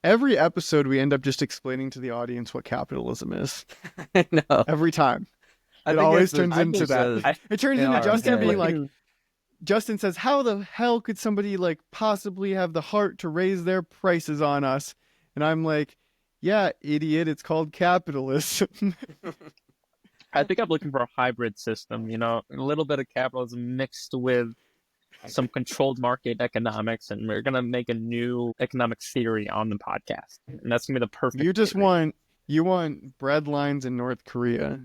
Every episode, we end up just explaining to the audience what capitalism is. No. Every time. I It think always it's a- turns I into think that. so. It turns in into our Justin head. being like, Justin says, how the hell could somebody like possibly have the heart to raise their prices on us? And I'm like, yeah, idiot, it's called capitalism. I think I'm looking for a hybrid system, a little bit of capitalism mixed with some controlled market economics, and we're going to make a new economic theory on the podcast. And that's going to be the perfect theory. You want bread lines in North Korea.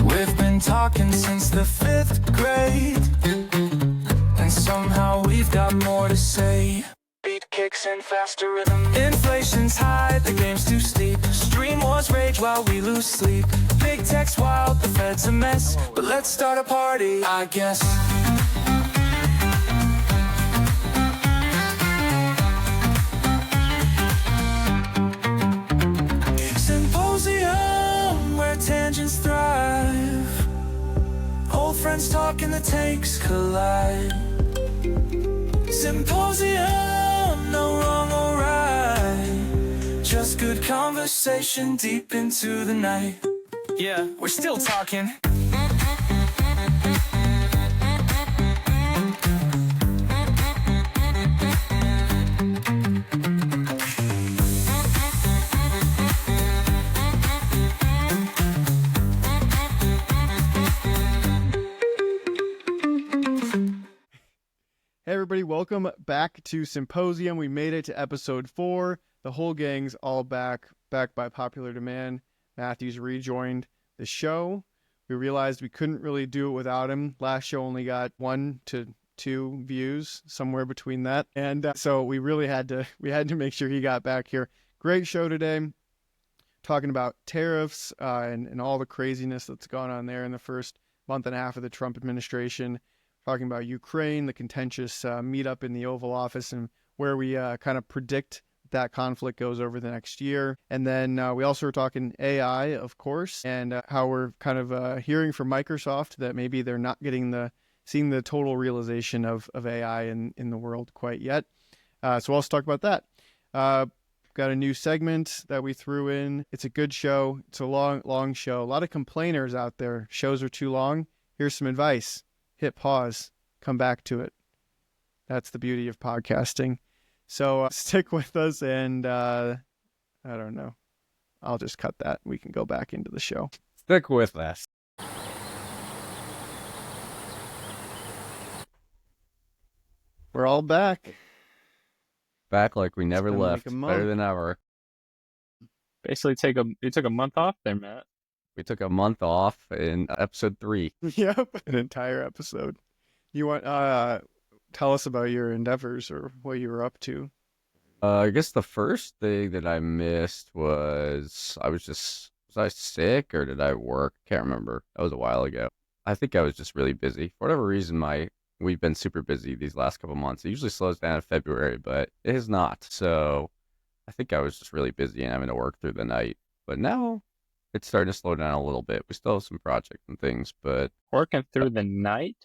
We've been talking since the 5th grade, and somehow we've got more to say. Beat kicks in faster rhythm. Inflation's high, the game's too steep. Stream wars rage while we lose sleep. Big tech's wild, the Fed's a mess. But let's start a party, I guess. Symposium, where tangents thrive. Old friends talking, the takes collide. Symposium, no wrong or right. Just good conversation deep into the night. Yeah, we're still talking. Hey everybody, welcome back to Symposium. We made it to episode 4. The whole gang's all back by popular demand. Matthew's rejoined the show. We realized we couldn't really do it without him. Last show only got 1 to 2 views, somewhere between that. And so we really had to make sure he got back here. Great show today. Talking about tariffs and all the craziness that's gone on there in the first month and a half of the Trump administration. Talking about Ukraine, the contentious meetup in the Oval Office, and where we kind of predict that conflict goes over the next year. And then we also were talking AI, of course, and how we're kind of hearing from Microsoft that maybe they're not seeing the total realization of AI in the world quite yet. So I'll talk about that. Got a new segment that we threw in. It's a good show. It's a long show. A lot of complainers out there. Shows are too long. Here's some advice. Hit pause, come back to it. That's the beauty of podcasting. So stick with us, and I don't know. I'll just cut that. We can go back into the show. Stick with us. We're all back. Back like we never been left. like a month. Better than ever. Basically, you took a month off there, Matt. We took a month off in episode 3. Yep, an entire episode. You want tell us about your endeavors or what you were up to? I guess the first thing that I missed was was I sick or did I work? Can't remember. That was a while ago. I think I was just really busy. For whatever reason, we've been super busy these last couple months. It usually slows down in February, but it has not. So I think I was just really busy and having to work through the night. But now it's starting to slow down a little bit. We still have some projects and things, but Working through the night?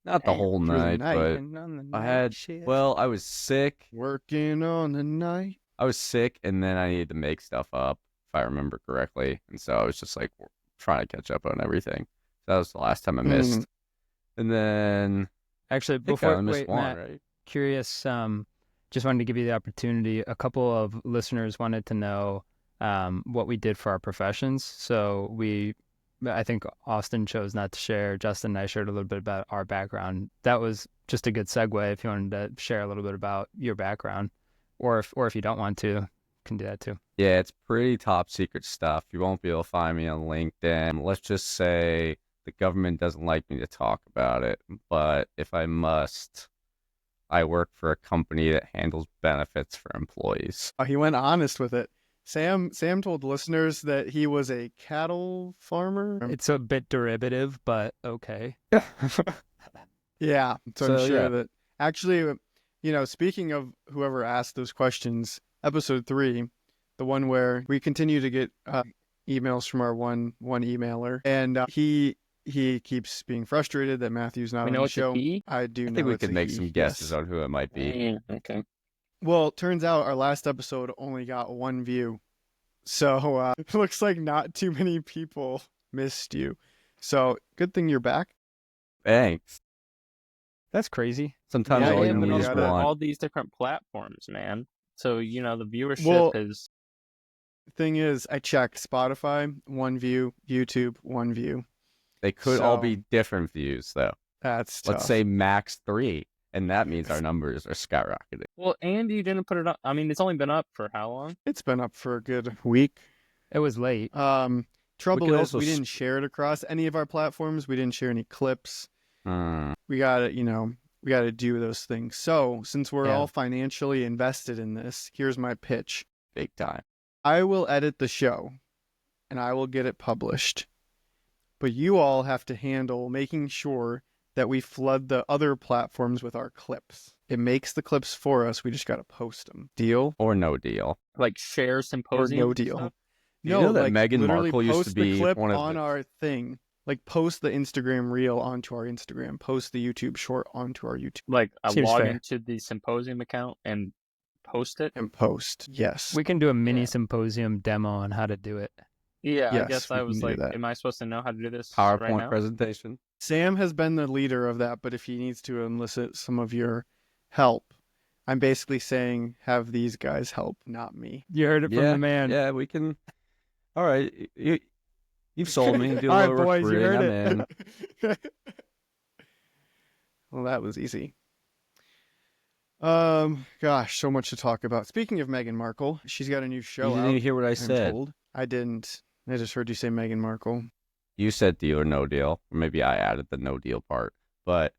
not the whole Through the night. night. But I was sick. Working on the night. I was sick, and then I needed to make stuff up, if I remember correctly. And so I was just like trying to catch up on everything. So that was the last time I missed. And then Actually, I think I before only missed wait, one, Matt, right? curious. Just wanted to give you the opportunity. A couple of listeners wanted to know what we did for our professions. So I think Austin chose not to share. Justin and I shared a little bit about our background. That was just a good segue. If you wanted to share a little bit about your background, or if you don't want to, you can do that too. Yeah, it's pretty top secret stuff. You won't be able to find me on LinkedIn. Let's just say the government doesn't like me to talk about it. But if I must, I work for a company that handles benefits for employees. He went honest with it. Sam told listeners that he was a cattle farmer. It's a bit derivative, but okay. Yeah, so I'm So, sure yeah. that actually, speaking of whoever asked those questions, episode 3, the one where we continue to get emails from our one emailer, and he keeps being frustrated that Matthew's not We on know the it's a show. he? I do I know think we it's could a make he, some guesses yes. on who it might be. Okay. Well, turns out our last episode only got 1 view. So it looks like not too many people missed you. So good thing you're back. Thanks. That's crazy. Sometimes Yeah, all Yeah, you but need is also gotta- one. all these different platforms, man. So, the viewership Well, is... Thing is, I checked Spotify, 1 view, YouTube, 1 view. They could all so- be different views, though. That's tough. Let's say max 3, and that means our numbers are skyrocketing. Well, and you didn't put it up. I mean, it's only been up for how long? It's been up for a good week. It was late. Trouble could is, also we didn't share it across any of our platforms. We didn't share any clips. Hmm. We gotta, we gotta do those things. So, since we're Yeah. all financially invested in this, here's my pitch. Big time. I will edit the show, and I will get it published. But you all have to handle making sure that we flood the other platforms with our clips. It makes the clips for us. We just gotta post them. Deal? Or no deal. Like share Or symposium? no and deal? stuff? Do you know that like, Meghan literally Markle used to post be the clip one of on the- our thing. Like post the Instagram reel onto our Instagram. Post the YouTube short onto our YouTube. Like I Seems log fair. into the symposium account and post it? And post. Yes. We can do a mini Yeah. symposium demo on how to do it. Yeah, Yes, I guess we I can was do like, that. am I supposed to know how to do this right PowerPoint now? presentation. Sam has been the leader of that, but if he needs to elicit some of your help, I'm basically saying have these guys help, not me. You heard it from Yeah, the man. Yeah, we can. All right, you've sold me. Do a All right, little boys, you recruiting. heard I'm in. it. Well, that was easy. Gosh, so much to talk about. Speaking of Meghan Markle, she's got a new show You out. didn't hear what I I'm said. told. I didn't. I just heard you say Meghan Markle. You said deal or no deal. Or maybe I added the no deal part. But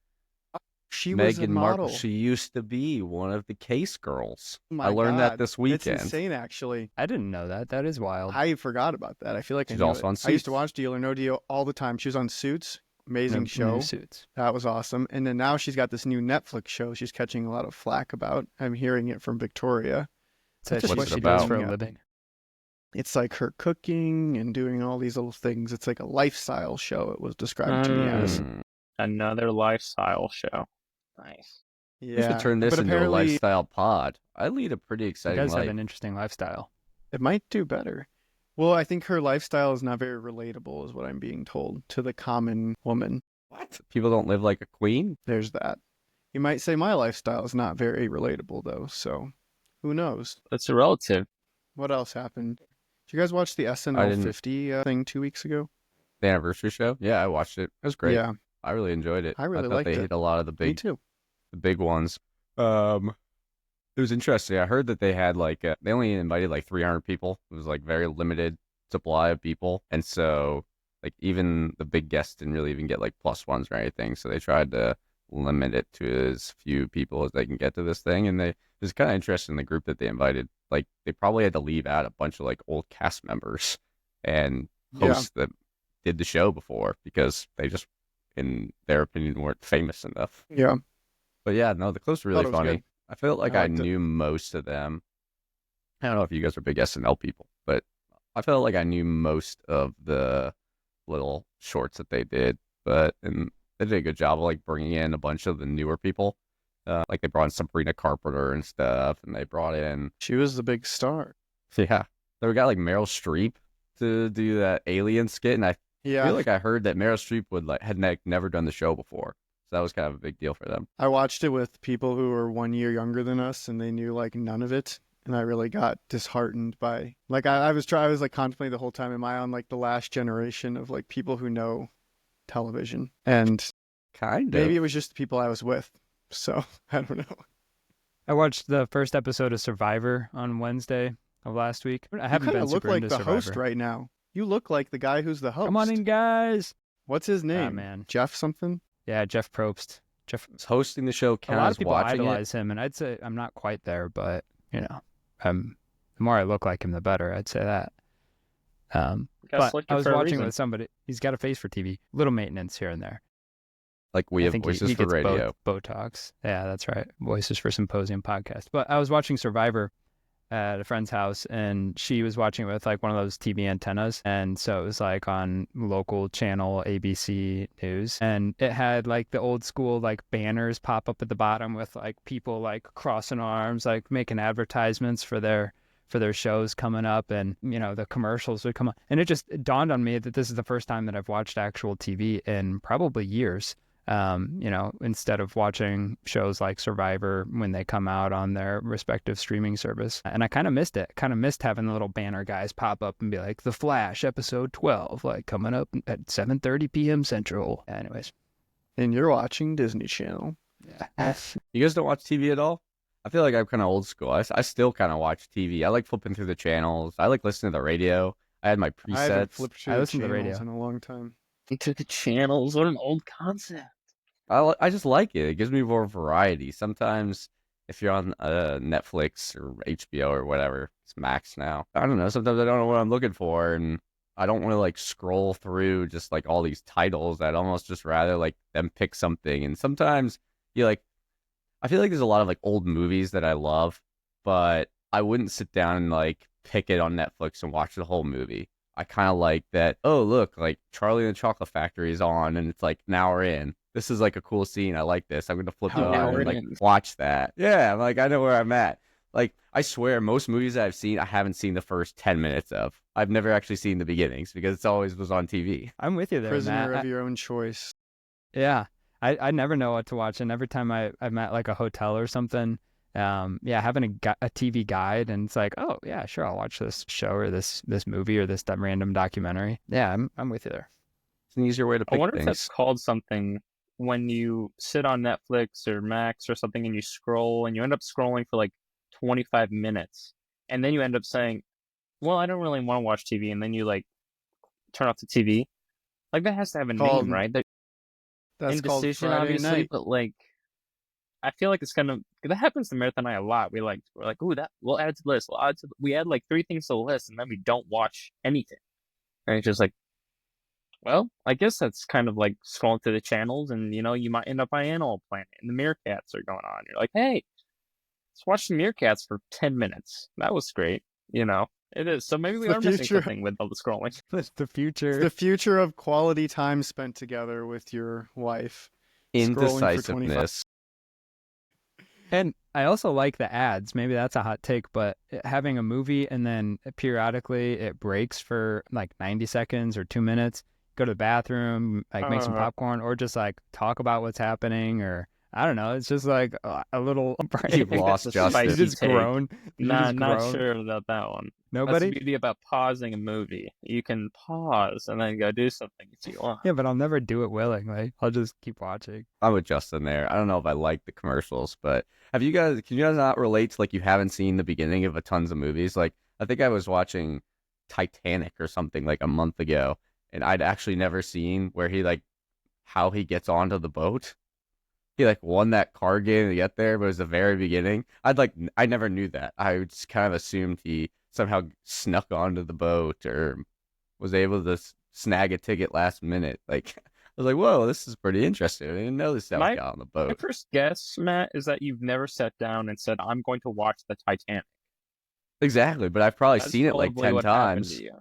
She was a Meghan model. Markle, she used to be one of the case girls. Oh my I learned God. that this That's weekend. insane, actually. I didn't know that. That is wild. I forgot about that. I feel like She's I knew also it. on I used to Suits. watch Deal or No Deal all the time. She was on Suits. Amazing New show. suits. That was awesome. And then now she's got this new Netflix show she's catching a lot of flack about. I'm hearing it from Victoria. That's that just what What's it she about? does for a doing, living. It's like her cooking and doing all these little things. It's like a lifestyle show, it was described to me as. Mm. Another lifestyle show. Nice. We Yeah. should turn this but into a apparently lifestyle pod. I lead a pretty She exciting does life. have an interesting lifestyle. it might do better. Well, I think her lifestyle is not very relatable, is what I'm being told, to the common woman. What? People don't live like a queen? There's that. You might say my lifestyle is not very relatable, though, so who knows? That's relative. What else happened? Did you guys watch the I SNL didn't. 50 thing 2 weeks ago? The anniversary show? Yeah, I watched it. It was great. Yeah, I really enjoyed it. I really thought liked they it. hit a lot of the me big too. ones. It was interesting. I heard that they had they only invited like 300 people. It was like very limited supply of people, and so like even the big guests didn't really even get like plus ones or anything. So they tried to limit it to as few people as they can get to this thing. And it was kind of interesting, the group that they invited. Like they probably had to leave out a bunch of like old cast members and hosts that did the show before because they just, in their opinion, weren't famous enough. Yeah. But yeah, no, the clips were Thought really it was funny. good. I felt like I I liked it. knew most of them. I don't know if you guys are big SNL people, but I felt like I knew most of the little shorts that they did. And they did a good job of like bringing in a bunch of the newer people. Like they brought in Sabrina Carpenter and stuff, and they brought in She was the big star. they got like Meryl Streep to do that alien skit, and I Yeah. feel like I heard that Meryl Streep had never done the show before, so that was kind of a big deal for them. I watched it with people who were 1 year younger than us, and they knew like none of it. And I really got disheartened by like I was like contemplating the whole time, am I on like the last generation of like people who know television? And Kind of. maybe it was just the people I was with. So I don't know. I watched the first episode of Survivor on Wednesday of last week. I haven't You been kind of look super like into the Survivor. host right now. You look like the guy who's the host. Come on in, guys. What's his name? man. Jeff something? Yeah, Jeff Probst. Jeff. It's hosting the show. A Count lot as of people watching idolize him, and I'd say I'm not quite there, but the more I look like him, the better. I'd say that. Got But selected I was for a watching reason. with somebody. He's got a face for TV. Little maintenance here and there. Like we I have think voices he for gets radio. Botox. Yeah, that's right. Voices for Symposium podcast. But I was watching Survivor, at a friend's house, and she was watching it with like one of those TV antennas, and so it was like on local channel ABC News, and it had like the old school like banners pop up at the bottom with like people like crossing arms, like making advertisements for their shows coming up, and the commercials would come on, and it just dawned on me that this is the first time that I've watched actual TV in probably years. Instead of watching shows like Survivor when they come out on their respective streaming service. And I kind of missed it. Kind of missed having the little banner guys pop up and be like, The Flash, episode 12, like coming up at 7:30 p.m. Central. Anyways. And you're watching Disney Channel. Yeah. You guys don't watch TV at all? I feel like I'm kind of old school. I still kind of watch TV. I like flipping through the channels. I like listening to the radio. I had my presets. I haven't flipped through the listen to the channels radio in a long time. To the channels, what an old concept. I just like it. It gives me more variety. Sometimes if you're on Netflix or HBO or whatever, it's Max now. I don't know. Sometimes I don't know what I'm looking for, and I don't want to like scroll through just like all these titles. I'd almost just rather like them pick something. And sometimes I feel like there's a lot of like old movies that I love, but I wouldn't sit down and like pick it on Netflix and watch the whole movie. I kind of like that. Oh, look, like Charlie and the Chocolate Factory is on, and it's like an hour in. This is like a cool scene. I like this. I'm going to flip it An on hour and like in. watch that. Yeah, I'm like, I know where I'm at. Like, I swear, most movies that I've seen, I haven't seen the first 10 minutes of. I've never actually seen the beginnings because it's always was on TV. I'm with you there, Prisoner Matt. of your own choice. Yeah. I never know what to watch, and every time I'm at like a hotel or something, having a TV guide, and it's like, oh yeah, sure, I'll watch this show or this movie or this random documentary. Yeah, I'm with you there. It's an easier way to I pick wonder if things. that's called something when you sit on Netflix or Max or something and you scroll and you end up scrolling for like 25 minutes. And then you end up saying, well, I don't really want to watch TV. And then you like turn off the TV. Like that has to have a Called- name, right? That's called Indecision, Friday obviously, night. but like, I feel like it's that happens to Marathon and I a lot. We're like, ooh, that we'll add to the list. We add like 3 things to the list and then we don't watch anything. And it's just like, well, I guess that's kind of like scrolling through the channels, and you might end up on Animal Planet, and the meerkats are going on. You're like, hey, let's watch the meerkats for 10 minutes. That was great. It is. So maybe we The are missing future. something with all the scrolling. It's the future. It's the future of quality time spent together with your wife. Scrolling for 25 Indecisiveness. And I also like the ads. Maybe that's a hot take, but having a movie and then periodically it breaks for like 90 seconds or 2 minutes, go to the bathroom, like make some popcorn, or just like talk about what's happening, or I don't know. It's just like a little break. You've lost That's a justice. You spicy just take. grown. You just Not grown. sure about that one. That's Nobody? the beauty about pausing a movie. You can pause and then go do something if you want. Yeah, but I'll never do it willingly. I'll just keep watching. I'm with Justin there. I don't know if I like the commercials, but can you guys not relate to like you haven't seen the beginning of a tons of movies? Like I think I was watching Titanic or something like a month ago, and I'd actually never seen where he like how he gets onto the boat. He like won that card game to get there, but it was the very beginning. I never knew that. I just kind of assumed he somehow snuck onto the boat or was able to snag a ticket last minute. Like I was like, whoa, this is pretty interesting. I didn't know this guy got on the My boat. first guess, Matt, is that you've never sat down and said, I'm going to watch the Titanic. Exactly, but I've probably That's seen it like probably 10 what happened times. to you.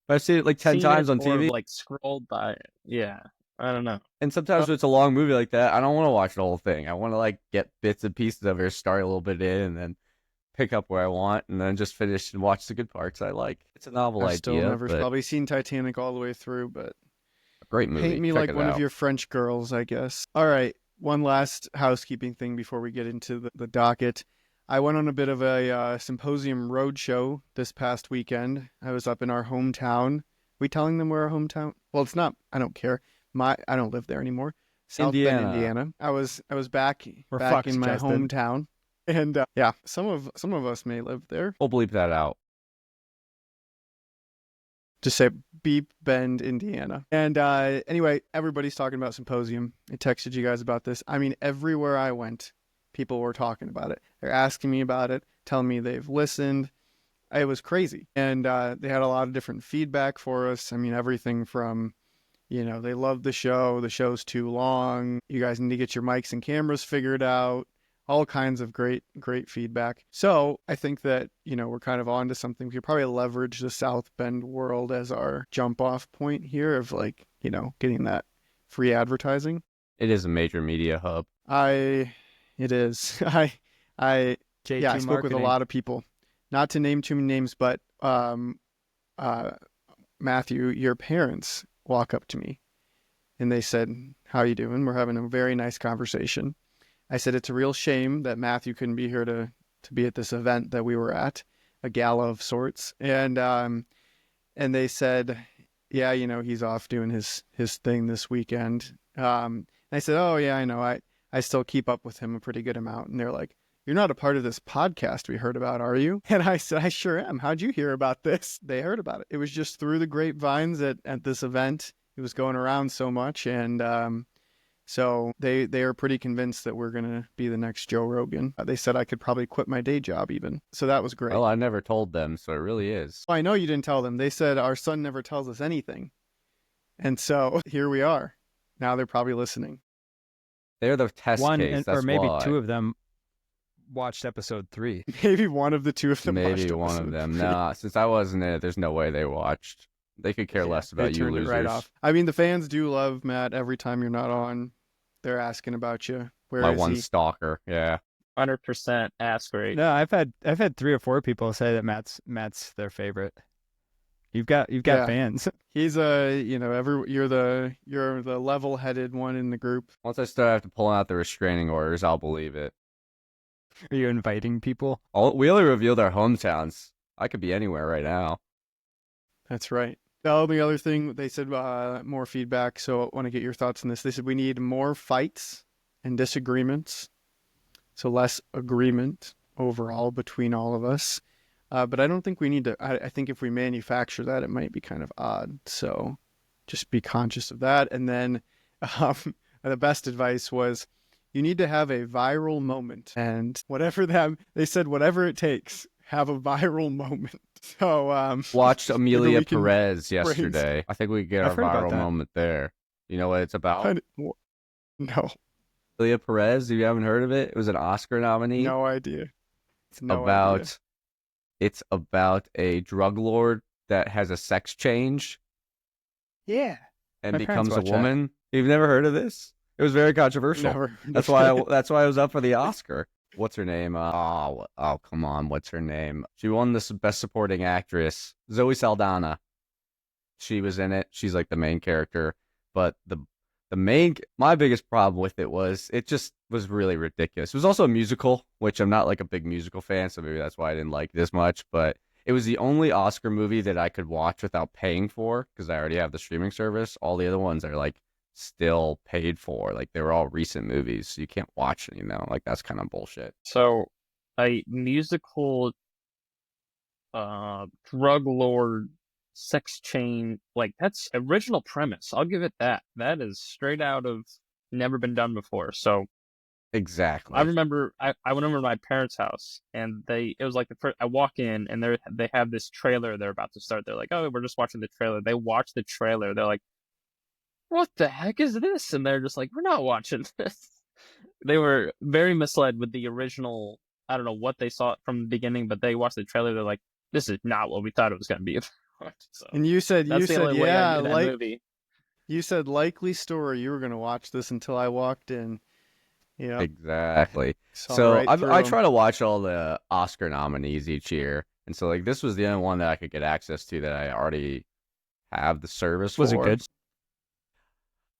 I've seen it like 10 Seen times it on or, TV. like scrolled by it. Yeah, I don't know. And sometimes when it's a long movie like that, I don't want to watch the whole thing. I want to like get bits and pieces of it, start a little bit in, and then pick up where I want, and then just finish and watch the good parts I like. It's a novel I've idea, still never but probably seen Titanic all the way through, but a great movie. paint me Check like it one out. of your French girls, I guess. All right, one last housekeeping thing before we get into the docket. I went on a bit of a symposium roadshow this past weekend. I was up in our hometown. We telling them where our hometown? Well, it's not. I don't care. I don't live there anymore. South Bend, Indiana. Indiana. I was back We're back fucked, in my Justin. hometown, and yeah, some of us may live there. We'll bleep that out. Just say Beep Bend, Indiana. And anyway, everybody's talking about symposium. I texted you guys about this. I mean, everywhere I went, people were talking about it. They're asking me about it, telling me they've listened. It was crazy. And they had a lot of different feedback for us. I mean, everything from, they love the show. The show's too long. You guys need to get your mics and cameras figured out. all kinds of great feedback. So I think that, we're kind of on to something. We could probably leverage the South Bend world as our jump off point here of like, getting that free advertising. It is a major media hub. It is. I J2 yeah, I spoke with a marketing. lot of people. Not to name too many names, but Matthew, your parents walk up to me and they said, "How you doing?" We're having a very nice conversation. I said it's a real shame that Matthew couldn't be here to be at this event that we were at, a gala of sorts. And they said, "Yeah, he's off doing his thing this weekend." And I said, "Oh yeah, I know. I still keep up with him a pretty good amount." And they're like, "You're not a part of this podcast we heard about, are you?" And I said, "I sure am. How'd you hear about this?" They heard about it. It was just through the grapevines at this event. It was going around so much, and so they are pretty convinced that we're gonna be the next Joe Rogan. They said I could probably quit my day job even. So that was great. Well, I never told them, so it really is. I know you didn't tell them. They said our son never tells us anything, and so here we are. Now they're probably listening. They're the test One case. That's or maybe why. two of them watched episode 3. Maybe one of the two of them. Maybe watched one of episode them. 3. Nah, since I wasn't in it, there's no way they watched. They could care Yeah, less they about you turned losers. it right off. I mean, the fans do love Matt. Every time you're not on, they're asking about you. Where My is one he? stalker. Yeah. 100% ask rate. No, I've had 3 or 4 people say that Matt's their favorite. You've got Yeah. fans. He's you're the level-headed one in the group. Once I start have to pull out the restraining orders, I'll believe it. Are you inviting people? We only revealed our hometowns. I could be anywhere right now. That's right. The only other thing they said, more feedback. So I want to get your thoughts on this. They said we need more fights and disagreements, so less agreement overall between all of us. But I don't think we need to. I think if we manufacture that, it might be kind of odd. So just be conscious of that. And then the best advice was you need to have a viral moment. And whatever they said, whatever it takes, have a viral moment. So Watched Amelia we can Perez yesterday. I think we get our I've heard about viral that. moment there. You know what it's about? No, Amelia Perez, if you haven't heard of it, it was an Oscar nominee. no idea. It's about a drug lord that has a sex change Yeah. and My parents becomes a watch that. woman. You've never heard of this? It was very controversial. Never. That's why I was up for the Oscar. What's her name? Oh, come on. What's her name? She won this Best Supporting Actress. Zoe Saldana. She was in it. She's like the main character. But my biggest problem with it was it just was really ridiculous. It was also a musical, which I'm not like a big musical fan, so maybe that's why I didn't like it as much. But it was the only Oscar movie that I could watch without paying for because I already have the streaming service. All the other ones are like still paid for. Like they were all recent movies, so you can't watch it, like that's kind of bullshit. So, a musical drug lord sex chain, like that's original premise. I'll give it that. That is straight out of never been done before. So Exactly. I remember I went over to my parents' house and it was like the first I walk in and they have this trailer they're about to start. They're like, "Oh, we're just watching the trailer." They watch the trailer. They're like, "What the heck is this?" And they're just like, "We're not watching this." They were very misled with the original. I don't know what they saw from the beginning, but they watched the trailer. They're like, "This is not what we thought it was going to be." So And you said that's the only way yeah, I knew that movie. you said likely story. You were gonna watch this until I walked in. Yeah, Exactly. saw So right through I 'em. try to watch all the Oscar nominees each year, and so like this was the only one that I could get access to that I already have the service Was it for. good?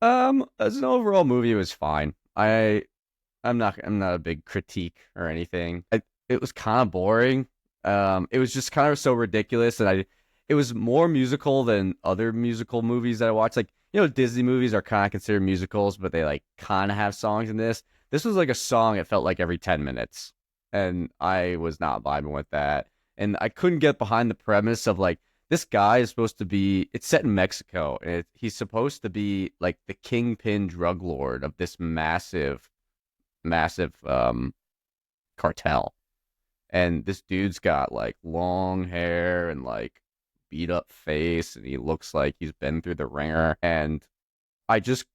As an overall movie, it was fine. I'm not a big critique or anything. It was kind of boring. It was just kind of so ridiculous, and it was more musical than other musical movies that I watched. Like Disney movies are kind of considered musicals, but they like kind of have songs in this. This was like a song. It felt like every 10 minutes, and I was not vibing with that. And I couldn't get behind the premise of like this guy is supposed to be. It's set in Mexico, and he's supposed to be like the kingpin drug lord of this massive cartel. And this dude's got like long hair and like beat up face, and he looks like he's been through the ringer. And I just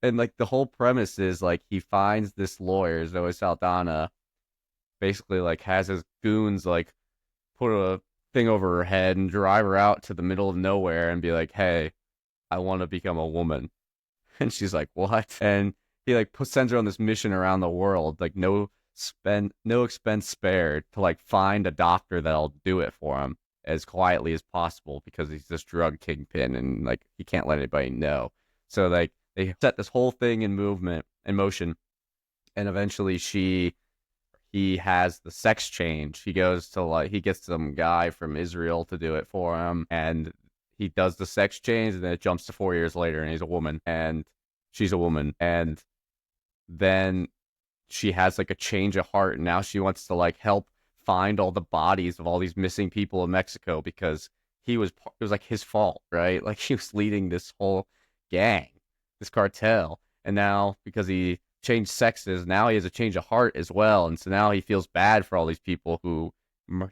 And like the whole premise is like he finds this lawyer, Zoe Saldana, basically like has his goons like put a thing over her head and drive her out to the middle of nowhere and be like, "Hey, I want to become a woman." And she's like, "What?" And he like sends her on this mission around the world, like no expense spared, to like find a doctor that'll do it for him as quietly as possible because he's this drug kingpin and like he can't let anybody know. So like they set this whole thing in motion, and eventually he has the sex change. He goes to like he gets some guy from Israel to do it for him, and he does the sex change, and then it jumps to 4 years later, and he's a woman, and she's a woman, and then she has like a change of heart, and now she wants to like help find all the bodies of all these missing people in Mexico because it was like his fault, right? Like he was leading this whole gang, this cartel, and now because he changed sexes, now he has a change of heart as well, and so now he feels bad for all these people who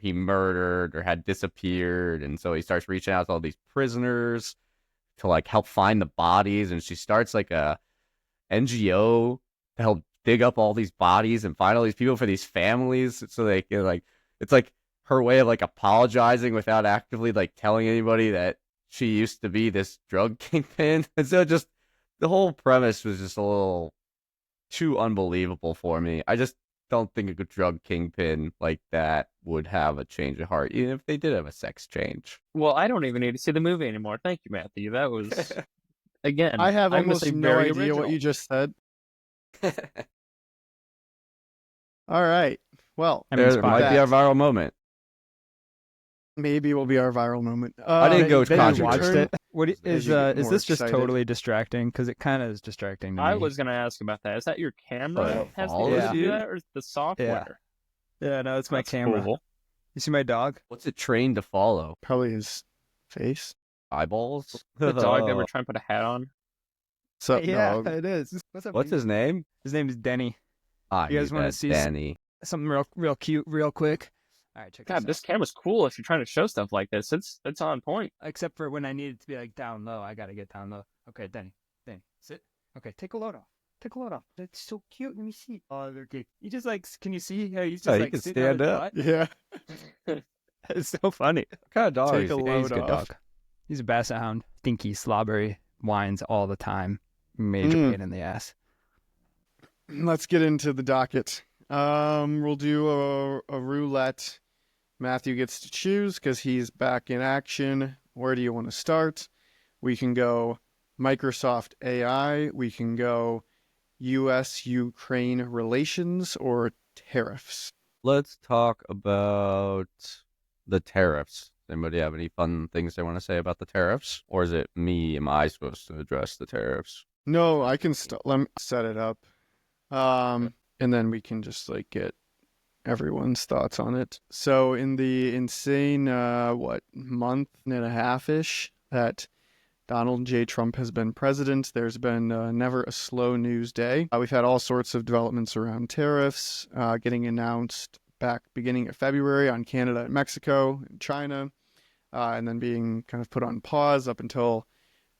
he murdered or had disappeared, and so he starts reaching out to all these prisoners to like help find the bodies, and she starts like a NGO to help dig up all these bodies and find all these people for these families, so they can like it's like her way of like apologizing without actively like telling anybody that she used to be this drug kingpin. And so just the whole premise was just a little too unbelievable for me. I just don't think a good drug kingpin like that would have a change of heart, even if they did have a sex change. Well, I don't even need to see the movie anymore. Thank you, Matthew. That was again. I have I'm gonna almost say no very idea what original. you just said. All right. Well, I mean, There might be that. our viral moment. maybe will be our viral moment. I didn't go Then you watched controversial. it. What As is you get is more this just excited. totally distracting? Because it kind of is distracting to me. I was gonna ask about that. Is that your camera Oh, that has the follows ability to do you? that, or is it the software? Yeah, no, it's my That's camera. cool. You see my dog? What's it trained to follow? Probably his face. Eyeballs? The dog ever try and put a hat on? So Yeah, dog. it is. What's up? What's his name? His name is Denny. Ah, You guys wanna want see Danny? Something real cute, real quick. All right, check God, this this out. camera's cool. If you're trying to show stuff like this, it's on point. Except for when I need it to be like down low, I gotta get down low. Okay, Denny, sit. Okay, take a load off. Take a load off. That's so cute. Let me see. Oh, okay. You just like, can you see how he's just he like can sitting on stand his up. butt? Yeah. It's so funny. What kind of dog Take is a he? load He's a good off. dog. He's a basset hound. Stinky, slobbery, whines all the time. Major Mm. pain in the ass. Let's get into the docket. We'll do a roulette. Matthew gets to choose because he's back in action. Where do you want to start? We can go Microsoft AI. We can go U.S.-Ukraine relations or tariffs. Let's talk about the tariffs. Does anybody have any fun things they want to say about the tariffs? Or is it me? Am I supposed to address the tariffs? No, I can let me set it up. And then we can just like get everyone's thoughts on it. So in the insane month and a half-ish that Donald J. Trump has been president, there's been never a slow news day. We've had all sorts of developments around tariffs getting announced back beginning of February on Canada and Mexico and China, and then being kind of put on pause up until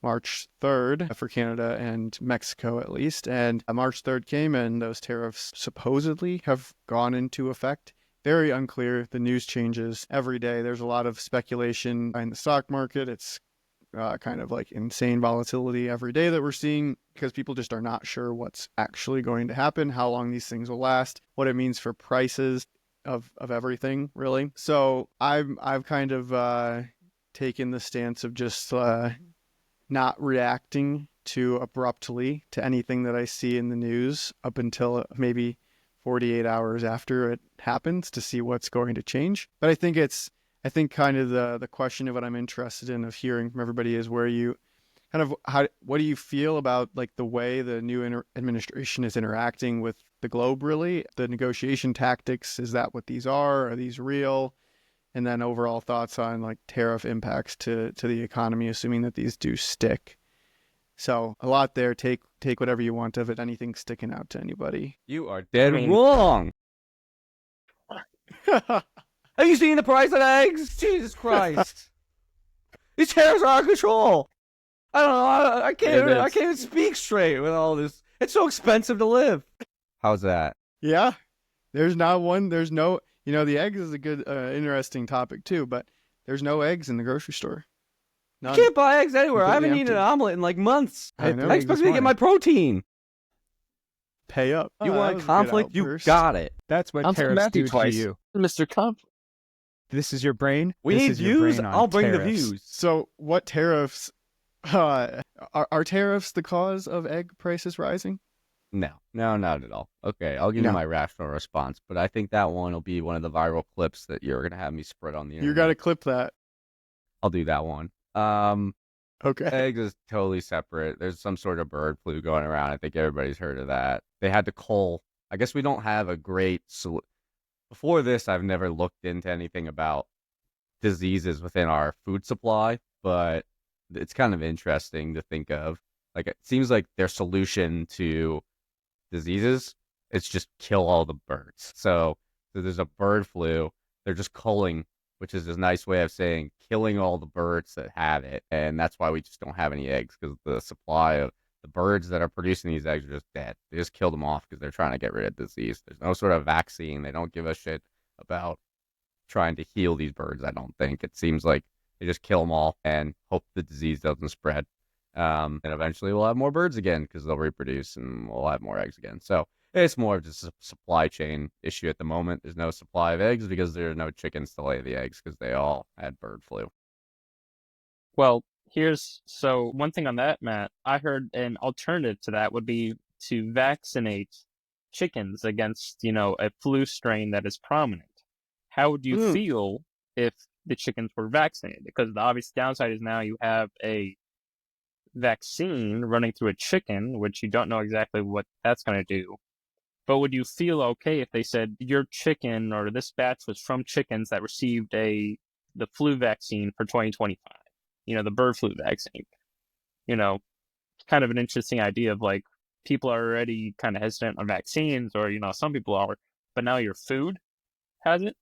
March 3rd for Canada and Mexico at least. And March 3rd came and those tariffs supposedly have gone into effect. Very unclear. The news changes every day. There's a lot of speculation in the stock market. It's kind of like insane volatility every day that we're seeing because people just are not sure what's actually going to happen, how long these things will last, what it means for prices of everything, really. So I've kind of taken the stance of just not reacting too abruptly to anything that I see in the news up until maybe 48 hours after it happens to see what's going to change. But I think kind of the question of what I'm interested in of hearing from everybody is where you kind of what do you feel about like the way the new administration is interacting with the globe, really? The negotiation tactics, is that what these are? Are these real? And then overall thoughts on like tariff impacts to the economy, assuming that these do stick. So a lot there. Take whatever you want of it. Anything sticking out to anybody? You are dead I mean- wrong. Have you seen the price of eggs? Jesus Christ. These tariffs are out of control. I don't know. I can't. It I is. can't even speak straight with all this. It's so expensive to live. How's that? Yeah. There's not one. There's no. The eggs is a good, interesting topic too. But there's no eggs in the grocery store. I None. can't buy eggs anywhere. I haven't Completely eaten an empty. omelet in like months. I know. I expect to get my protein. Pay up. You Oh, that want was a good conflict? You outburst. got it. That's what I'm from tariffs Matthew do twice. to you. Mr. Conflict. This is your brain. We this need is your views. brain on I'll bring the tariffs. views. So, what tariffs? Are tariffs the cause of egg prices rising? No, not at all. Okay, I'll give you No. my rational response, but I think that one will be one of the viral clips that you're gonna have me spread on the internet. You got to clip that. I'll do that one. Okay. Eggs is totally separate. There's some sort of bird flu going around. I think everybody's heard of that. They had to cull. I guess we don't have a great Before this, I've never looked into anything about diseases within our food supply, but it's kind of interesting to think of. Like, it seems like their solution to diseases is just kill all the birds. So there's a bird flu. They're just culling, which is a nice way of saying killing all the birds that have it. And that's why we just don't have any eggs, because the supply of the birds that are producing these eggs are just dead. They just kill them off because they're trying to get rid of disease. There's no sort of vaccine. They don't give a shit about trying to heal these birds, I don't think. It seems like they just kill them all and hope the disease doesn't spread. And eventually we'll have more birds again because they'll reproduce and we'll have more eggs again. So it's more of just a supply chain issue at the moment. There's no supply of eggs because there are no chickens to lay the eggs because they all had bird flu. Well, so one thing on that, Matt. I heard an alternative to that would be to vaccinate chickens against, a flu strain that is prominent. How would you feel if the chickens were vaccinated? Because the obvious downside is now you have a vaccine running through a chicken, which you don't know exactly what that's going to do. But would you feel okay if they said your chicken or this batch was from chickens that received the flu vaccine for 2025? The bird flu vaccine. Kind of an interesting idea of like people are already kind of hesitant on vaccines, or some people are, but now your food has it.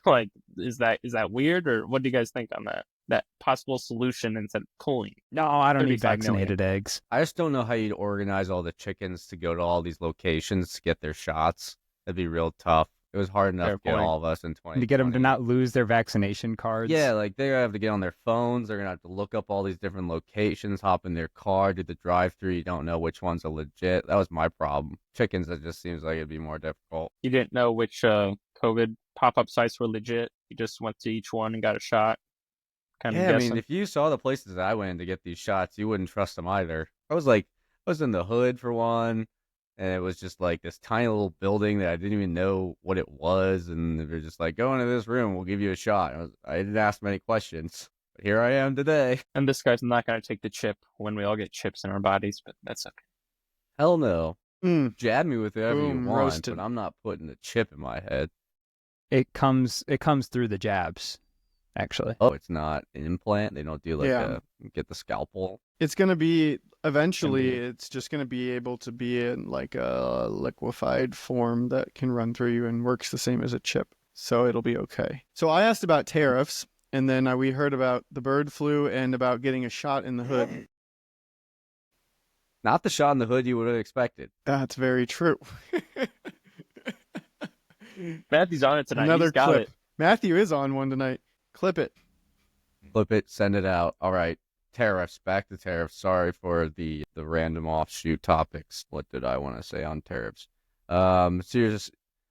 Like, is that weird, or what do you guys think on that possible solution instead of cooling? No, I don't need 35 million. vaccinated eggs. I just don't know how you'd organize all the chickens to go to all these locations to get their shots. That'd be real tough. It was hard enough Fair to get point. all of us in 2020. To get them to not lose their vaccination cards. Yeah, like they're gonna have to get on their phones. They're gonna have to look up all these different locations, hop in their car, do the drive-through. You don't know which ones are legit. That was my problem. Chickens, it just seems like it'd be more difficult. You didn't know which COVID pop-up sites were legit. You just went to each one and got a shot. Kind of Yeah, I guessing. mean, if you saw the places that I went in to get these shots, you wouldn't trust them either. I was in the hood for one, and it was just like this tiny little building that I didn't even know what it was, and they were just like, go into this room, we'll give you a shot. I didn't ask many questions, but here I am today. And this guy's not going to take the chip when we all get chips in our bodies, but that's okay. Hell no. Mm. Jab me with whatever you Boom, want, roasted. but I'm not putting a chip in my head. It comes through the jabs, actually. Oh, it's not an implant? They don't do like Yeah. get the scalpel? It's going to be, eventually, it's just going to be able to be in like a liquefied form that can run through you and works the same as a chip. So it'll be okay. So I asked about tariffs, and then we heard about the bird flu and about getting a shot in the hood. Not the shot in the hood you would have expected. That's very true. Matthew's on it tonight. Another He's got clip. it. Matthew is on one tonight. Clip it. Flip it, send it out. All right. Tariffs. Back to tariffs. Sorry for the random offshoot topics. What did I want to say on tariffs? Serious.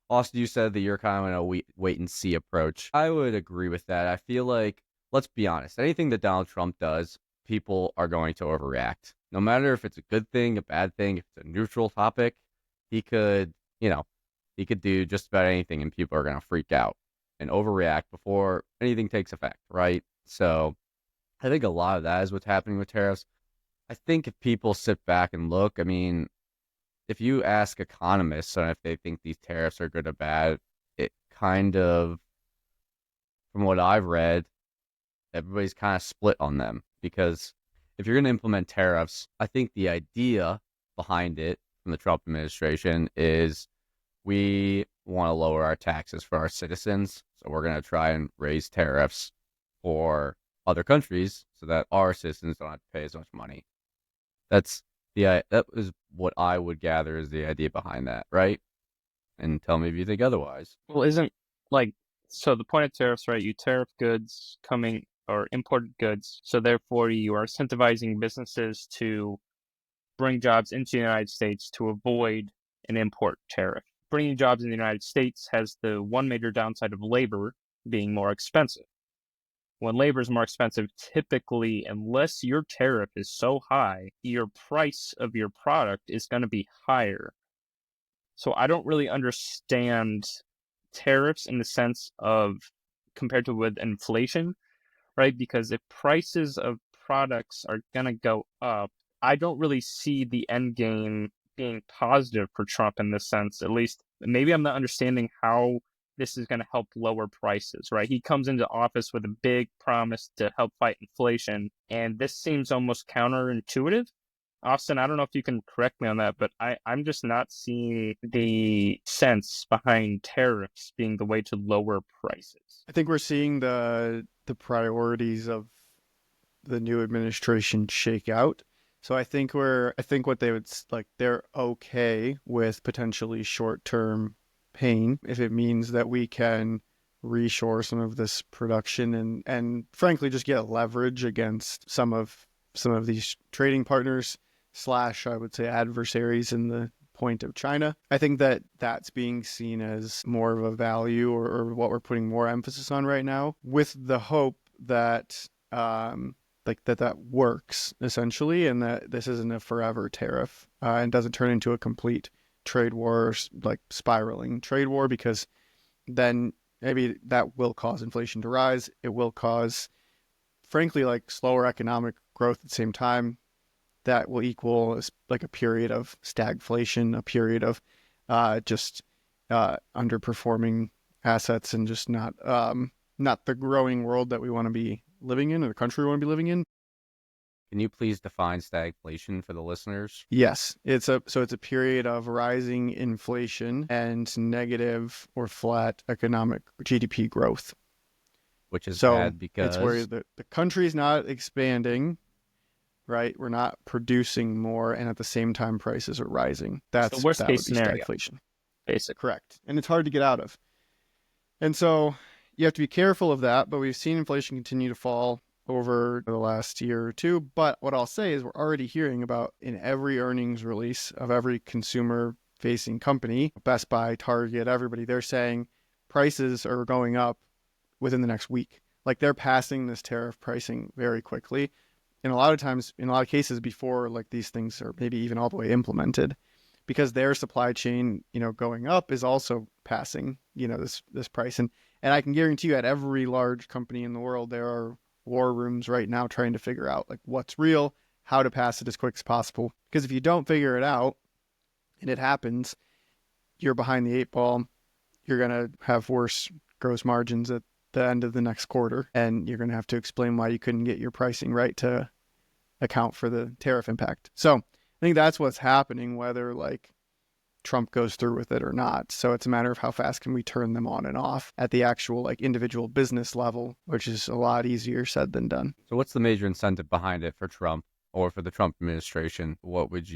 Austin, you said that you're kind of in a wait and see approach. I would agree with that. I feel like, let's be honest, anything that Donald Trump does, people are going to overreact. No matter if it's a good thing, a bad thing, if it's a neutral topic, he could do just about anything and people are going to freak out and overreact before anything takes effect, right? So I think a lot of that is what's happening with tariffs. I think if people sit back and look, I mean, if you ask economists on if they think these tariffs are good or bad, it kind of, from what I've read, everybody's kind of split on them. Because if you're going to implement tariffs, I think the idea behind it from the Trump administration is we want to lower our taxes for our citizens. So we're going to try and raise tariffs for other countries so that our citizens don't have to pay as much money. That is what I would gather is the idea behind that, right? And tell me if you think otherwise. Well, so the point of tariffs, right? You tariff goods coming or imported goods, so therefore you are incentivizing businesses to bring jobs into the United States to avoid an import tariff. Bringing jobs in the United States has the one major downside of labor being more expensive. When labor is more expensive, typically, unless your tariff is so high, your price of your product is going to be higher. So I don't really understand tariffs in the sense of compared to with inflation, right? Because if prices of products are going to go up, I don't really see the end game being positive for Trump in this sense. At least maybe I'm not understanding how this is going to help lower prices, right? He comes into office with a big promise to help fight inflation, and this seems almost counterintuitive. Austin, I don't know if you can correct me on that, but I'm just not seeing the sense behind tariffs being the way to lower prices. I think we're seeing the priorities of the new administration shake out. So I think what they would like, they're okay with potentially short-term pain if it means that we can reshore some of this production and frankly just get leverage against some of these trading partners / I would say adversaries in the point of China. I think that that's being seen as more of a value or what we're putting more emphasis on right now, with the hope that that works essentially, and that this isn't a forever tariff and doesn't turn into a complete trade war, like spiraling trade war, because then maybe that will cause inflation to rise. It will cause, frankly, like slower economic growth at the same time. That will equal like a period of stagflation, a period of just underperforming assets, and just not the growing world that we want to be living in, or the country we want to be living in. Can you please define stagflation for the listeners? Yes, it's a period of rising inflation and negative or flat economic GDP growth. Which is So bad because it's where the country is not expanding, right? We're not producing more, and at the same time prices are rising. That's the worst that case would be scenario, stagflation. basically. Correct. And it's hard to get out of. And so you have to be careful of that, but we've seen inflation continue to fall over the last year or two. But what I'll say is we're already hearing about in every earnings release of every consumer-facing company, Best Buy, Target, everybody, they're saying prices are going up within the next week. Like they're passing this tariff pricing very quickly. And a lot of times, in a lot of cases before like these things are maybe even all the way implemented, because their supply chain, going up is also passing, this price. And I can guarantee you at every large company in the world, there are war rooms right now trying to figure out like what's real, how to pass it as quick as possible. Because if you don't figure it out and it happens, you're behind the 8 ball. You're going to have worse gross margins at the end of the next quarter. And you're going to have to explain why you couldn't get your pricing right to account for the tariff impact. So I think that's what's happening, whether like Trump goes through with it or not. So it's a matter of how fast can we turn them on and off at the actual like individual business level, which is a lot easier said than done. So what's the major incentive behind it for Trump or for the Trump administration? What would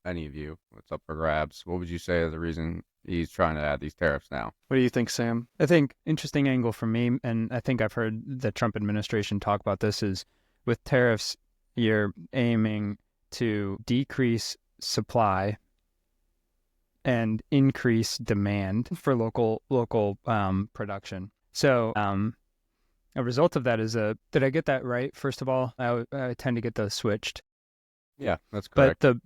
any of you, what's up for grabs, what would you say is the reason he's trying to add these tariffs now? What do you think, Sam? I think interesting angle for me, and I think I've heard the Trump administration talk about this, is with tariffs, you're aiming to decrease supply and increase demand for local production. So a result of that is did I get that right? First of all, I tend to get those switched. Yeah, that's correct. But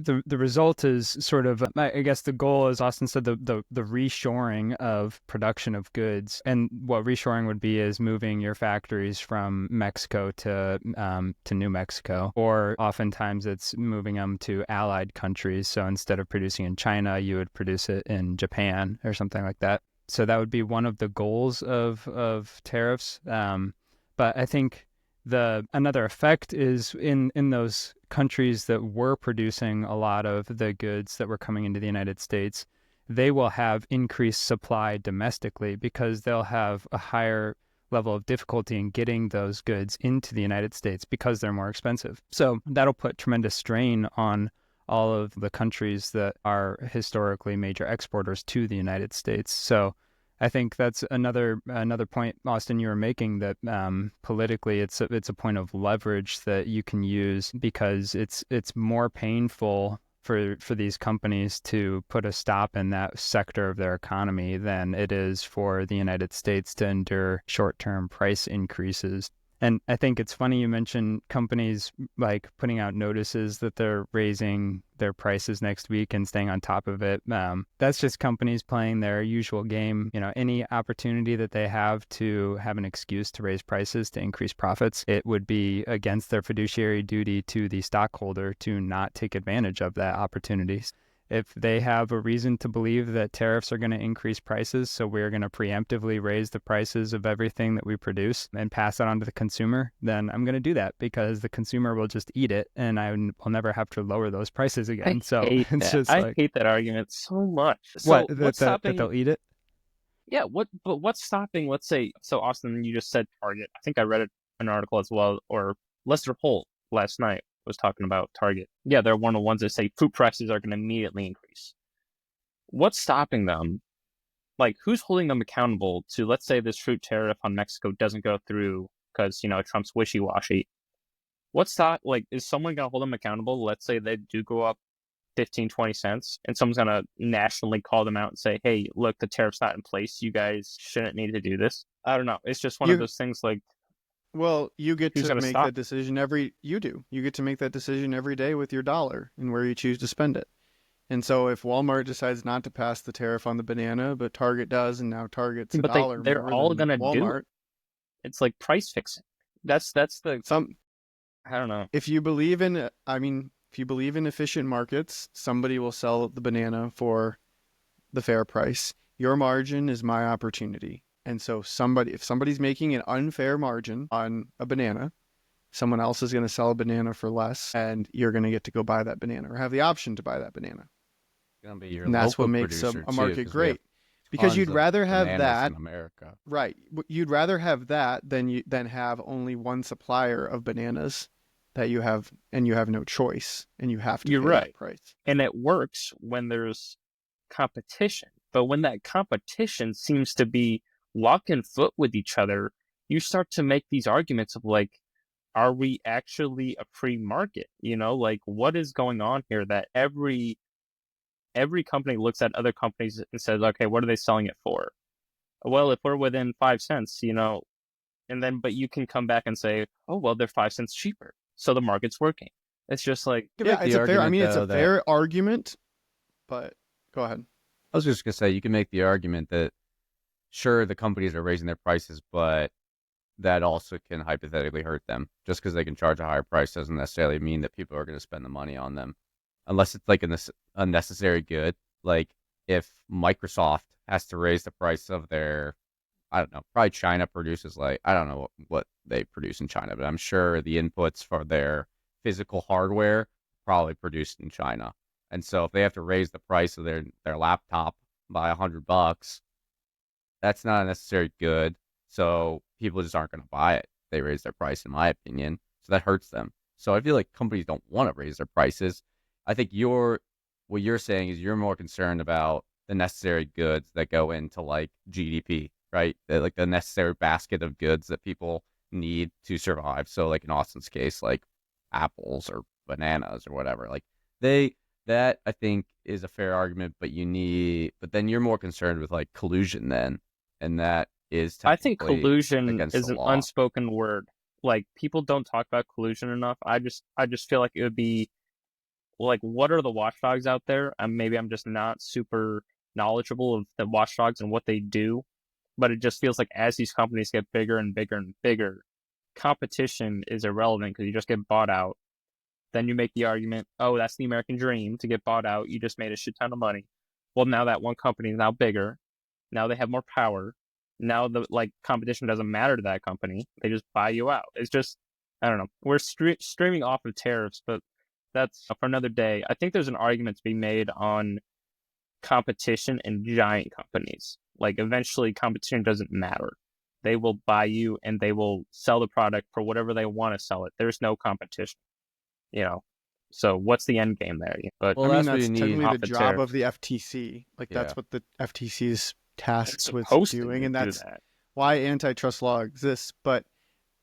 the result is sort of, I guess the goal, as Austin said, the reshoring of production of goods. And what reshoring would be is moving your factories from Mexico to New Mexico, or oftentimes it's moving them to allied countries. So instead of producing in China, you would produce it in Japan or something like that. So that would be one of the goals of tariffs. But I think another effect is in those countries that were producing a lot of the goods that were coming into the United States, they will have increased supply domestically because they'll have a higher level of difficulty in getting those goods into the United States because they're more expensive. So that'll put tremendous strain on all of the countries that are historically major exporters to the United States. So I think that's another point, Austin, you were making, that politically it's a point of leverage that you can use, because it's more painful for these companies to put a stop in that sector of their economy than it is for the United States to endure short-term price increases. And I think it's funny you mentioned companies like putting out notices that they're raising their prices next week and staying on top of it. That's just companies playing their usual game. You know, any opportunity that they have to have an excuse to raise prices to increase profits, it would be against their fiduciary duty to the stockholder to not take advantage of that opportunity. If they have a reason to believe that tariffs are going to increase prices, so we're going to preemptively raise the prices of everything that we produce and pass it on to the consumer, then I'm going to do that, because the consumer will just eat it and I will never have to lower those prices again. I hate that argument so much. So what's stopping... that they'll eat it? Yeah, but what's stopping, let's say, so Austin, you just said Target. I think I read an article as well, or Lester Holt last night was talking about Target. Yeah, they're one of the ones that say food prices are going to immediately increase. What's stopping them? Like, who's holding them accountable to, let's say this fruit tariff on Mexico doesn't go through because, Trump's wishy-washy. Is someone going to hold them accountable? Let's say they do go up 15, 20 cents, and someone's going to nationally call them out and say, hey, look, the tariff's not in place. You guys shouldn't need to do this. I don't know. It's just one of those things, like, well, you get to make stop? that decision you get to make that decision every day with your dollar and where you choose to spend it. And so if Walmart decides not to pass the tariff on the banana, but Target does, and now Target's a dollar they're more all than going to do Walmart. it. It's like price fixing. That's the... I don't know. If you believe in efficient markets, somebody will sell the banana for the fair price. Your margin is my opportunity. And so if somebody's making an unfair margin on a banana, someone else is going to sell a banana for less, and you're going to get to go buy that banana or have the option to buy that banana. Gonna be your And that's what local makes a producer, market too, great. Because you'd rather have that in America. Right. You'd rather have that than have only one supplier of bananas that you have, and you have no choice, and you have to pay that price. And it works when there's competition. But when that competition seems to be walking foot with each other, you start to make these arguments of, like, are we actually a free market? Like, what is going on here that every company looks at other companies and says, okay, what are they selling it for? Well, if we're within 5 cents, and then, but you can come back and say, oh, well, they're 5 cents cheaper, so the market's working. It's just like, yeah, it's a fair argument, but go ahead. I was just going to say, you can make the argument that, sure, the companies are raising their prices, but that also can hypothetically hurt them. Just because they can charge a higher price doesn't necessarily mean that people are going to spend the money on them. Unless it's like a necessary good. Like, if Microsoft has to raise the price of their, I don't know, probably China produces, like, I don't know what they produce in China, but I'm sure the inputs for their physical hardware probably produced in China. And so if they have to raise the price of their laptop by $100, that's not a necessary good. So people just aren't going to buy it. They raise their price, in my opinion. So that hurts them. So I feel like companies don't want to raise their prices. I think what you're saying is you're more concerned about the necessary goods that go into, like, GDP, right? Like the necessary basket of goods that people need to survive. So, like, in Austin's case, like apples or bananas or whatever, like that I think is a fair argument, but then you're more concerned with, like, collusion then, and that is I think collusion is an law. Unspoken word. Like, people don't talk about collusion enough. I just feel like it would be, like, what are the watchdogs out there? Maybe I'm just not super knowledgeable of the watchdogs and what they do, but it just feels like as these companies get bigger and bigger and bigger, competition is irrelevant because you just get bought out. Then you make the argument, oh, that's the American dream, to get bought out. You just made a shit ton of money. Well, now that one company is now bigger. Now they have more power. Now the competition doesn't matter to that company. They just buy you out. It's just, I don't know. We're streaming off of tariffs, but that's for another day. I think there's an argument to be made on competition and giant companies. Like, eventually competition doesn't matter. They will buy you and they will sell the product for whatever they want to sell it. There's no competition, you know. So what's the end game there? But Well, I mean, that's what that's you need. technically off the the job of tariffs. the FTC. Like, Yeah. that's what the FTC's It's tasked with supposed doing, to and do that's that. why antitrust law exists. But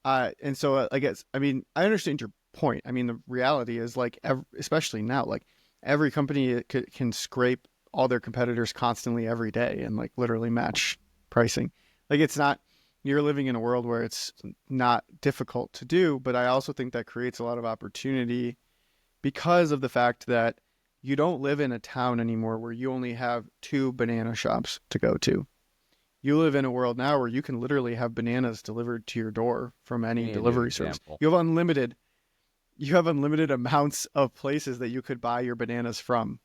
and so I guess, I mean, I understand your point. I mean, the reality is, like, especially now, like, every company can scrape all their competitors constantly every day and, like, literally match pricing. Like, it's not, you're living in a world where it's not difficult to do, but I also think that creates a lot of opportunity because of the fact that you don't live in a town anymore where you only have 2 banana shops to go to. You live in a world now where you can literally have bananas delivered to your door from any Give me a new delivery service. example. You have unlimited amounts of places that you could buy your bananas from.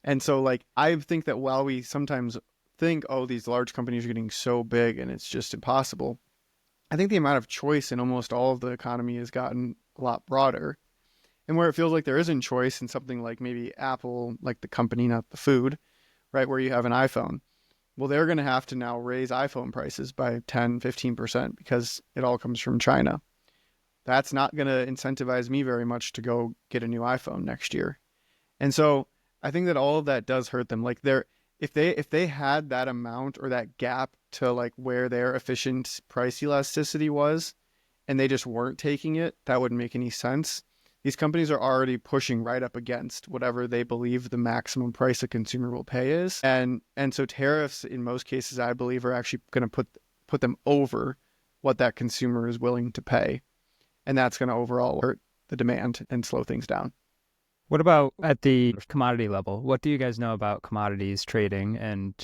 And so, like, I think that while we sometimes think, oh, these large companies are getting so big and it's just impossible, I think the amount of choice in almost all of the economy has gotten a lot broader. And where it feels like there isn't choice in something like maybe Apple, like the company, not the food, right, where you have an iPhone. Well, they're going to have to now raise iPhone prices by 10, 15% because it all comes from China. That's not going to incentivize me very much to go get a new iPhone next year. And so I think that all of that does hurt them. Like, if they had that amount or that gap to, like, where their efficient price elasticity was, and they just weren't taking it, that wouldn't make any sense. These companies are already pushing right up against whatever they believe the maximum price a consumer will pay is. And so tariffs, in most cases, I believe, are actually going to put them over what that consumer is willing to pay. And that's going to overall hurt the demand and slow things down. What about at the commodity level? What do you guys know about commodities trading and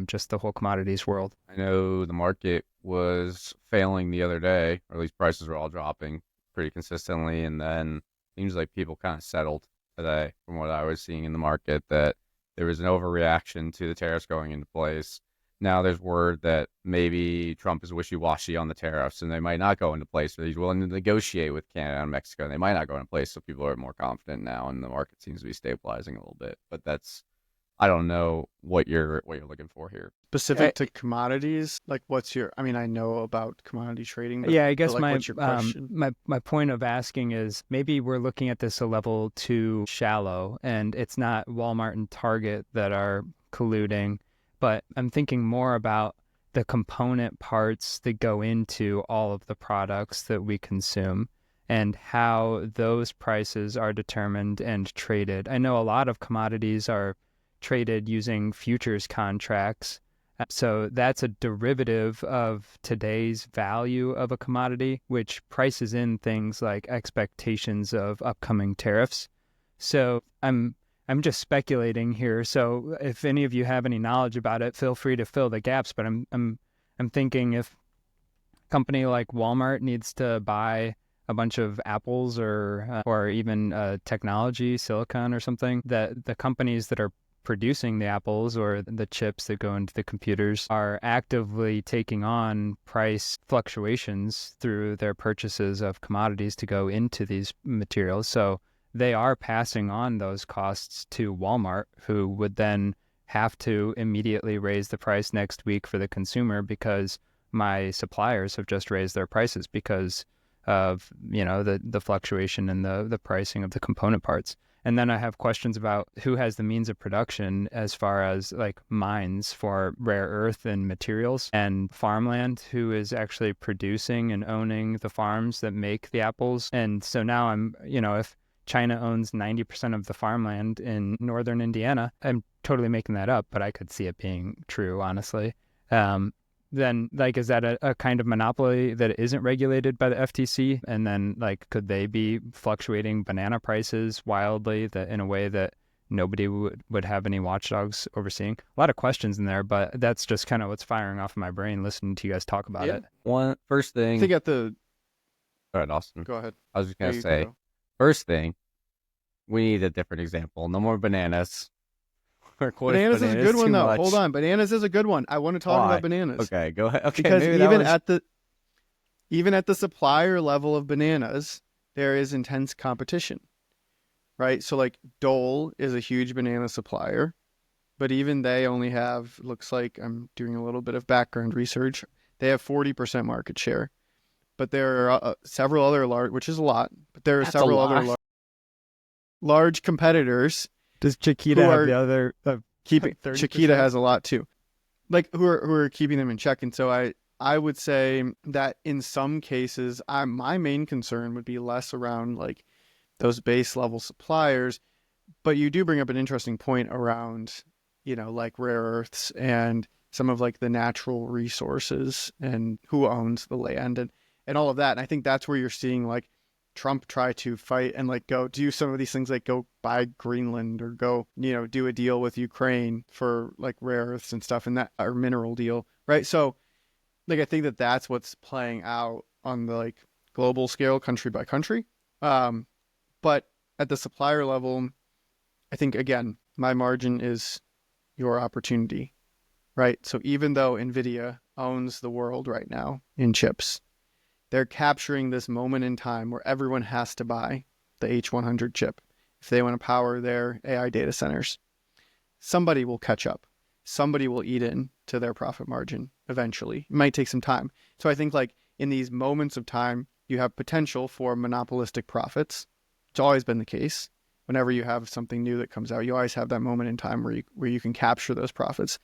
just the whole commodities world? I know the market was failing the other day, or at least prices were all dropping pretty consistently, and then seems like people kind of settled today from what I was seeing in the market that there was an overreaction to the tariffs going into place. Now there's word that maybe Trump is wishy-washy on the tariffs and they might not go into place, but he's willing to negotiate with Canada and Mexico and they might not go into place. So people are more confident now and the market seems to be stabilizing a little bit. But I don't know what you're looking for here. Specific to commodities, like, I mean, I know about commodity trading, but Yeah, I guess like, what's your question? my point of asking is maybe we're looking at this a level too shallow, and it's not Walmart and Target that are colluding, but I'm thinking more about the component parts that go into all of the products that we consume and how those prices are determined and traded. I know a lot of commodities are traded using futures contracts. So that's a derivative of today's value of a commodity, which prices in things like expectations of upcoming tariffs. So I'm just speculating here. So if any of you have any knowledge about it, feel free to fill the gaps. But I'm thinking if a company like Walmart needs to buy a bunch of apples or even technology, silicon or something, that the companies that are producing the apples or the chips that go into the computers are actively taking on price fluctuations through their purchases of commodities to go into these materials. So they are passing on those costs to Walmart, who would then have to immediately raise the price next week for the consumer because my suppliers have just raised their prices because of, the fluctuation in the pricing of the component parts. And then I have questions about who has the means of production as far as, like, mines for rare earth and materials, and farmland, who is actually producing and owning the farms that make the apples. And so now if China owns 90% of the farmland in northern Indiana, I'm totally making that up, but I could see it being true, honestly. Then, like, is that a kind of monopoly that isn't regulated by the FTC? And then, like, could they be fluctuating banana prices wildly in a way that nobody would have any watchdogs overseeing? A lot of questions in there, but that's just kind of what's firing off in my brain listening to you guys talk about it. First thing. I think Go ahead, Austin. Go ahead. I was just going to You say, first thing, we need a different example. No more bananas. Bananas is a good one, though. Much. Hold on. Bananas is a good one. I want to talk about bananas. Okay, go ahead. Okay, because maybe even at the supplier level of bananas, there is intense competition, right? So, like, Dole is a huge banana supplier, but even they only have, looks like, I'm doing a little bit of background research, They have 40% market share. But there are several other large, which is a lot, but there are That's a several lot. other large competitors Does Chiquita who have are the other keeping. 30%? Chiquita has a lot too, like who are keeping them in check. And so I would say that in some cases, my main concern would be less around like those base level suppliers, but you do bring up an interesting point around, like rare earths and some of like the natural resources and who owns the land and all of that. And I think that's where you're seeing like Trump try to fight and like go do some of these things, like go buy Greenland or go, do a deal with Ukraine for like rare earths and stuff, and that, or mineral deal, right? So like I think that that's what's playing out on the like global scale, country by country. But at the supplier level, I think again, my margin is your opportunity, right? So even though Nvidia owns the world right now in chips, they're capturing this moment in time where everyone has to buy the H100 chip if they want to power their AI data centers. Somebody will catch up. Somebody will eat into their profit margin eventually. It might take some time. So I think like in these moments of time, you have potential for monopolistic profits. It's always been the case. Whenever you have something new that comes out, you always have that moment in time where you can capture those profits.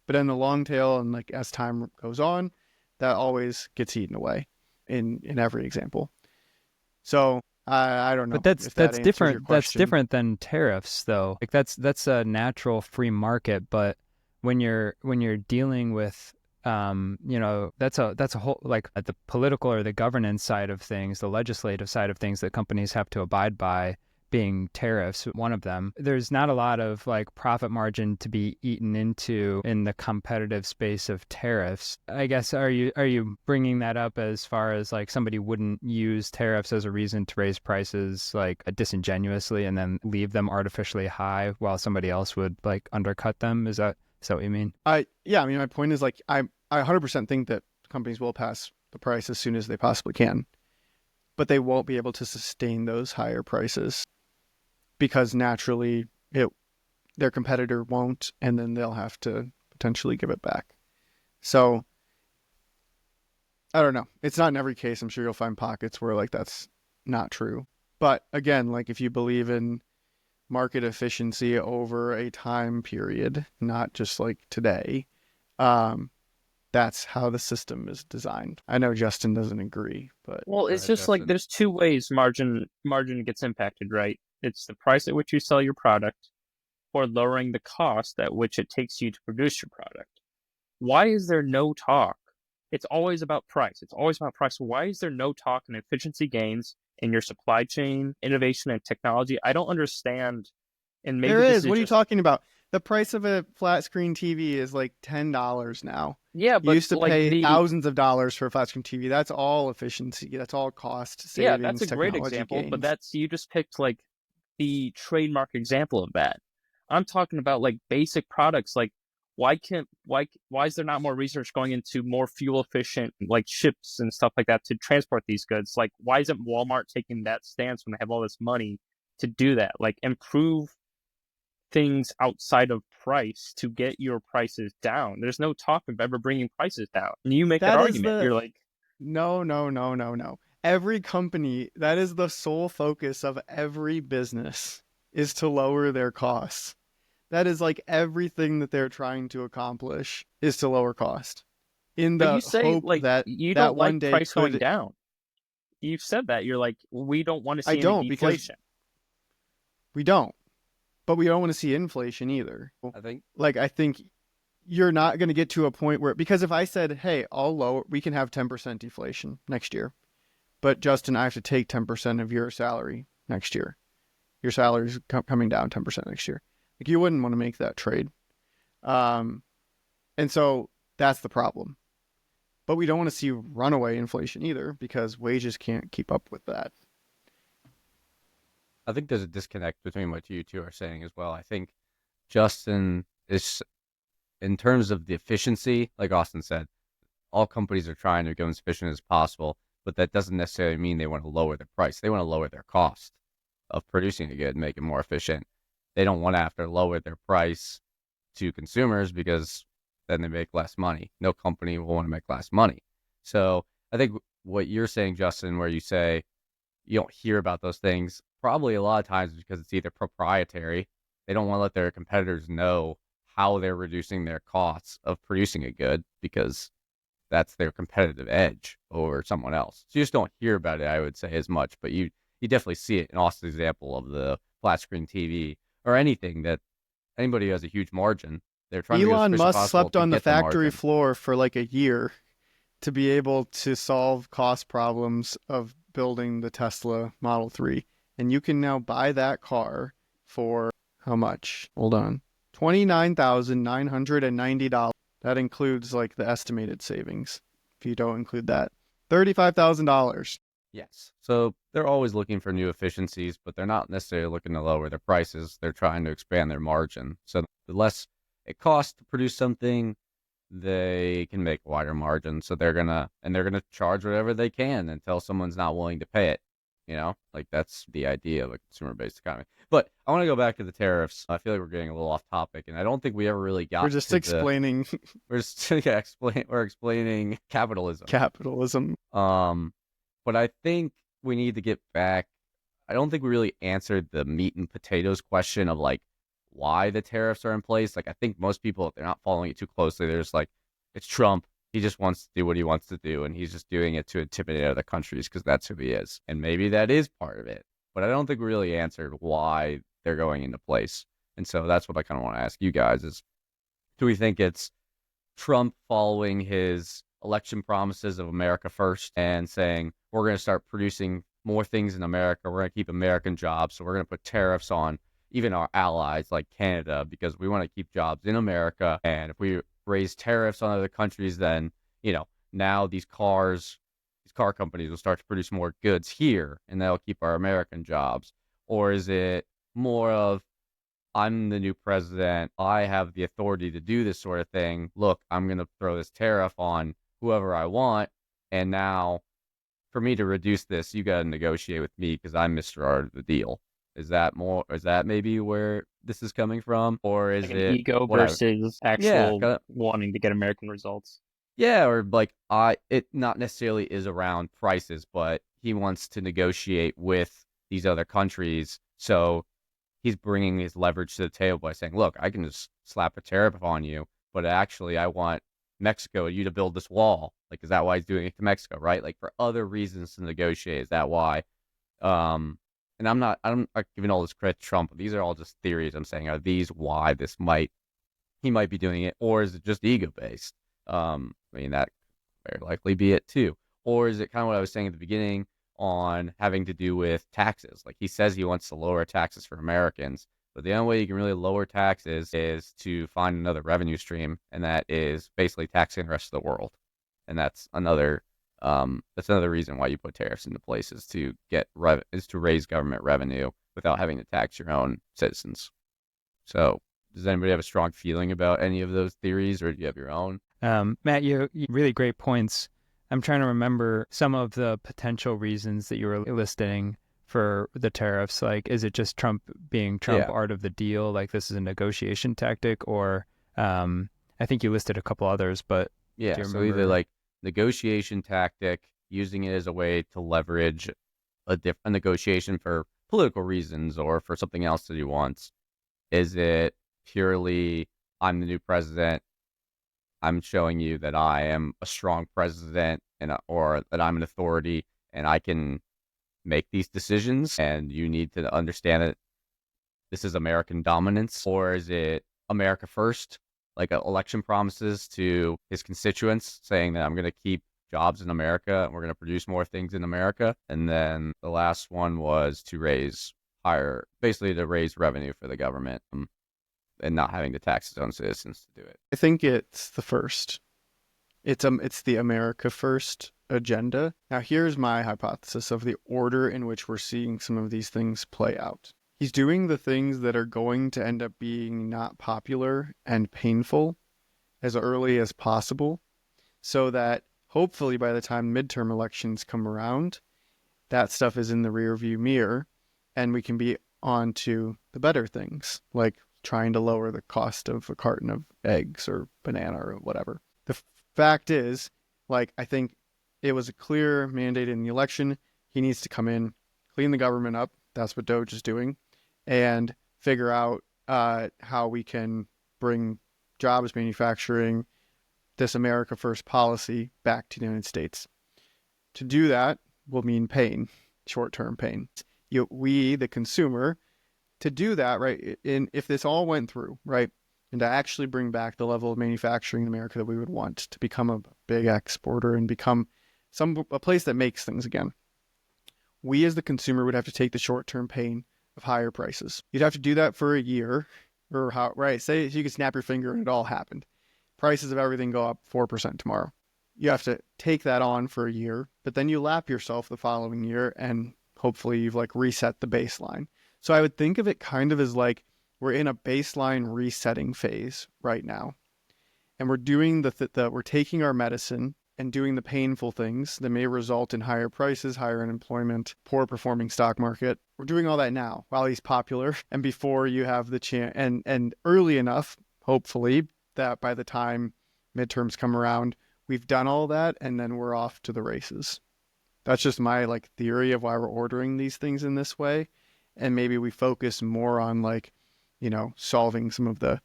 But in the long tail and like as time goes on, that always gets eaten away in every example. So I don't know. But that's if that answers your different. That's question. different than tariffs, though. Like that's a natural free market. But when you're dealing with, that's a whole, like at the political or the governance side of things, the legislative side of things that companies have to abide by, being tariffs, one of them. There's not a lot of like profit margin to be eaten into in the competitive space of tariffs. I guess, are you bringing that up as far as like somebody wouldn't use tariffs as a reason to raise prices like disingenuously and then leave them artificially high while somebody else would like undercut them? Is that what you mean? Yeah, I mean, my point is like I 100% think that companies will pass the price as soon as they possibly can, but they won't be able to sustain those higher prices because naturally their competitor won't, and then they'll have to potentially give it back. So I don't know. It's not in every case. I'm sure you'll find pockets where like that's not true. But again, like if you believe in market efficiency over a time period, not just like today, that's how the system is designed. I know Justin doesn't agree, but Well, Go it's ahead, just like Justin. there's two ways margin gets impacted, right? It's the price at which you sell your product, or lowering the cost at which it takes you to produce your product. Why is there no talk? It's always about price. It's always about price. Why is there no talk in efficiency gains in your supply chain, innovation, and technology? I don't understand. And maybe there this is. is What are you just, talking about? The price of a flat screen TV is like $10 now. yeah, You but used to like pay thousands of dollars for a flat screen TV. That's all efficiency. That's all cost yeah, savings, that's a great technology example, but gains. you just picked like the trademark example of that. I'm talking about like basic products. Like why is there not more research going into more fuel efficient like ships and stuff like that to transport these goods? Like why isn't Walmart taking that stance when they have all this money to do that? Like improve things outside of price to get your prices down. There's no talk of ever bringing prices down. And you make that That is argument. the You're like, no. Every company, that is the sole focus of every business, is to lower their costs. That is like everything that they're trying to accomplish is to lower cost in but you the say hope like that you that don't one like day price going could. down. You've said that. You're like, we don't want to I see any don't, because deflation. we don't, but we don't want to see inflation either. I think Like, I think you're not going to get to a point where, because if I said, hey, I'll lower, we can have 10% deflation next year, but Justin, I have to take 10% of your salary next year. Your salary's coming down 10% next year. Like, you wouldn't want to make that trade. And so that's the problem. But we don't want to see runaway inflation either, because wages can't keep up with that. there's a disconnect between what you two are saying as well. I think Justin is, in terms of the efficiency, like Austin said, all companies are trying to go as efficient as possible, but that doesn't necessarily mean they want to lower the price. They want to lower their cost of producing a good and make it more efficient. They don't want to have to lower their price to consumers because then they make less money. No company will want to make less money. So I think what you're saying, Justin, where you say you don't hear about those things, probably a lot of times because it's either proprietary. They don't want to let their competitors know how they're reducing their costs of producing a good because that's their competitive edge over someone else. So you just don't hear about it, I would say, as much. But you definitely see it in Austin's example of the flat screen TV or anything that anybody who has a huge margin, they're trying to be as Elon efficient as Musk possible slept to on the get the factory margin. floor for like a year to be able to solve cost problems of building the Tesla Model 3. And you can now buy that car for how much? Hold on. $29,990. That includes like the estimated savings. If you don't include that, $35,000. Yes. So they're always looking for new efficiencies, but they're not necessarily looking to lower their prices. They're trying to expand their margin. So the less it costs to produce something, they can make wider margins. So they're gonna charge whatever they can until someone's not willing to pay it. Like that's the idea of a consumer-based economy. But I want to go back to the tariffs. I feel like we're getting a little off topic, and I don't think we ever really got. We're just to explaining we're just we're explaining capitalism. capitalism. But I think we need to get back. I don't think we really answered the meat and potatoes question of like why the tariffs are in place. Like I think most people, if they're not following it too closely, they're just like, it's Trump. He just wants to do what he wants to do, and he's just doing it to intimidate other countries because that's who he is. And maybe that is part of it. But I don't think we really answered why they're going into place. And so that's what I kind of want to ask you guys is, do we think it's Trump following his election promises of America first and saying, we're going to start producing more things in America. We're going to keep American jobs. So we're going to put tariffs on even our allies like Canada because we want to keep jobs in America. And if we raise tariffs on other countries, then, now these car companies will start to produce more goods here and that'll keep our American jobs. Or is it more of, I'm the new president. I have the authority to do this sort of thing. Look, I'm going to throw this tariff on whoever I want. And now for me to reduce this, you got to negotiate with me because I'm Mr. Art of the deal. Is that maybe where this is coming from? Or is Like an it ego what I- versus actual wanting to get American results. Yeah, or like it not necessarily is around prices, but he wants to negotiate with these other countries. So he's bringing his leverage to the table by saying, look, I can just slap a tariff on you, but actually I want Mexico, you to build this wall. Like, is that why he's doing it to Mexico, right? Like for other reasons to negotiate. Is that why? And I'm not giving all this credit to Trump. These are all just theories. I'm saying, are these why he might be doing it, or is it just ego based? That very likely be it too. Or is it kind of what I was saying at the beginning on having to do with taxes? Like he says he wants to lower taxes for Americans, but the only way you can really lower taxes is to find another revenue stream, and that is basically taxing the rest of the world. And that's another reason why you put tariffs into place is to raise government revenue without having to tax your own citizens. So does anybody have a strong feeling about any of those theories, or do you have your own? Matt, you really great points. I'm trying to remember some of the potential reasons that you were listing for the tariffs. Like, is it just Trump being Trump art of the deal? Like this is a negotiation tactic, or I think you listed a couple others, but yeah, so either like negotiation tactic, using it as a way to leverage a negotiation for political reasons or for something else that he wants. Is it purely, I'm the new president, I'm showing you that I am a strong president or that I'm an authority and I can make these decisions and you need to understand that this is American dominance? Or is it America first, like election promises to his constituents saying that I'm going to keep jobs in America and we're going to produce more things in America? And then the last one was to raise revenue for the government. And not having to tax his own citizens to do it. I think it's the first. It's the America first agenda. Now here's my hypothesis of the order in which we're seeing some of these things play out. He's doing the things that are going to end up being not popular and painful as early as possible, so that hopefully by the time midterm elections come around, that stuff is in the rearview mirror and we can be on to the better things, like trying to lower the cost of a carton of eggs or banana or whatever. The fact is, like, I think it was a clear mandate in the election. He needs to come in, clean the government up. That's what Doge is doing, and figure out how we can bring jobs, manufacturing, this America First policy back to the United States. To do that will mean pain, short-term pain. We, the consumer, to do that, right, if this all went through, right, and to actually bring back the level of manufacturing in America that we would want to become a big exporter and become a place that makes things again, we as the consumer would have to take the short-term pain of higher prices. You'd have to do that for a year, or how, right? Say you could snap your finger and it all happened. Prices of everything go up 4% tomorrow. You have to take that on for a year, but then you lap yourself the following year, and hopefully you've like reset the baseline. So I would think of it kind of as like we're in a baseline resetting phase right now, and we're doing we're taking our medicine and doing the painful things that may result in higher prices, higher unemployment, poor performing stock market. We're doing all that now while he's popular and before you have the chance, and early enough, hopefully, that by the time midterms come around, we've done all that and then we're off to the races. That's just my like theory of why we're ordering these things in this way. And maybe we focus more on like, solving some of the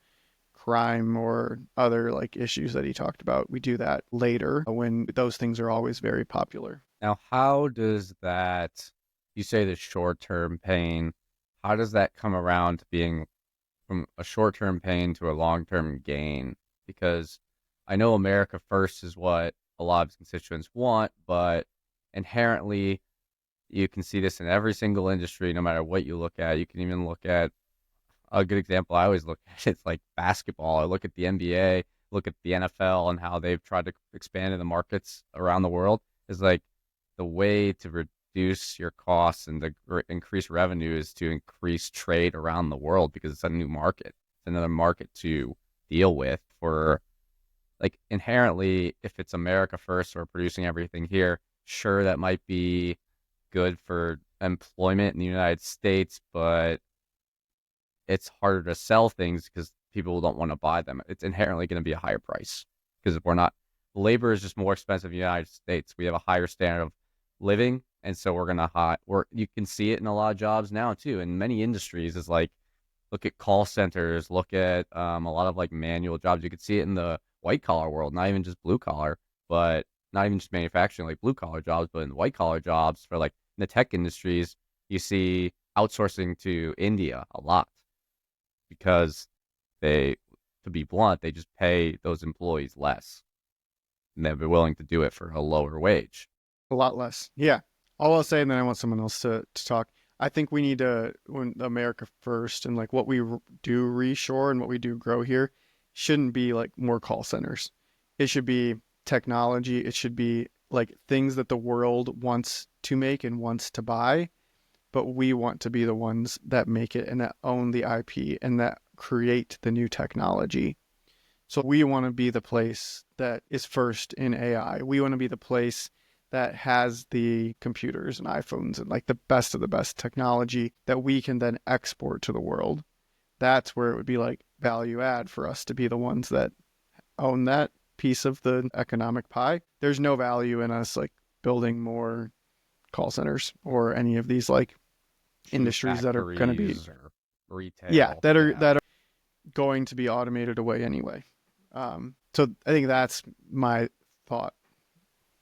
crime or other like issues that he talked about. We do that later when those things are always very popular. Now, how does that, you say the short-term pain, how does that come around to being from a short-term pain to a long-term gain? Because I know America First is what a lot of his constituents want, but inherently you can see this in every single industry, no matter what you look at. You can even look at a good example I always look at, it's like basketball. I look at the NBA, look at the NFL and how they've tried to expand in the markets around the world. Is like the way to reduce your costs and to increase revenue is to increase trade around the world, because it's a new market. It's another market to deal with. For like inherently, if it's America First or producing everything here, sure, that might be good for employment in the United States, but it's harder to sell things because people don't want to buy them. It's inherently going to be a higher price because if labor is just more expensive in the United States. We have a higher standard of living, and so we're going to you can see it in a lot of jobs now too. In many industries, is like, look at call centers, look at a lot of like manual jobs. You could see it in the white collar world, not even just blue collar, but not even just manufacturing, like blue collar jobs, but in the white collar jobs for like in the tech industries, you see outsourcing to India a lot because to be blunt, they just pay those employees less and they'll be willing to do it for a lower wage. A lot less. Yeah. All I'll say, and then I want someone else to talk. I think we need to, when America First and like what we do reshore and what we do grow here shouldn't be like more call centers. It should be technology. It should be like things that the world wants to make and wants to buy, but we want to be the ones that make it and that own the IP and that create the new technology. So we want to be the place that is first in AI. We want to be the place that has the computers and iPhones and like the best of the best technology that we can then export to the world. That's where it would be like value add for us to be the ones that own that piece of the economic pie. There's no value in us like building more call centers or any of these like industries that are going to be retail. that are going to be automated away anyway. So I think that's my thought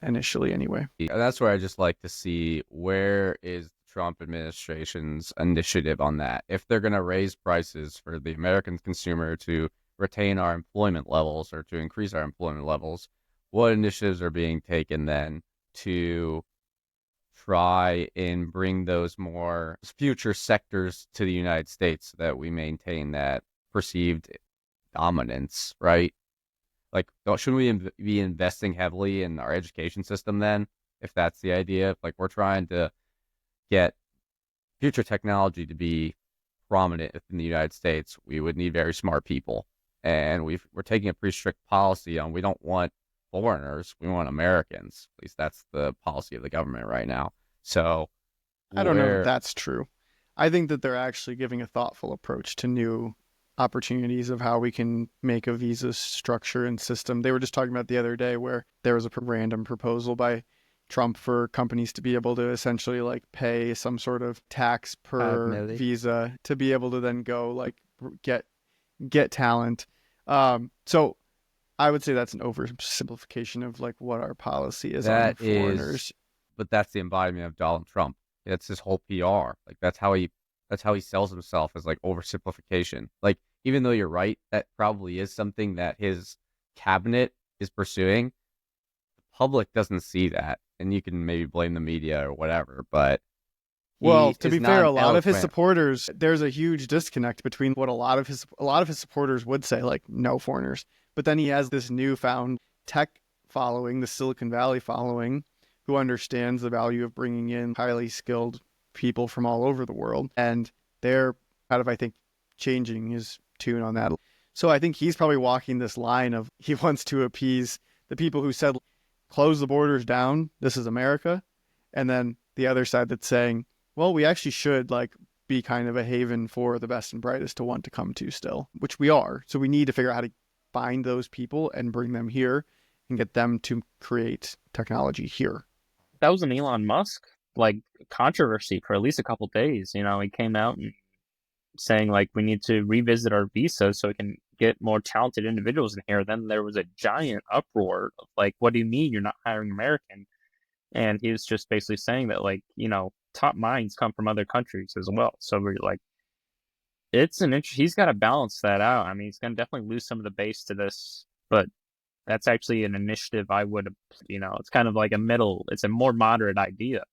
initially anyway. That's where I just like to see where is the Trump administration's initiative on that. If they're going to raise prices for the American consumer to retain our employment levels or to increase our employment levels, what initiatives are being taken then to try and bring those more future sectors to the United States so that we maintain that perceived dominance, right? Like, shouldn't we be investing heavily in our education system then, if that's the idea? Like, we're trying to get future technology to be prominent in the United States, we would need very smart people. And we're taking a pretty strict policy on we don't want foreigners, we want Americans. At least that's the policy of the government right now. So I don't know if that's true. I think that they're actually giving a thoughtful approach to new opportunities of how we can make a visa structure and system. They were just talking about the other day where there was a random proposal by Trump for companies to be able to essentially like pay some sort of tax per Millie. visa to be able to then go like get talent. So I would say that's an oversimplification of like what our policy is on foreigners. But that's the embodiment of Donald Trump. That's his whole PR. Like that's how he sells himself, as like oversimplification. Like, even though you're right, that probably is something that his cabinet is pursuing. The public doesn't see that, and you can maybe blame the media or whatever. But well, to be fair, a lot of his supporters, there's a huge disconnect between what a lot of his supporters would say, like no foreigners, but then he has this newfound tech following, the Silicon Valley following, who understands the value of bringing in highly skilled people from all over the world. And they're kind of, I think, changing his tune on that. So I think he's probably walking this line of he wants to appease the people who said, close the borders down, this is America. And then the other side that's saying, well, we actually should like be kind of a haven for the best and brightest to want to come to still, which we are. So we need to figure out how to find those people and bring them here and get them to create technology here. That was an Elon Musk like controversy for at least a couple days. You know, he came out and saying like we need to revisit our visas so we can get more talented individuals in here. Then there was a giant uproar of like, what do you mean you're not hiring American? And he was just basically saying that like, you know, top minds come from other countries as well. So we're like, it's an he's got to balance that out. I mean, he's going to definitely lose some of the base to this, but that's actually an initiative I would, you know, it's kind of like it's a more moderate idea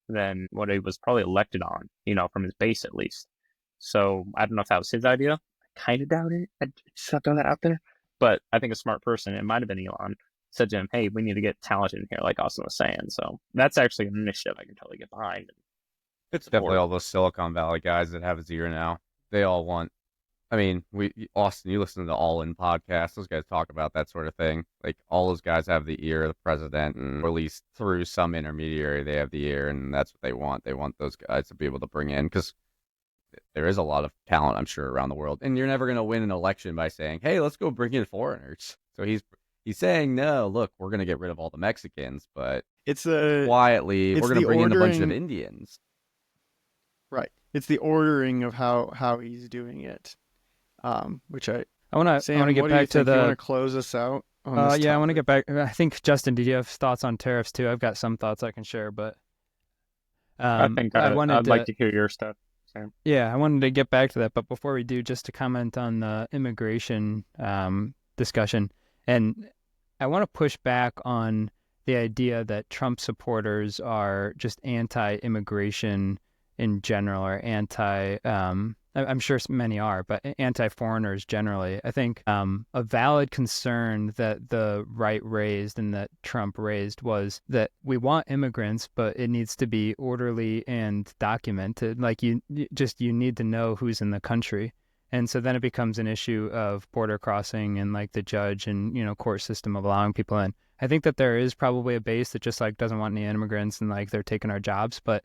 than what he was probably elected on, you know, from his base at least. So I don't know if that was his idea. I kind of doubt it. I just throw that out there. But I think a smart person, it might have been Elon, said to him, hey, we need to get talent in here, like Austin was saying. So that's actually an initiative I can totally get behind. It's definitely all those Silicon Valley guys that have his ear now. They all want, I mean, Austin, you listen to the All In podcast. Those guys talk about that sort of thing. Like, all those guys have the ear of the president, and or at least through some intermediary, they have the ear, and that's what they want. They want those guys to be able to bring in, because there is a lot of talent, I'm sure, around the world. And you're never going to win an election by saying, hey, let's go bring in foreigners. So he's saying, no, look, we're going to get rid of all the Mexicans, but quietly, we're going to bring in a bunch of Indians. Right. It's the ordering of how he's doing it. Which I want to get back to the. You want to close us out? On this I want to get back. I think Justin, did you have thoughts on tariffs too? I've got some thoughts I can share, but I think I'd like to hear your stuff, Sam. Yeah, I wanted to get back to that, but before we do, just to comment on the immigration discussion, and I want to push back on the idea that Trump supporters are just anti-immigration in general, or I'm sure many are, but anti-foreigners generally. I think a valid concern that the right raised and that Trump raised was that we want immigrants, but it needs to be orderly and documented. Like you need to know who's in the country. And so then it becomes an issue of border crossing and like the judge and, you know, court system of allowing people in. I think that there is probably a base that just like doesn't want any immigrants and like they're taking our jobs, but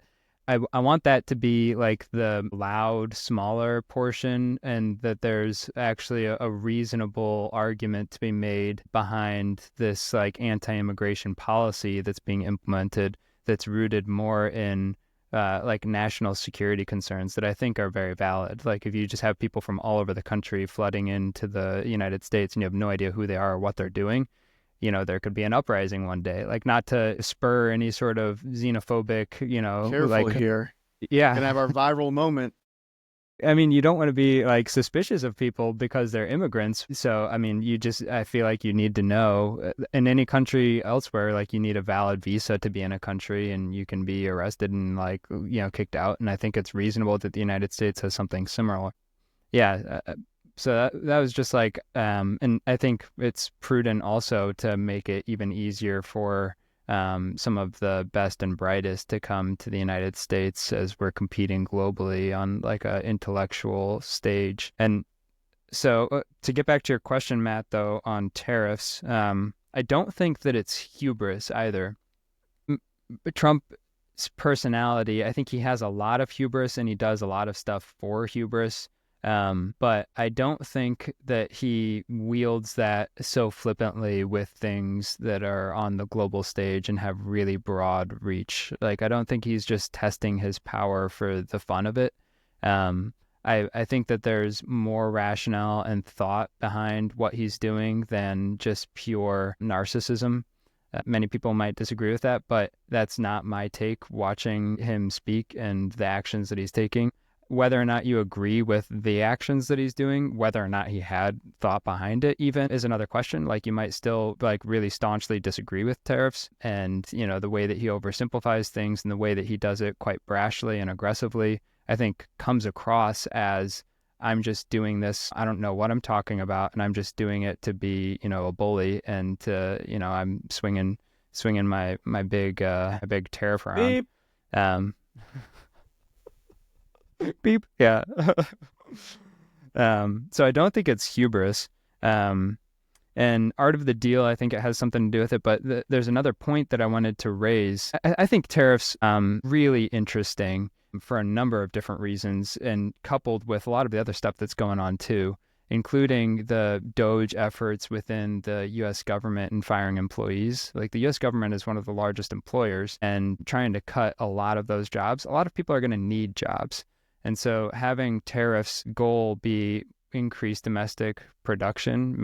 I want that to be like the loud, smaller portion, and that there's actually a reasonable argument to be made behind this like anti-immigration policy that's being implemented, that's rooted more in like national security concerns that I think are very valid. Like if you just have people from all over the country flooding into the United States and you have no idea who they are or what they're doing, you know, there could be an uprising one day, like not to spur any sort of xenophobic, you know, careful like here. Yeah. Gonna have our viral moment. I mean, you don't want to be like suspicious of people because they're immigrants. So, I mean, I feel like you need to know in any country elsewhere, like you need a valid visa to be in a country and you can be arrested and like, you know, kicked out. And I think it's reasonable that the United States has something similar. Yeah. So that was just like, and I think it's prudent also to make it even easier for some of the best and brightest to come to the United States as we're competing globally on like an intellectual stage. And so to get back to your question, Matt, though, on tariffs, I don't think that it's hubris either. Trump's personality, I think he has a lot of hubris and he does a lot of stuff for hubris. But I don't think that he wields that so flippantly with things that are on the global stage and have really broad reach. Like, I don't think he's just testing his power for the fun of it. I think that there's more rationale and thought behind what he's doing than just pure narcissism. Many people might disagree with that, but that's not my take watching him speak and the actions that he's taking. Whether or not you agree with the actions that he's doing, whether or not he had thought behind it even is another question. Like, you might still like really staunchly disagree with tariffs and, you know, the way that he oversimplifies things and the way that he does it quite brashly and aggressively, I think comes across as, I'm just doing this, I don't know what I'm talking about, and I'm just doing it to be, you know, a bully and to, you know, I'm swinging my big tariff around. Beep. Beep. Yeah. So I don't think it's hubris. And art of the deal, I think it has something to do with it. But there's another point that I wanted to raise. I think tariffs really interesting for a number of different reasons, and coupled with a lot of the other stuff that's going on too, including the DOGE efforts within the U.S. government and firing employees. Like, the U.S. government is one of the largest employers, and trying to cut a lot of those jobs, a lot of people are going to need jobs. And so having tariffs goal be increased domestic production,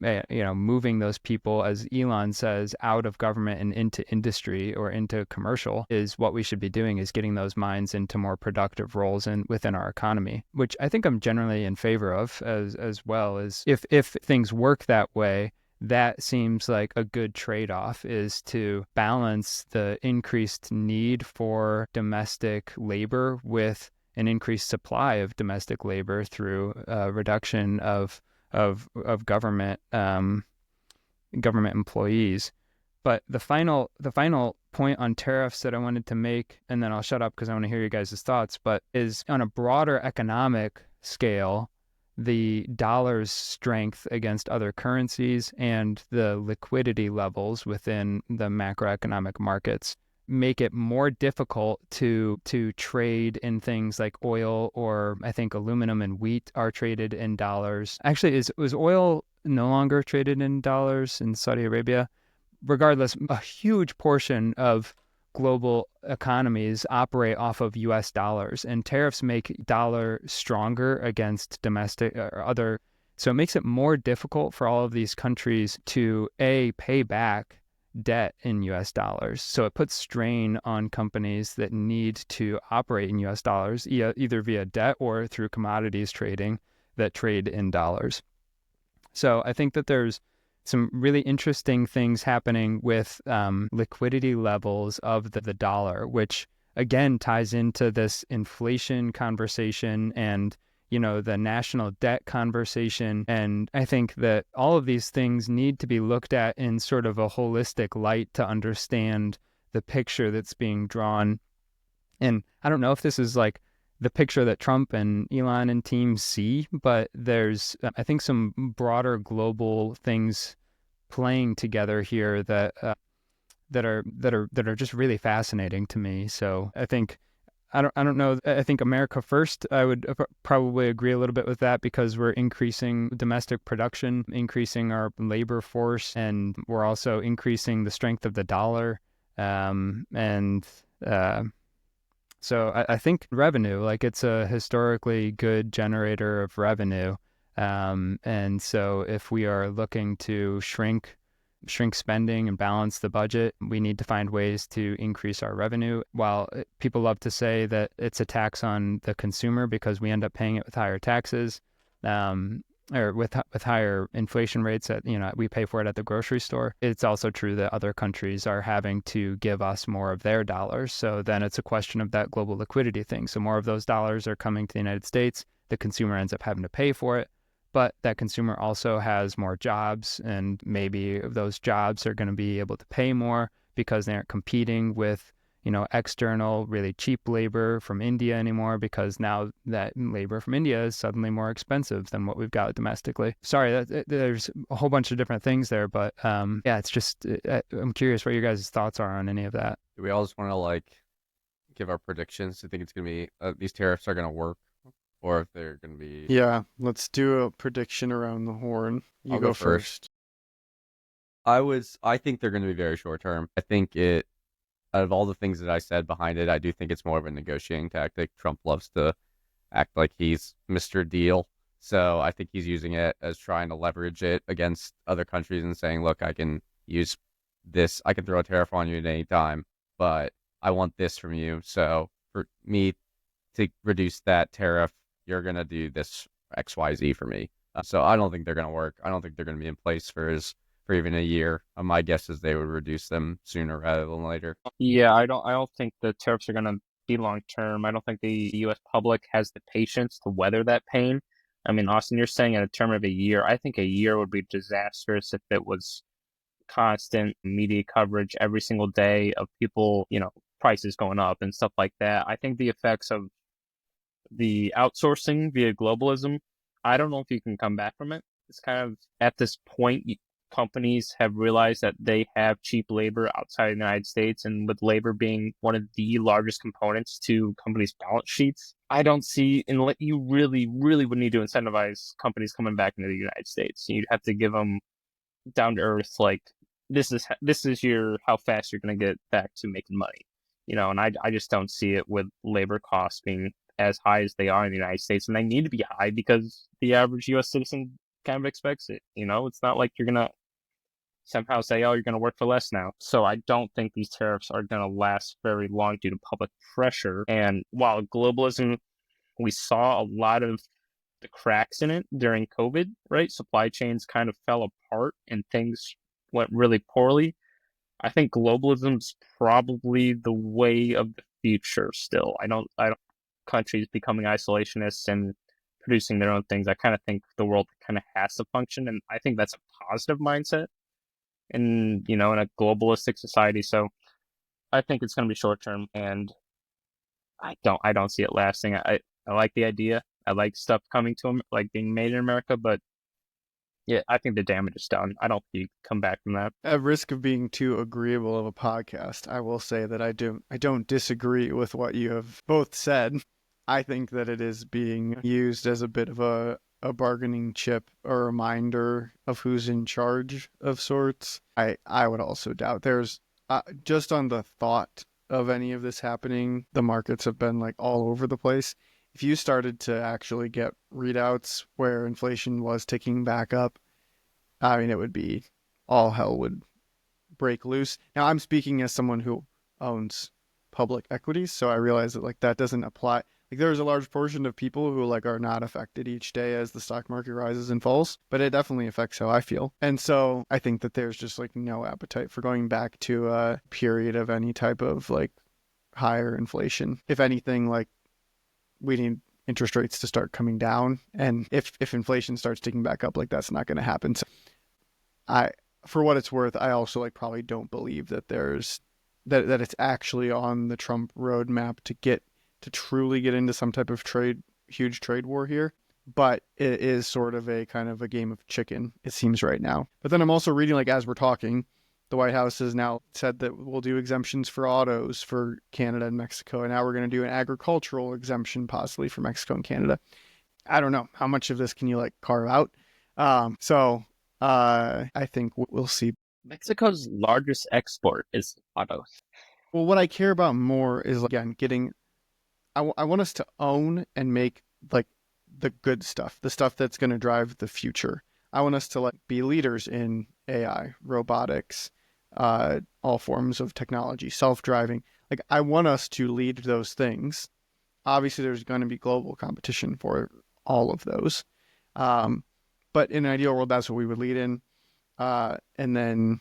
moving those people, as Elon says, out of government and into industry or into commercial, is what we should be doing, is getting those minds into more productive roles within our economy, which I think I'm generally in favor of as well. As if things work that way, that seems like a good trade-off, is to balance the increased need for domestic labor with an increased supply of domestic labor through reduction of government employees. But the final point on tariffs that I wanted to make, and then I'll shut up because I want to hear you guys' thoughts, but is on a broader economic scale, the dollar's strength against other currencies and the liquidity levels within the macroeconomic markets make it more difficult to trade in things like oil, or I think aluminum and wheat are traded in dollars. Actually, was oil no longer traded in dollars in Saudi Arabia? Regardless, a huge portion of global economies operate off of US dollars, and tariffs make dollar stronger against domestic or other. So it makes it more difficult for all of these countries to pay back debt in US dollars. So it puts strain on companies that need to operate in US dollars, either via debt or through commodities trading that trade in dollars. So I think that there's some really interesting things happening with liquidity levels of the dollar, which again ties into this inflation conversation and, you know, the national debt conversation. And I think that all of these things need to be looked at in sort of a holistic light to understand the picture that's being drawn. And I don't know if this is like the picture that Trump and Elon and team see, but there's, I think, some broader global things playing together here that are just really fascinating to me. So I think, I don't know. I think America first, I would probably agree a little bit with that, because we're increasing domestic production, increasing our labor force, and we're also increasing the strength of the dollar. So I think revenue, like, it's a historically good generator of revenue. And so if we are looking to shrink spending and balance the budget, we need to find ways to increase our revenue. While people love to say that it's a tax on the consumer because we end up paying it with higher taxes, or with higher inflation rates that, you know, we pay for it at the grocery store. It's also true that other countries are having to give us more of their dollars. So then it's a question of that global liquidity thing. So more of those dollars are coming to the United States. The consumer ends up having to pay for it. But that consumer also has more jobs, and maybe those jobs are going to be able to pay more because they aren't competing with, you know, external, really cheap labor from India anymore, because now that labor from India is suddenly more expensive than what we've got domestically. Sorry, there's a whole bunch of different things there, but yeah, it's just, I'm curious what your guys' thoughts are on any of that. Do we all just want to give our predictions? I think it's going to be, these tariffs are going to work or if they're going to be. Yeah, let's do a prediction around the horn. You I'll go go first. I think they're going to be very short term. I think out of all the things that I said behind it, I do think it's more of a negotiating tactic. Trump loves to act like he's Mr. Deal. So I think he's using it as trying to leverage it against other countries and saying, look, I can use this, I can throw a tariff on you at any time, but I want this from you. So for me to reduce that tariff, you're going to do this XYZ for me. So I don't think they're going to work. I don't think they're going to be in place for even a year. My guess is they would reduce them sooner rather than later. Yeah, I don't think the tariffs are gonna be long term. I don't think the U.S. public has the patience to weather that pain. I mean, Austin, you're saying in a term of a year. I think a year would be disastrous if it was constant media coverage every single day of people, prices going up and stuff like that. I think the effects of the outsourcing via globalism, I don't know if you can come back from it. It's kind of at this point, companies have realized that they have cheap labor outside the United States, and with labor being one of the largest components to companies' balance sheets, I don't see, and you really, really would need to incentivize companies coming back into the United States. You'd have to give them down to earth, like this is your how fast you're going to get back to making money, and I just don't see it with labor costs being as high as they are in the United States, and they need to be high because the average U.S. citizen kind of expects it. It's not like you're gonna somehow say, oh, you're going to work for less now. So I don't think these tariffs are going to last very long due to public pressure. And while globalism, we saw a lot of the cracks in it during COVID, right? Supply chains kind of fell apart and things went really poorly. I think globalism's probably the way of the future still. I don't countries becoming isolationists and producing their own things. I kind of think the world kind of has to function, and I think that's a positive mindset in a globalistic society. So I think it's going to be short term, and I don't see it lasting. I like the idea. I like stuff coming to them, like being made in America, but yeah, I think the damage is done. I don't think you come back from that. At risk of being too agreeable of a podcast, I will say that I don't disagree with what you have both said. I think that it is being used as a bit of a bargaining chip, a reminder of who's in charge of sorts. I would also doubt there's just on the thought of any of this happening, the markets have been like all over the place. If you started to actually get readouts where inflation was ticking back up, I mean, it would be all hell would break loose. Now, I'm speaking as someone who owns public equities, so I realize that like that doesn't apply. Like there's a large portion of people who like are not affected each day as the stock market rises and falls, but it definitely affects how I feel. And so I think that there's just like no appetite for going back to a period of any type of like higher inflation. If anything, like we need interest rates to start coming down. And if inflation starts ticking back up, like that's not going to happen. So for what it's worth, I also like probably don't believe that there's that it's actually on the Trump roadmap to truly get into some type of huge trade war here. But it is sort of a kind of a game of chicken, it seems right now. But then I'm also reading, like, as we're talking, the White House has now said that we'll do exemptions for autos for Canada and Mexico. And now we're going to do an agricultural exemption possibly for Mexico and Canada. I don't know. How much of this can you like carve out? I think we'll see. Mexico's largest export is autos. Well, what I care about more is, again, getting... I want us to own and make like the good stuff, the stuff that's going to drive the future. I want us to like be leaders in AI, robotics, all forms of technology, self-driving. Like I want us to lead those things. Obviously, there's going to be global competition for all of those. But in an ideal world, that's what we would lead in. And then,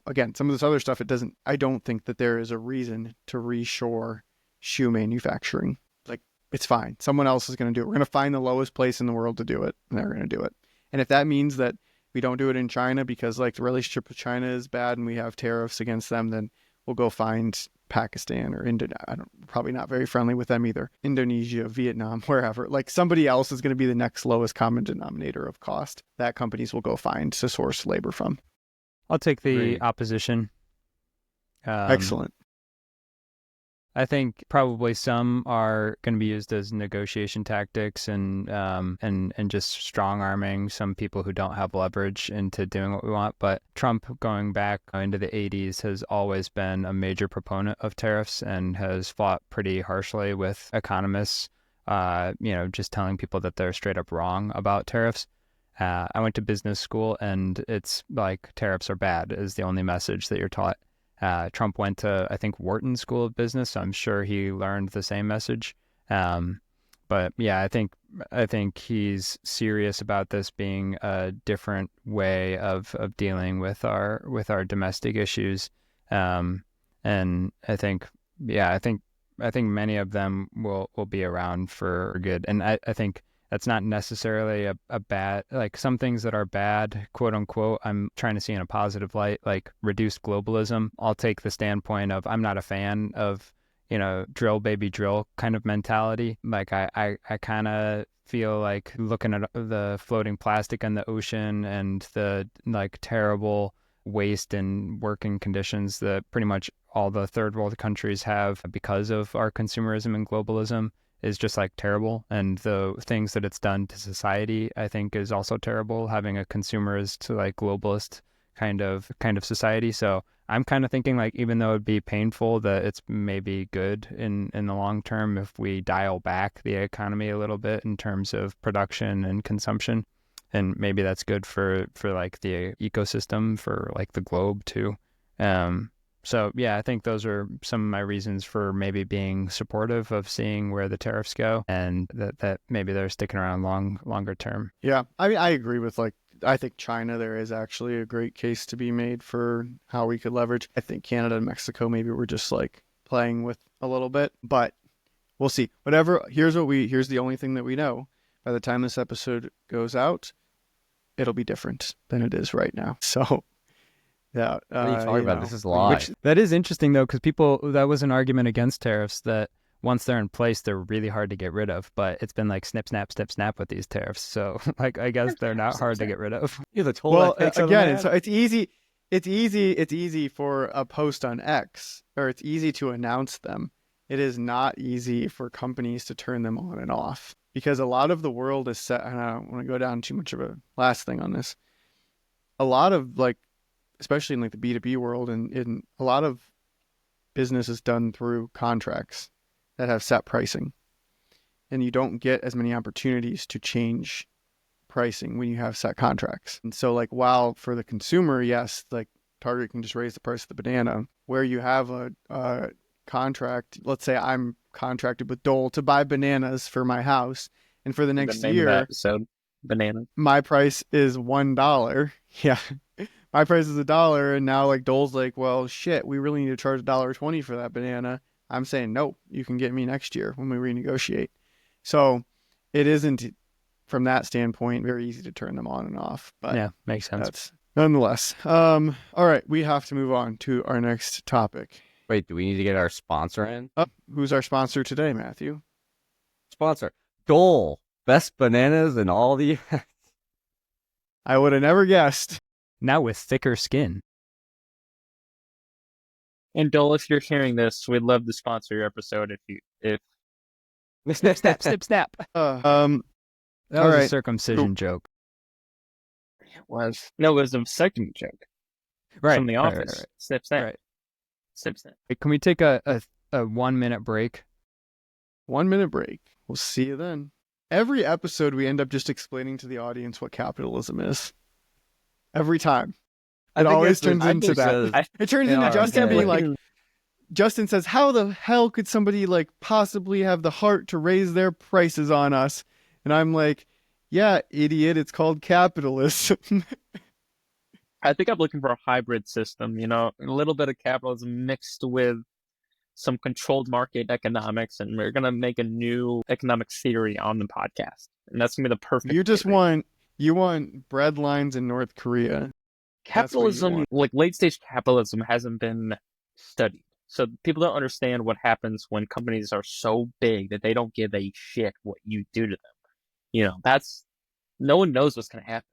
again, some of this other stuff, I don't think that there is a reason to reshore shoe manufacturing. Like, it's fine. Someone else is going to do it. We're going to find the lowest place in the world to do it, and they're going to do it. And if that means that we don't do it in China because like the relationship with China is bad and we have tariffs against them, then we'll go find Pakistan or Indonesia. Probably not very friendly with them either. Indonesia, Vietnam, wherever. Like somebody else is going to be the next lowest common denominator of cost that companies will go find to source labor from. I'll take the Great. opposition. Excellent. I think probably some are going to be used as negotiation tactics and just strong arming some people who don't have leverage into doing what we want. But Trump, going back into the 80s, has always been a major proponent of tariffs and has fought pretty harshly with economists, just telling people that they're straight up wrong about tariffs. I went to business school, and it's like tariffs are bad is the only message that you're taught. Trump went to, I think, Wharton School of Business, so I'm sure he learned the same message. But yeah, I think he's serious about this being a different way of dealing with our domestic issues. And I think many of them will be around for good. And I think that's not necessarily a bad, like some things that are bad, quote unquote, I'm trying to see in a positive light, like reduced globalism. I'll take the standpoint of I'm not a fan of, drill baby drill kind of mentality. Like I kind of feel like looking at the floating plastic in the ocean and the like terrible waste and working conditions that pretty much all the third world countries have because of our consumerism and globalism is just like terrible. And the things that it's done to society, I think, is also terrible, having a consumerist like globalist kind of society. So I'm kind of thinking like, even though it'd be painful, that it's maybe good in the long term if we dial back the economy a little bit in terms of production and consumption. And maybe that's good for like the ecosystem, for like the globe too. So yeah, I think those are some of my reasons for maybe being supportive of seeing where the tariffs go, and that maybe they're sticking around longer term. Yeah, I mean, I agree with I think China, there is actually a great case to be made for how we could leverage. I think Canada and Mexico maybe we're just like playing with a little bit, but we'll see. Whatever. Here's the only thing that we know. By the time this episode goes out, it'll be different than it is right now. So. Yeah, what are you talking about? This is live. That is interesting though, because that was an argument against tariffs, that once they're in place, they're really hard to get rid of. But it's been like snip, snap, snip, snap with these tariffs. So like, I guess they're not hard to get rid of. Yeah, the toll. Well, again, it's easy. It's easy for a post on X, or it's easy to announce them. It is not easy for companies to turn them on and off, because a lot of the world is set. And I don't want to go down too much of a last thing on this. A lot of especially in like the B2B world, and in a lot of business is done through contracts that have set pricing. And you don't get as many opportunities to change pricing when you have set contracts. And so like, while for the consumer, yes, like Target can just raise the price of the banana, where you have a contract, let's say I'm contracted with Dole to buy bananas for my house, and for the next year, episode, banana, my price is $1. Yeah. My price is $1, and now like Dole's like, well, shit, we really need to charge $1.20 for that banana. I'm saying, nope, you can get me next year when we renegotiate. So it isn't, from that standpoint, very easy to turn them on and off. But yeah, makes sense. That's nonetheless. All right, we have to move on to our next topic. Wait, do we need to get our sponsor in? Who's our sponsor today, Matthew? Sponsor, Dole, best bananas in all the. I would have never guessed. Now with thicker skin. And Dole, if you're hearing this, we'd love to sponsor your episode if snip, snap, snip, snap. That was a circumcision joke. It was. No, it was a second joke. Right. From The Office. Right. Snip, snap. Right. Snip, snap. Can we take a 1 minute break? 1 minute break. We'll see you then. Every episode, we end up just explaining to the audience what capitalism is. Every time. It always turns into that. It turns into Justin being like, Justin says, how the hell could somebody like possibly have the heart to raise their prices on us? And I'm like, yeah, idiot, it's called capitalism. I think I'm looking for a hybrid system, a little bit of capitalism mixed with some controlled market economics, and we're going to make a new economic theory on the podcast. And that's going to be the perfect You want bread lines in North Korea. Capitalism, like late-stage capitalism, hasn't been studied. So people don't understand what happens when companies are so big that they don't give a shit what you do to them. No one knows what's going to happen.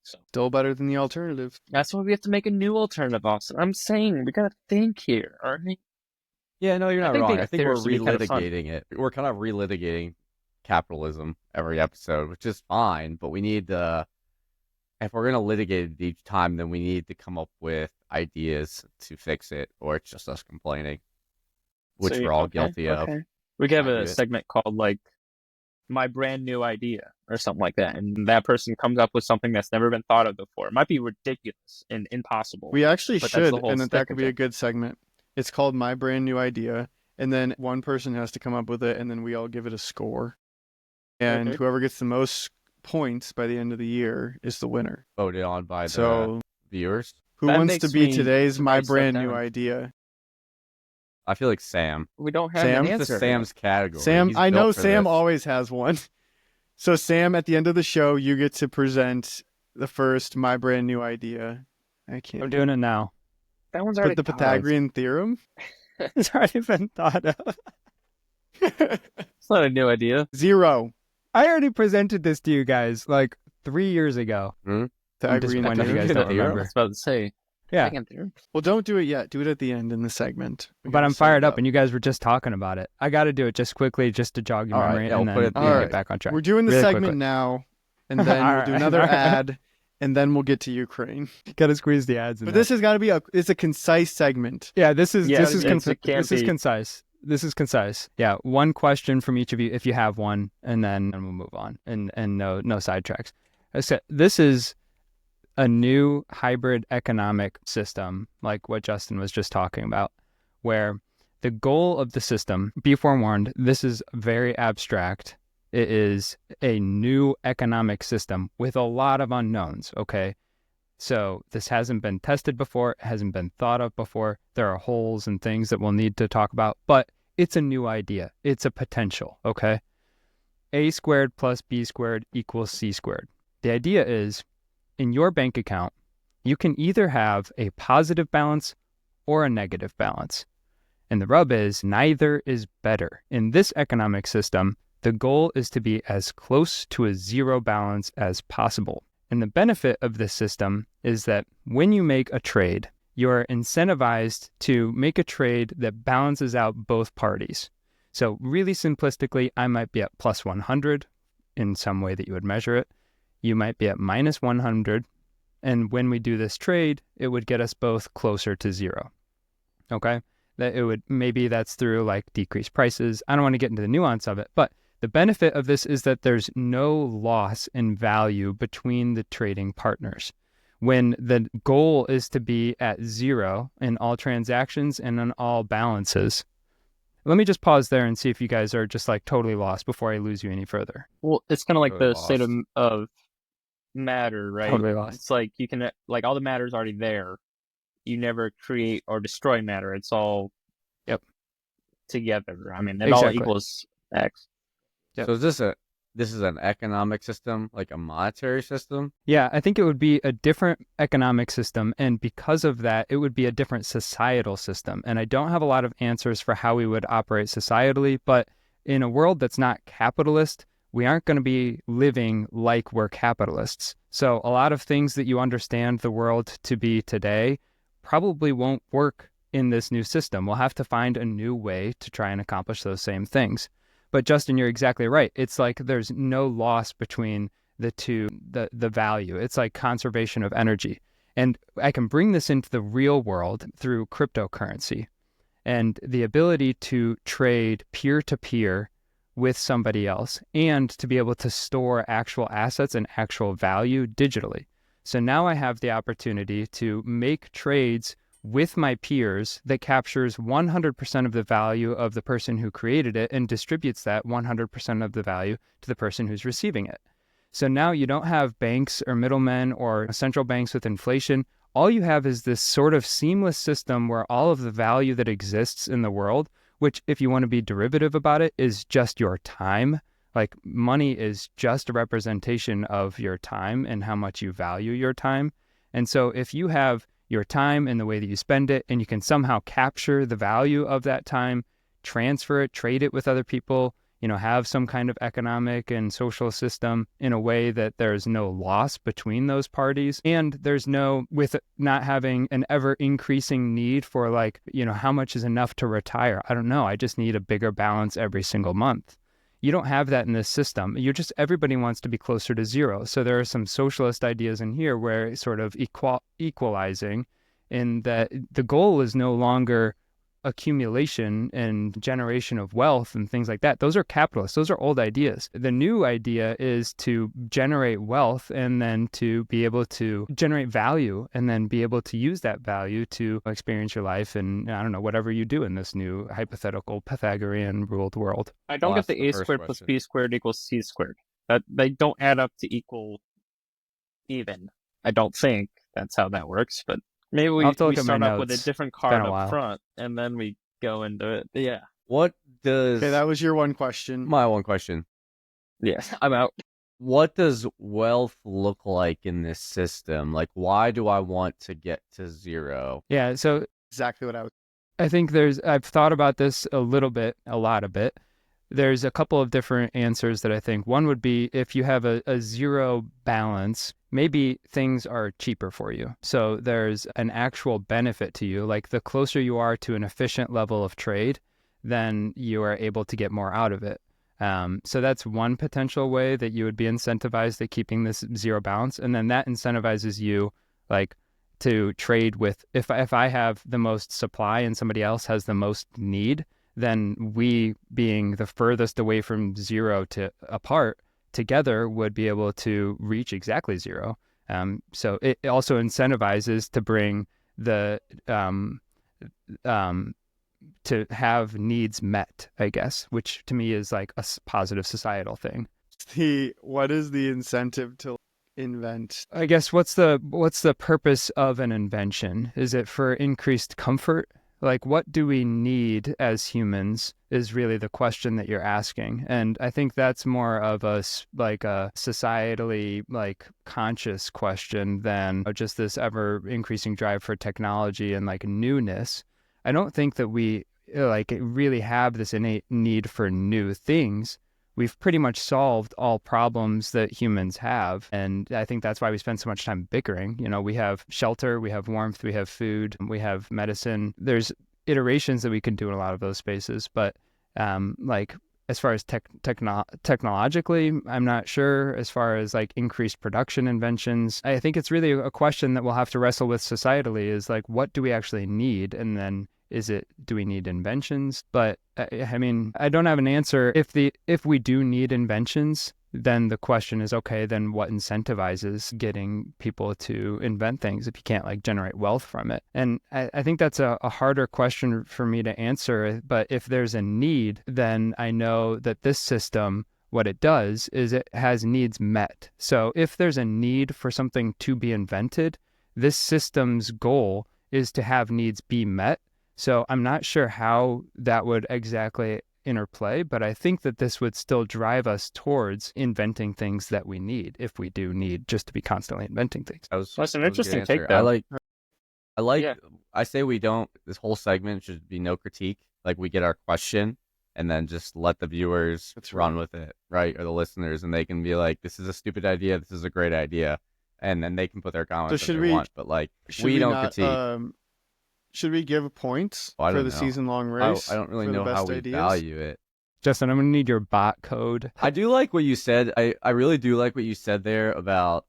So still better than the alternative. That's why we have to make a new alternative, Austin. I'm saying we got to think here, all right? Yeah, no, you're I not think wrong. the I think we're tariffs would be kind of fun. relitigating it. We're kind of relitigating capitalism every episode, which is fine, but we need to, if we're going to litigate it each time, then we need to come up with ideas to fix it, or it's just us complaining, which we're all guilty of. We could have I do a it. segment called like my brand new idea or something like that, and that person comes up with something that's never been thought of before. It might be ridiculous and impossible. We actually But that's should, the whole and that stick could of be a it. good segment. It's called My Brand New Idea, and then one person has to come up with it, and then we all give it a score. And Okay. whoever gets the most points by the end of the year is the winner. Voted on by the So, viewers. who That wants to makes be me today's My write stuff Brand New down. Idea? I feel like Sam. We don't have Sam? an It's answer. just Sam's category. Sam, He's I know built for Sam this. always has one. So, Sam, at the end of the show, you get to present the first My Brand New Idea. I I'm can't. doing it now. That one's already But the thought of. Pythagorean theorem? It's already been thought of. It's not a new idea. 0. I already presented this to you guys like 3 years ago. I'm Pythagorean disappointed you theorem. guys don't Theorem? I remember. was about to say. Yeah, Second theorem. Well, don't do it yet. Do it at the end in the segment. We but gotta I'm set fired it up, and you guys were just talking about it. I got to do it just quickly, just to jog your All right, memory, yeah, and we'll then put it at the we'll end. get back on track. We're doing the Really segment quickly. now, and then All we'll do right, another all right. ad, and then we'll get to Ukraine. Got to squeeze the ads in. But there. this has got to be it's a concise segment. Yeah, this is Yeah, this is it can't this is be- concise. This is concise. Yeah, one question from each of you if you have one, and then we'll move on, and no sidetracks. This is a new hybrid economic system, like what Justin was just talking about, where the goal of the system, be forewarned, this is very abstract. It is a new economic system with a lot of unknowns, okay? So this hasn't been tested before, it hasn't been thought of before. There are holes and things that we'll need to talk about, but it's a new idea. It's a potential, okay? A squared plus B squared equals C squared. The idea is, in your bank account, you can either have a positive balance or a negative balance. And the rub is neither is better. In this economic system, the goal is to be as close to a zero balance as possible. And the benefit of this system is that when you make a trade, you're incentivized to make a trade that balances out both parties. So really simplistically, I might be at plus 100 in some way that you would measure it. You might be at minus 100. And when we do this trade, it would get us both closer to zero. Okay? That it would, maybe that's through like decreased prices. I don't want to get into the nuance of it, but the benefit of this is that there's no loss in value between the trading partners. When the goal is to be at zero in all transactions and on all balances. Let me just pause there and see if you guys are just like totally lost before I lose you any further. Well, it's kind of like Totally the state lost. of matter, right? Totally lost. It's like you can, like, all the matter's already there. You never create or destroy matter. It's all together. I mean, it all Exactly. equals X. Yep. So this is an economic system, like a monetary system? Yeah, I think it would be a different economic system, and because of that, it would be a different societal system. And I don't have a lot of answers for how we would operate societally, but in a world that's not capitalist, we aren't going to be living like we're capitalists. So a lot of things that you understand the world to be today probably won't work in this new system. We'll have to find a new way to try and accomplish those same things. But Justin, you're exactly right. It's like there's no loss between the two, the value. It's like conservation of energy. And I can bring this into the real world through cryptocurrency and the ability to trade peer-to-peer with somebody else and to be able to store actual assets and actual value digitally. So now I have the opportunity to make trades with my peers that captures 100% of the value of the person who created it and distributes that 100% of the value to the person who's receiving it. So now you don't have banks or middlemen or central banks with inflation. All you have is this sort of seamless system where all of the value that exists in the world, which if you want to be derivative about it, is just your time. Like money is just a representation of your time and how much you value your time. And so if you have your time and the way that you spend it, and you can somehow capture the value of that time, transfer it, trade it with other people, have some kind of economic and social system in a way that there's no loss between those parties. And there's no, with not having an ever increasing need for like, how much is enough to retire? I don't know. I just need a bigger balance every single month. You don't have that in this system. Everybody wants to be closer to zero. So there are some socialist ideas in here where it's sort of equalizing, in that the goal is no longer accumulation and generation of wealth and things like that. Those are capitalists. Those are old ideas. The new idea is to generate wealth and then to be able to generate value and then be able to use that value to experience your life and, I don't know, whatever you do in this new hypothetical Pythagorean ruled world. I don't I'll get ask the the a first squared plus question. b squared equals c squared. That they don't add up to equal even. I don't think that's how that works, but maybe I'll we have to look at my start up with a notes. different It's been card a up while. front and then we go into it. But yeah. What does Okay, that was your one question. my one question? Yeah, I'm out. What does wealth look like in this system? Like, why do I want to get to zero? Yeah, so Exactly what I was. I think I've thought about this a lot of it. There's a couple of different answers that I think. One would be if you have a zero balance, maybe things are cheaper for you. So there's an actual benefit to you. Like the closer you are to an efficient level of trade, then you are able to get more out of it. So that's one potential way that you would be incentivized at keeping this zero balance. And then that incentivizes you like to trade with, if I have the most supply and somebody else has the most need, then we, being the furthest away from zero to apart, together would be able to reach exactly zero. So it also incentivizes to bring the to have needs met, I guess, which to me is like a positive societal thing. What is the incentive to invent? I guess what's the purpose of an invention? Is it for increased comfort? Like, what do we need as humans is really the question that you're asking. And I think that's more of a societally like conscious question than just this ever increasing drive for technology and like newness. I don't think that we like really have this innate need for new things. We've pretty much solved all problems that humans have. And I think that's why we spend so much time bickering. We have shelter, we have warmth, we have food, we have medicine. There's iterations that we can do in a lot of those spaces. But like as far as technologically, I'm not sure. As far as like increased production inventions, I think it's really a question that we'll have to wrestle with societally is like, what do we actually need? And then do we need inventions? But I mean, I don't have an answer. If we do need inventions, then the question is, okay, then what incentivizes getting people to invent things if you can't like generate wealth from it? And I think that's a harder question for me to answer. But if there's a need, then I know that this system, what it does is it has needs met. So if there's a need for something to be invented, this system's goal is to have needs be met. So I'm not sure how that would exactly interplay, but I think that this would still drive us towards inventing things that we need, if we do need just to be constantly inventing things. That's an That was a good interesting answer. take, though. Yeah. Yeah. Say we don't. This whole segment should be no critique. Like we get our question, and then just let the viewers run with it, right? Or the listeners, and they can be like, "This is a stupid idea. This is a great idea," and then they can put their comments if they want. But like, we don't critique. Should we give points I for don't the know. season-long race? I don't really for the know how best we ideas? value it. Justin, I'm going to need your bot code. I do like what you said. I really do like what you said there about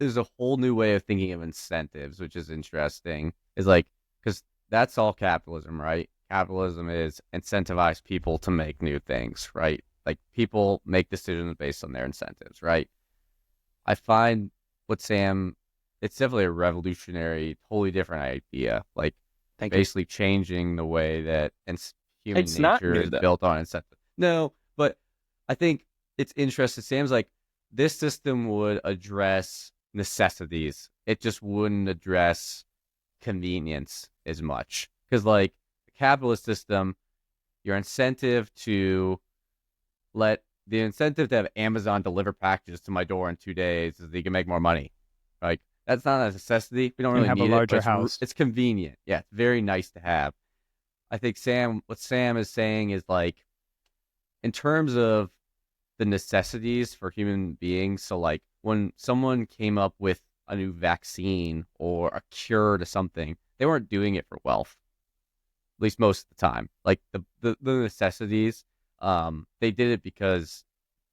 there's a whole new way of thinking of incentives, which is interesting. Is like, because that's all capitalism, right? Capitalism is incentivize people to make new things, right? Like people make decisions based on their incentives, right? I find what Sam, it's definitely a revolutionary, totally different idea. Like basically changing the way that human It's not nature new, is though. built on incentive. No, but I think it's interesting. Sam's like, this system would address necessities. It just wouldn't address convenience as much. Because like the capitalist system, your incentive to have Amazon deliver packages to my door in 2 days is that you can make more money. Like that's not a necessity. We don't really have need a larger it. But house. It's convenient. Yeah, it's very nice to have. I think what Sam is saying is like in terms of the necessities for human beings. So like when someone came up with a new vaccine or a cure to something, they weren't doing it for wealth, at least most of the time. Like the necessities, they did it because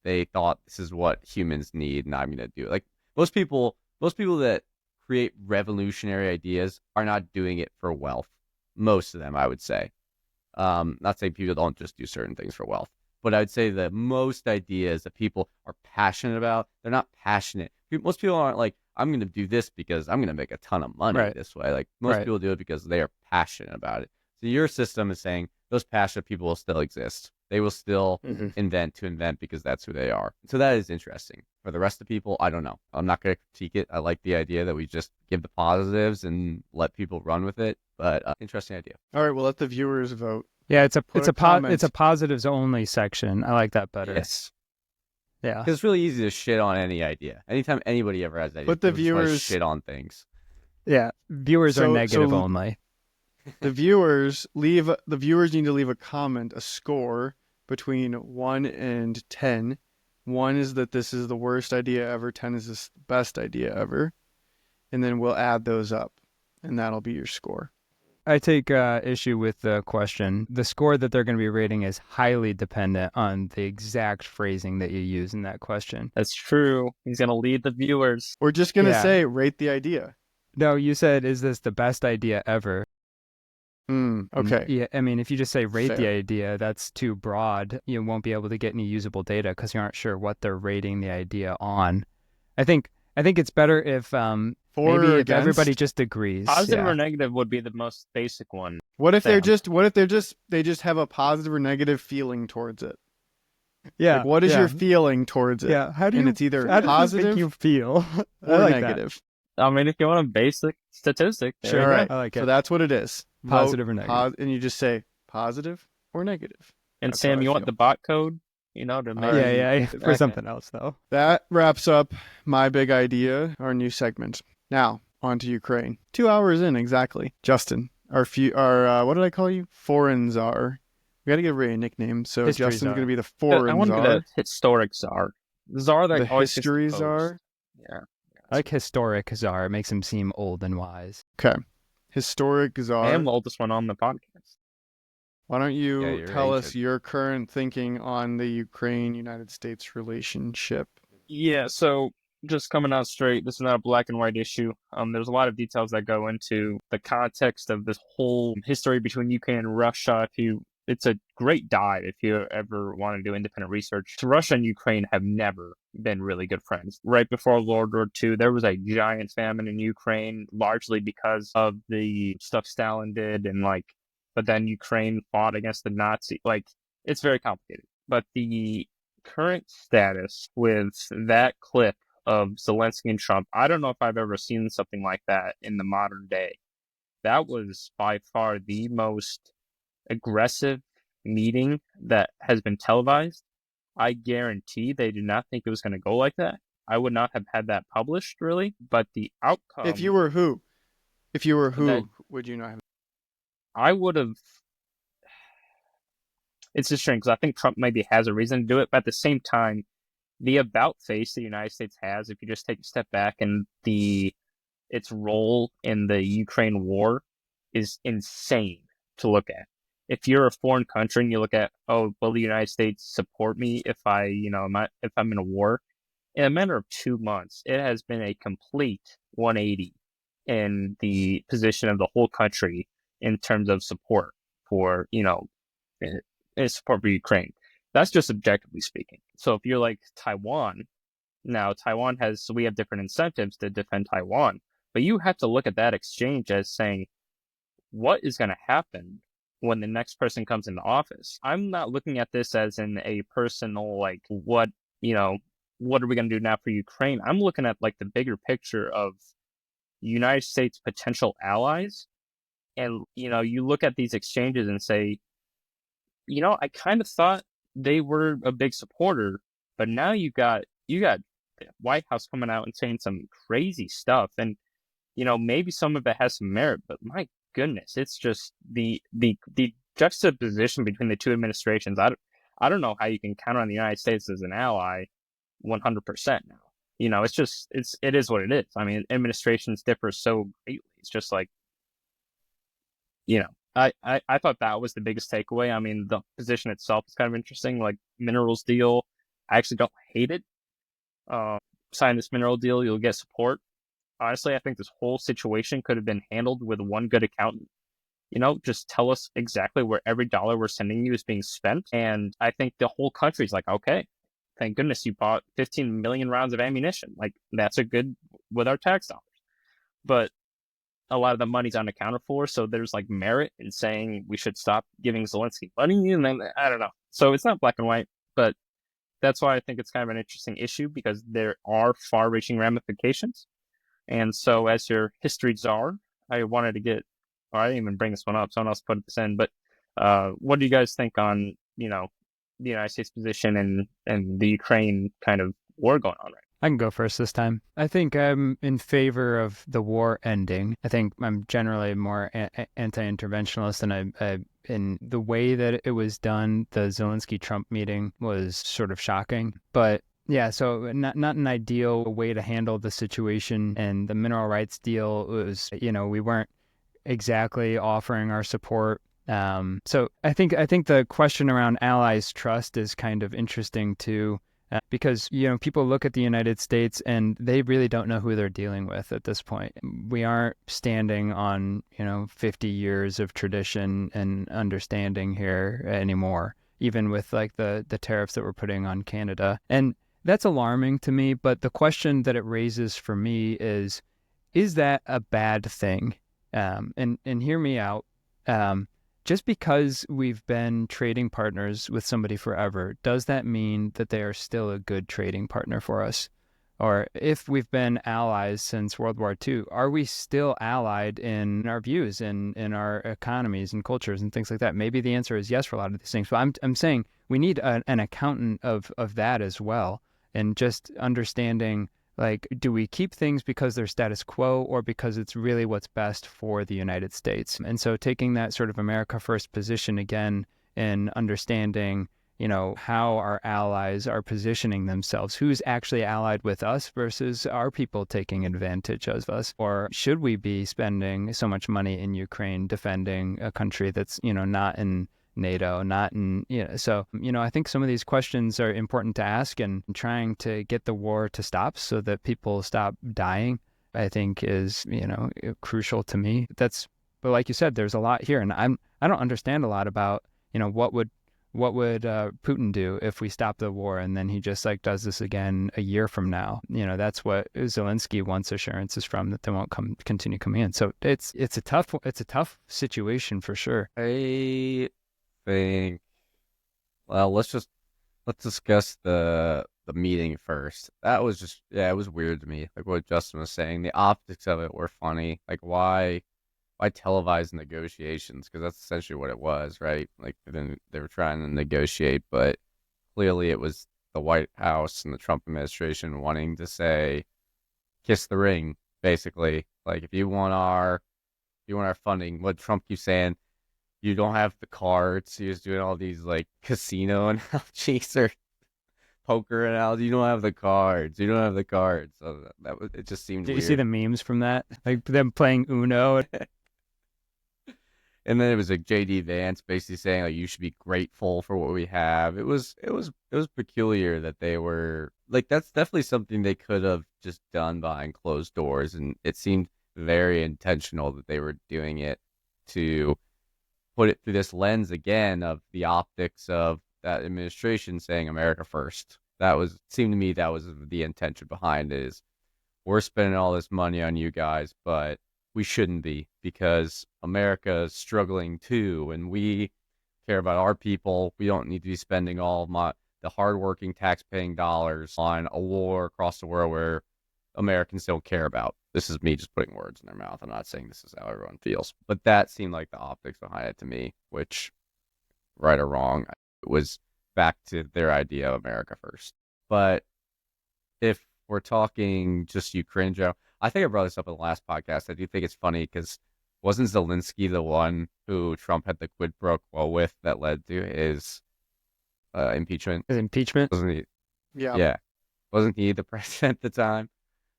they thought this is what humans need and I'm going to do it. Like most people that create revolutionary ideas are not doing it for wealth. Most of them, I would say. Not saying people don't just do certain things for wealth, but I'd say that most ideas that people are passionate about, they're not passionate. Most people aren't like, I'm going to do this because I'm going to make a ton of money this way. Like most people do it because they are passionate about it. So your system is saying those passionate people will still exist. They will still invent because that's who they are. So that is interesting. For the rest of the people, I don't know. I'm not going to critique it. I like the idea that we just give the positives and let people run with it. But interesting idea. All right, we'll let the viewers vote. Yeah, it's a comment. positives only section. I like that better. Yes. Yeah. Because it's really easy to shit on any idea. Anytime anybody ever has an idea, But the people just wanna viewers- shit on things. Yeah. Viewers are negative only. The viewers need to leave a comment, a score between 1 and 10. 1 is that this is the worst idea ever. 10 is the best idea ever. And then we'll add those up, and that'll be your score. I take issue with the question. The score that they're going to be rating is highly dependent on the exact phrasing that you use in that question. That's true. He's going to lead the viewers. We're just going to Yeah. say, rate the idea. No, you said, is this the best idea ever? Okay. Yeah, I mean, if you just say rate the Fair. idea, that's too broad. You won't be able to get any usable data because you aren't sure what they're rating the idea on. I think it's better if For maybe or if everybody against? just agrees. Positive Yeah. or negative would be the most basic one. What if Sam. they just have a positive or negative feeling towards it? Yeah. Like, what is yeah. your feeling towards it? Yeah. How do And you? it's either how does it positive make you feel? I or like that. negative. I mean, if you want a basic statistic, there Sure. you All go. right. I like So it. that's what it is. Positive or negative. And you just say positive or negative. And That's Sam, how I you want feel. the bot code, to make All right. Yeah. For Okay. something else though. That wraps up my big idea, our new segment. Now, on to Ukraine. 2 hours in, exactly. Justin, our what did I call you? Foreign czar. We got to give Ray a nickname, so History Justin's czar. going to be the I foreign want to be czar. the historic czar. The czar that The always gets history the czar. post. Yeah. I like historic czar. It makes him seem old and wise. Okay. Historic czar. I am the oldest one on the podcast. Why don't you Yeah, you're tell us ancient. your current thinking on the Ukraine-United States relationship? Yeah, so just coming out straight, this is not a black and white issue. There's a lot of details that go into the context of this whole history between Ukraine and Russia. It's a great dive if you ever want to do independent research. So Russia and Ukraine have never been really good friends. Right before World War II, there was a giant famine in Ukraine, largely because of the stuff Stalin did, but then Ukraine fought against the Nazi. It's very complicated. But the current status with that clip of Zelensky and Trump, I don't know if I've ever seen something like that in the modern day. That was by far the most aggressive meeting that has been televised. I guarantee they did not think it was going to go like that. I would not have had that published, really. But the outcome... If you were who? that- Would you not have? I would have... It's just strange, because I think Trump maybe has a reason to do it, but at the same time, the about face the United States has, if you just take a step back, and its role in the Ukraine war is insane to look at. If you're a foreign country and you look at, will the United States support me if if I'm in a war? In a matter of 2 months, it has been a complete 180 in the position of the whole country in terms of support for, support for Ukraine. That's just objectively speaking. So if you're like Taiwan, now we have different incentives to defend Taiwan, but you have to look at that exchange as saying, what is going to happen when the next person comes into office? I'm not looking at this as in a personal, what are we going to do now for Ukraine? I'm looking at the bigger picture of United States potential allies. And, you look at these exchanges and say, I kind of thought they were a big supporter, but now you got the White House coming out and saying some crazy stuff. And, maybe some of it has some merit, but my goodness, it's just the juxtaposition between the two administrations. I don't know how you can count on the United States as an ally 100% now. It is what it is. I mean, administrations differ so greatly. It's just like, I thought that was the biggest takeaway. I mean, the position itself is kind of interesting. Like, minerals deal, I actually don't hate it. Sign this mineral deal, you'll get support. Honestly, I think this whole situation could have been handled with one good accountant. Just tell us exactly where every dollar we're sending you is being spent. And I think the whole country's like, okay, thank goodness you bought 15 million rounds of ammunition. Like, that's a good with our tax dollars. But a lot of the money's unaccounted for. So there's like merit in saying we should stop giving Zelensky money. And then I don't know. So it's not black and white, but that's why I think it's kind of an interesting issue, because there are far reaching ramifications. And so, as your history czar, I wanted to get, or I didn't even bring this one up, someone else put this in, but what do you guys think on, the United States position and the Ukraine kind of war going on right I can go first this time. I think I'm in favor of the war ending. I think I'm generally more anti-interventionist, and I in the way that it was done, the Zelensky-Trump meeting was sort of shocking. But yeah, so not an ideal way to handle the situation. And the mineral rights deal was, we weren't exactly offering our support. So I think the question around allies' trust is kind of interesting too. Because, people look at the United States and they really don't know who they're dealing with at this point. We aren't standing on, 50 years of tradition and understanding here anymore, even with like the tariffs that we're putting on Canada. And that's alarming to me. But the question that it raises for me is that a bad thing? And hear me out. Just because we've been trading partners with somebody forever, does that mean that they are still a good trading partner for us? Or if we've been allies since World War II, are we still allied in our views and in our economies and cultures and things like that? Maybe the answer is yes for a lot of these things. But I'm saying we need an accountant of that as well, and just understanding, like, do we keep things because they're status quo or because it's really what's best for the United States? And so taking that sort of America first position again and understanding, how our allies are positioning themselves, who's actually allied with us versus our people taking advantage of us, or should we be spending so much money in Ukraine defending a country that's, not in NATO, not in, so, I think some of these questions are important to ask, and trying to get the war to stop so that people stop dying, I think is, crucial to me. But like you said, there's a lot here, and I don't understand a lot about, what would Putin do if we stop the war and then he just like does this again a year from now? That's what Zelensky wants assurances from, that they won't continue coming in. So it's a tough situation for sure. I think, well, let's discuss the meeting first. That was just, yeah, it was weird to me. Like what Justin was saying, the optics of it were funny. Like why televise negotiations? Because that's essentially what it was, right? Like then they were trying to negotiate, but clearly it was the White House and the Trump administration wanting to say, kiss the ring, basically. Like if you want our funding, what Trump keeps saying, you don't have the cards. He was doing all these like casino analogies or poker analogies. You don't have the cards. You don't have the cards. So it just seemed Did weird. you see the memes from that? Like them playing Uno. And then it was like JD Vance basically saying like you should be grateful for what we have. It was peculiar that they were like, that's definitely something they could have just done behind closed doors, and it seemed very intentional that they were doing it to put it through this lens again of the optics of that administration saying America first. Seemed to me that was the intention behind it, is we're spending all this money on you guys, but we shouldn't be, because America is struggling too, and we care about our people. We don't need to be spending all the hardworking tax-paying dollars on a war across the world where Americans don't care about. This is me just putting words in their mouth. I'm not saying this is how everyone feels, but that seemed like the optics behind it to me, which, right or wrong, it was back to their idea of America first. But if we're talking just Ukraine, Joe, I think I brought this up in the last podcast. I do think it's funny because wasn't Zelensky the one who Trump had the quid pro quo with that led to his impeachment. His impeachment. Wasn't he? Yeah. Yeah. Wasn't he the president at the time?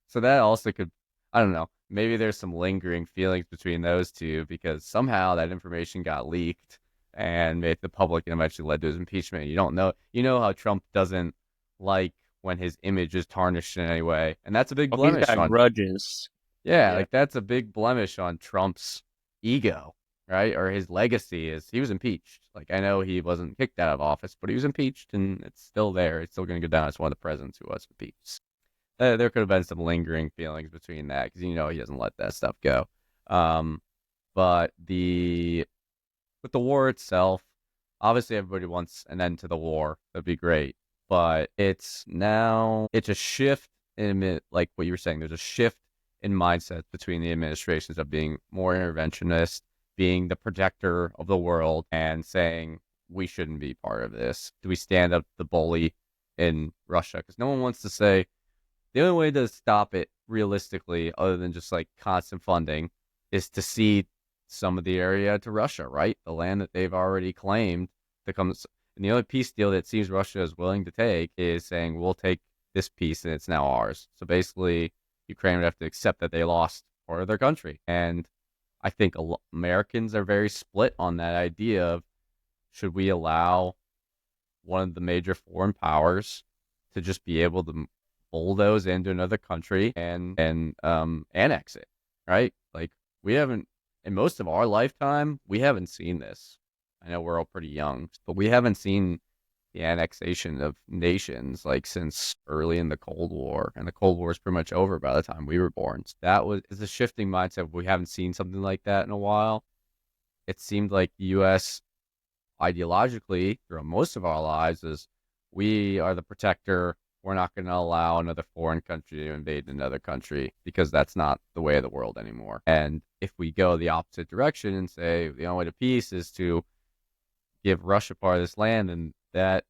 So that also could, I don't know, maybe there's some lingering feelings between those two because somehow that information got leaked and made the public and eventually led to his impeachment. You know how Trump doesn't like when his image is tarnished in any way. And that's a big Oh, he's blemish got on, grudges. yeah, Yeah. like that's a big blemish on Trump's ego, right? Or his legacy is he was impeached. Like I know he wasn't kicked out of office, but he was impeached and it's still there. It's still going to go down as one of the presidents who was impeached. There could have been some lingering feelings between that because he doesn't let that stuff go. But with the war itself, obviously everybody wants an end to the war. That'd be great. But it's a shift in like what you were saying. There's a shift in mindset between the administrations of being more interventionist, being the protector of the world, and saying we shouldn't be part of this. Do we stand up to the bully in Russia? Because no one wants to say the only way to stop it realistically, other than just like constant funding, is to cede some of the area to Russia, right? The land that they've already claimed to come. And the only peace deal that seems Russia is willing to take is saying we'll take this piece and it's now ours. So basically, Ukraine would have to accept that they lost part of their country. And I think Americans are very split on that idea of should we allow one of the major foreign powers to just be able to bulldoze into another country and annex it, right? Like we haven't, in most of our lifetime, we haven't seen this. I know we're all pretty young, but we haven't seen the annexation of nations like since early in the Cold War, and the Cold War is pretty much over by the time we were born. So that is a shifting mindset. We haven't seen something like that in a while. It seemed like the U.S. ideologically throughout most of our lives is we are the protector. We're not going to allow another foreign country to invade another country because that's not the way of the world anymore. And if we go the opposite direction and say the only way to peace is to give Russia part of this land, and that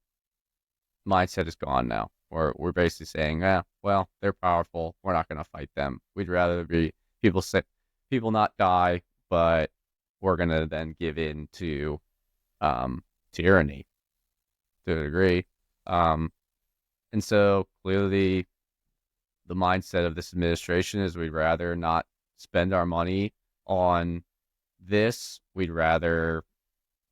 mindset is gone now. We're basically saying, well, they're powerful. We're not going to fight them. We'd rather be people not die, but we're going to then give in to tyranny to a degree. And so clearly the mindset of this administration is we'd rather not spend our money on this. We'd rather,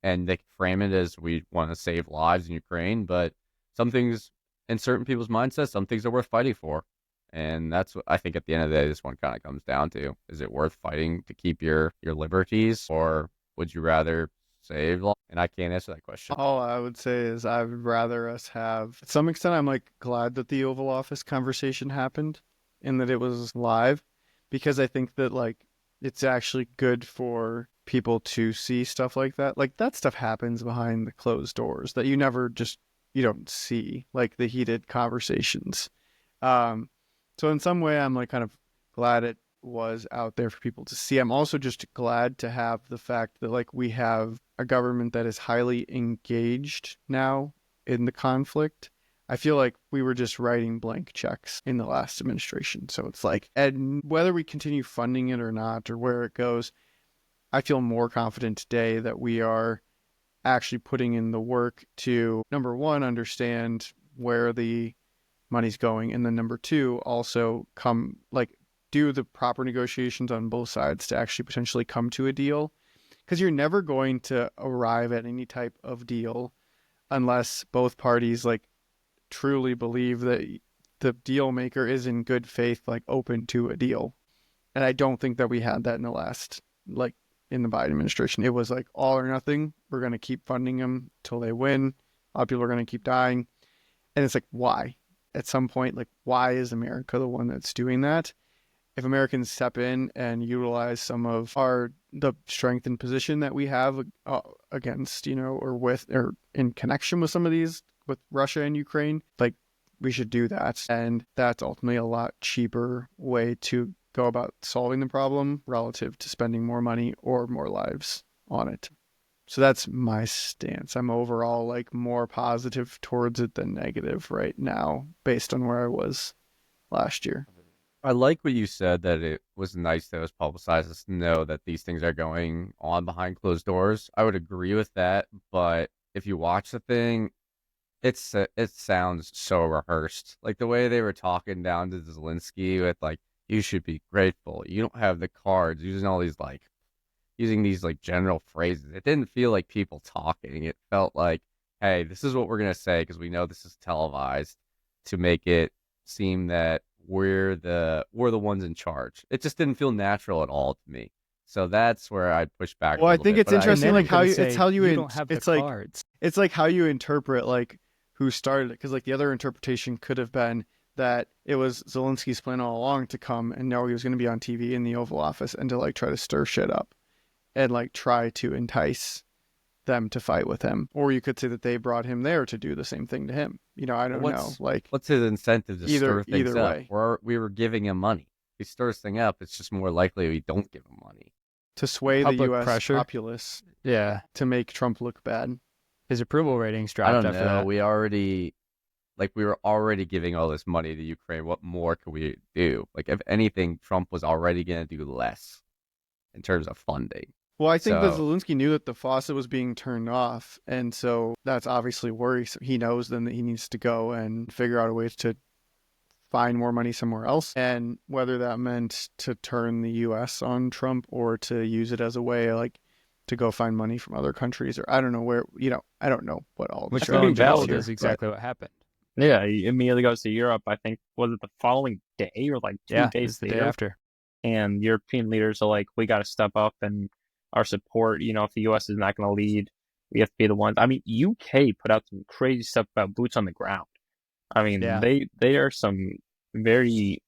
and they frame it as we want to save lives in Ukraine, but some things in certain people's mindsets, some things are worth fighting for. And that's what I think at the end of the day, this one kind of comes down to. Is it worth fighting to keep your liberties, or would you rather save lives? And I can't answer that question. All I would say is I would rather us have, to some extent, I'm like glad that the Oval Office conversation happened and that it was live, because I think that like it's actually good for people to see stuff like that. Like that stuff happens behind the closed doors that you don't see, like the heated conversations. So in some way, I'm like kind of glad it was out there for people to see. I'm also just glad to have the fact that like we have a government that is highly engaged now in the conflict. I feel like we were just writing blank checks in the last administration. So it's like, and whether we continue funding it or not, or where it goes, I feel more confident today that we are actually putting in the work to, number one, understand where the money's going, and then number two, also do the proper negotiations on both sides to actually potentially come to a deal, because you're never going to arrive at any type of deal unless both parties like truly believe that the deal maker is in good faith, like open to a deal. And I don't think that we had that in the last, like in the Biden administration. It was like all or nothing. We're going to keep funding them till they win. A lot of people are going to keep dying. And it's like, why? At some point, like, why is America the one that's doing that? If Americans step in and utilize some of the strength and position that we have against, or in connection with some of these, with Russia and Ukraine, like we should do that. And that's ultimately a lot cheaper way to go about solving the problem relative to spending more money or more lives on it. So that's my stance. I'm overall like more positive towards it than negative right now based on where I was last year. I like what you said, that it was nice that it was publicized, us to know that these things are going on behind closed doors. I would agree with that, but if you watch the thing, it sounds so rehearsed. Like the way they were talking down to Zelensky with like, you should be grateful. You don't have the cards, using these like general phrases. It didn't feel like people talking. It felt like, hey, this is what we're gonna say because we know this is televised to make it seem that we're the ones in charge. It just didn't feel natural at all to me. So that's where I'd push back. Well, a I little think bit, it's but interesting, And then like I'm how gonna you, say, it's how you don't have the it's like cards. it's like how you interpret like who started it, because like the other interpretation could have been that it was Zelensky's plan all along to come and know he was going to be on TV in the Oval Office and to like try to stir shit up and like try to entice them to fight with him. Or you could say that they brought him there to do the same thing to him. You know, I don't know. Like what's his incentive to stir things either up? way. We were giving him money. If he stirs thing up, it's just more likely we don't give him money. to sway the Public U.S. pressure. populace Yeah, to make Trump look bad. his approval ratings I dropped don't after know. that. We were already giving all this money to Ukraine. What more could we do? Like, if anything, Trump was already going to do less in terms of funding. Well, I think that So- Zelensky knew that the faucet was being turned off, and so that's obviously worrisome. He knows then that he needs to go and figure out a way to find more money somewhere else, and whether that meant to turn the U.S. on Trump or to use it as a way, like, to go find money from other countries, or I don't know where, I don't know what all the Which could be going valid valid here, is exactly what happened. Yeah, he immediately goes to Europe. I think was it the following day or like 2 Yeah, days it's the day later? after. And European leaders are like, we got to step up and our support. If the U.S. is not going to lead, we have to be the ones. I mean, UK put out some crazy stuff about boots on the ground. I mean, Yeah. they are some very,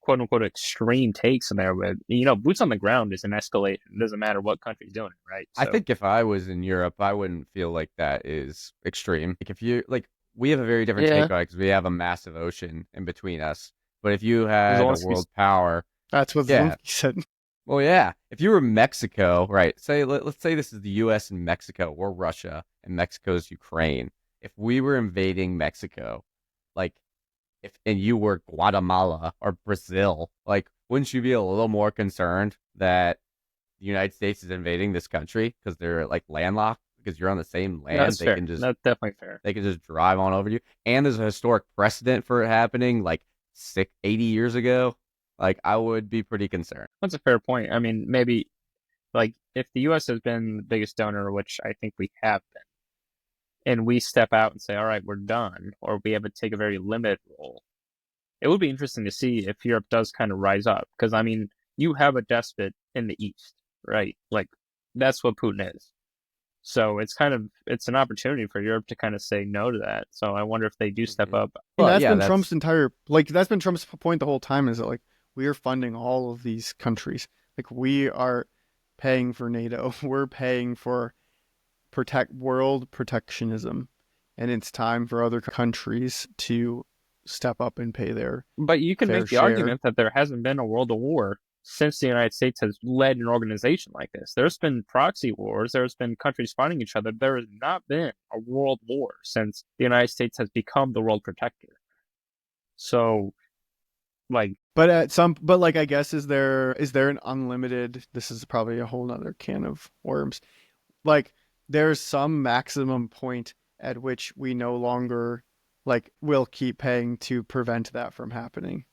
quote unquote extreme takes in there. With boots on the ground is an escalation. It doesn't matter what country's doing it, right? I So- think if I was in Europe, I wouldn't feel like that is extreme. Like, if you like, we have a very different Yeah. take on it because we have a massive ocean in between us. But if you had a Zelensky's- world power, That's what Yeah. Zelensky said. well, yeah. If you were Mexico, right? Let's say this is the U.S. and Mexico, or Russia and Mexico's Ukraine. If we were invading Mexico, like, and you were Guatemala or Brazil, like, wouldn't you be a little more concerned that the United States is invading this country because they're like landlocked, because you're on the same land? that's They fair. can just That's definitely fair. they can just drive on over you. And there's a historic precedent for it happening like 80 years ago. Like, I would be pretty concerned. That's a fair point. I mean, maybe like if the U.S. has been the biggest donor, which I think we have been, and we step out and say, all right, we're done, or we have to take a very limited role, it would be interesting to see if Europe does kind of rise up. Because, I mean, you have a despot in the East, right? Like, that's what Putin is. So it's an opportunity for Europe to kind of say no to that. So I wonder if they do step up. And Well, that's yeah, been that's- Trump's that's been Trump's point the whole time, is that like we are funding all of these countries. Like, we are paying for NATO. We're paying for world protectionism. And it's time for other countries to step up and pay their But you can fair make the share. argument that there hasn't been a world war since the United States has led an organization like this. There's been proxy wars. There's been countries fighting each other. There has not been a world war since the United States has become the world protector. So, like, But I guess is there an unlimited, this is probably a whole nother can of worms. Like, there's some maximum point at which we no longer will keep paying to prevent that from happening.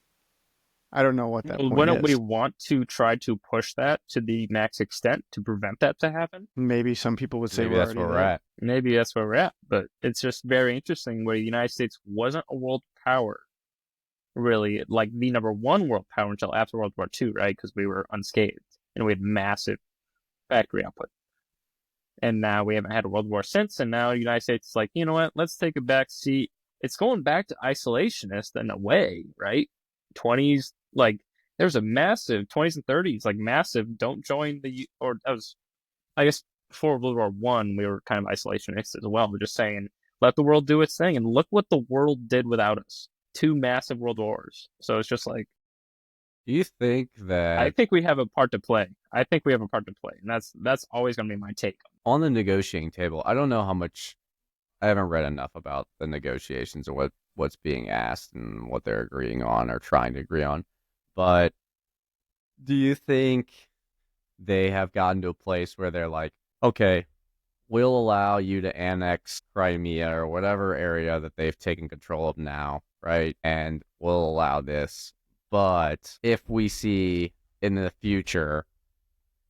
I don't know what that point wouldn't we is. want to try to push that to the max extent to prevent that to happen? Maybe some people would say Maybe we're that's already where we're there. at. Maybe that's where we're at, but it's just very interesting where the United States wasn't a world power, really, like the number one world power until after World War II, right? Because we were unscathed and we had massive factory output. And now we haven't had a world war since, and now the United States is like, you know what, let's take a back seat. It's going back to isolationist in a way, right? 20s, like, there's a massive 20s and 30s, like massive, don't join or that was, I guess, before World War One, we were kind of isolationists as well. We're just saying, let the world do its thing, and look what the world did without us. 2 massive world wars. So it's just like, Do you think that I think we have a part to play. And that's always going to be my take. on the negotiating table, I don't know how much, I haven't read enough about the negotiations or what's being asked and what they're agreeing on or trying to agree on, but do you think they have gotten to a place where they're like, okay, we'll allow you to annex Crimea or whatever area that they've taken control of now, right? And we'll allow this. But if we see in the future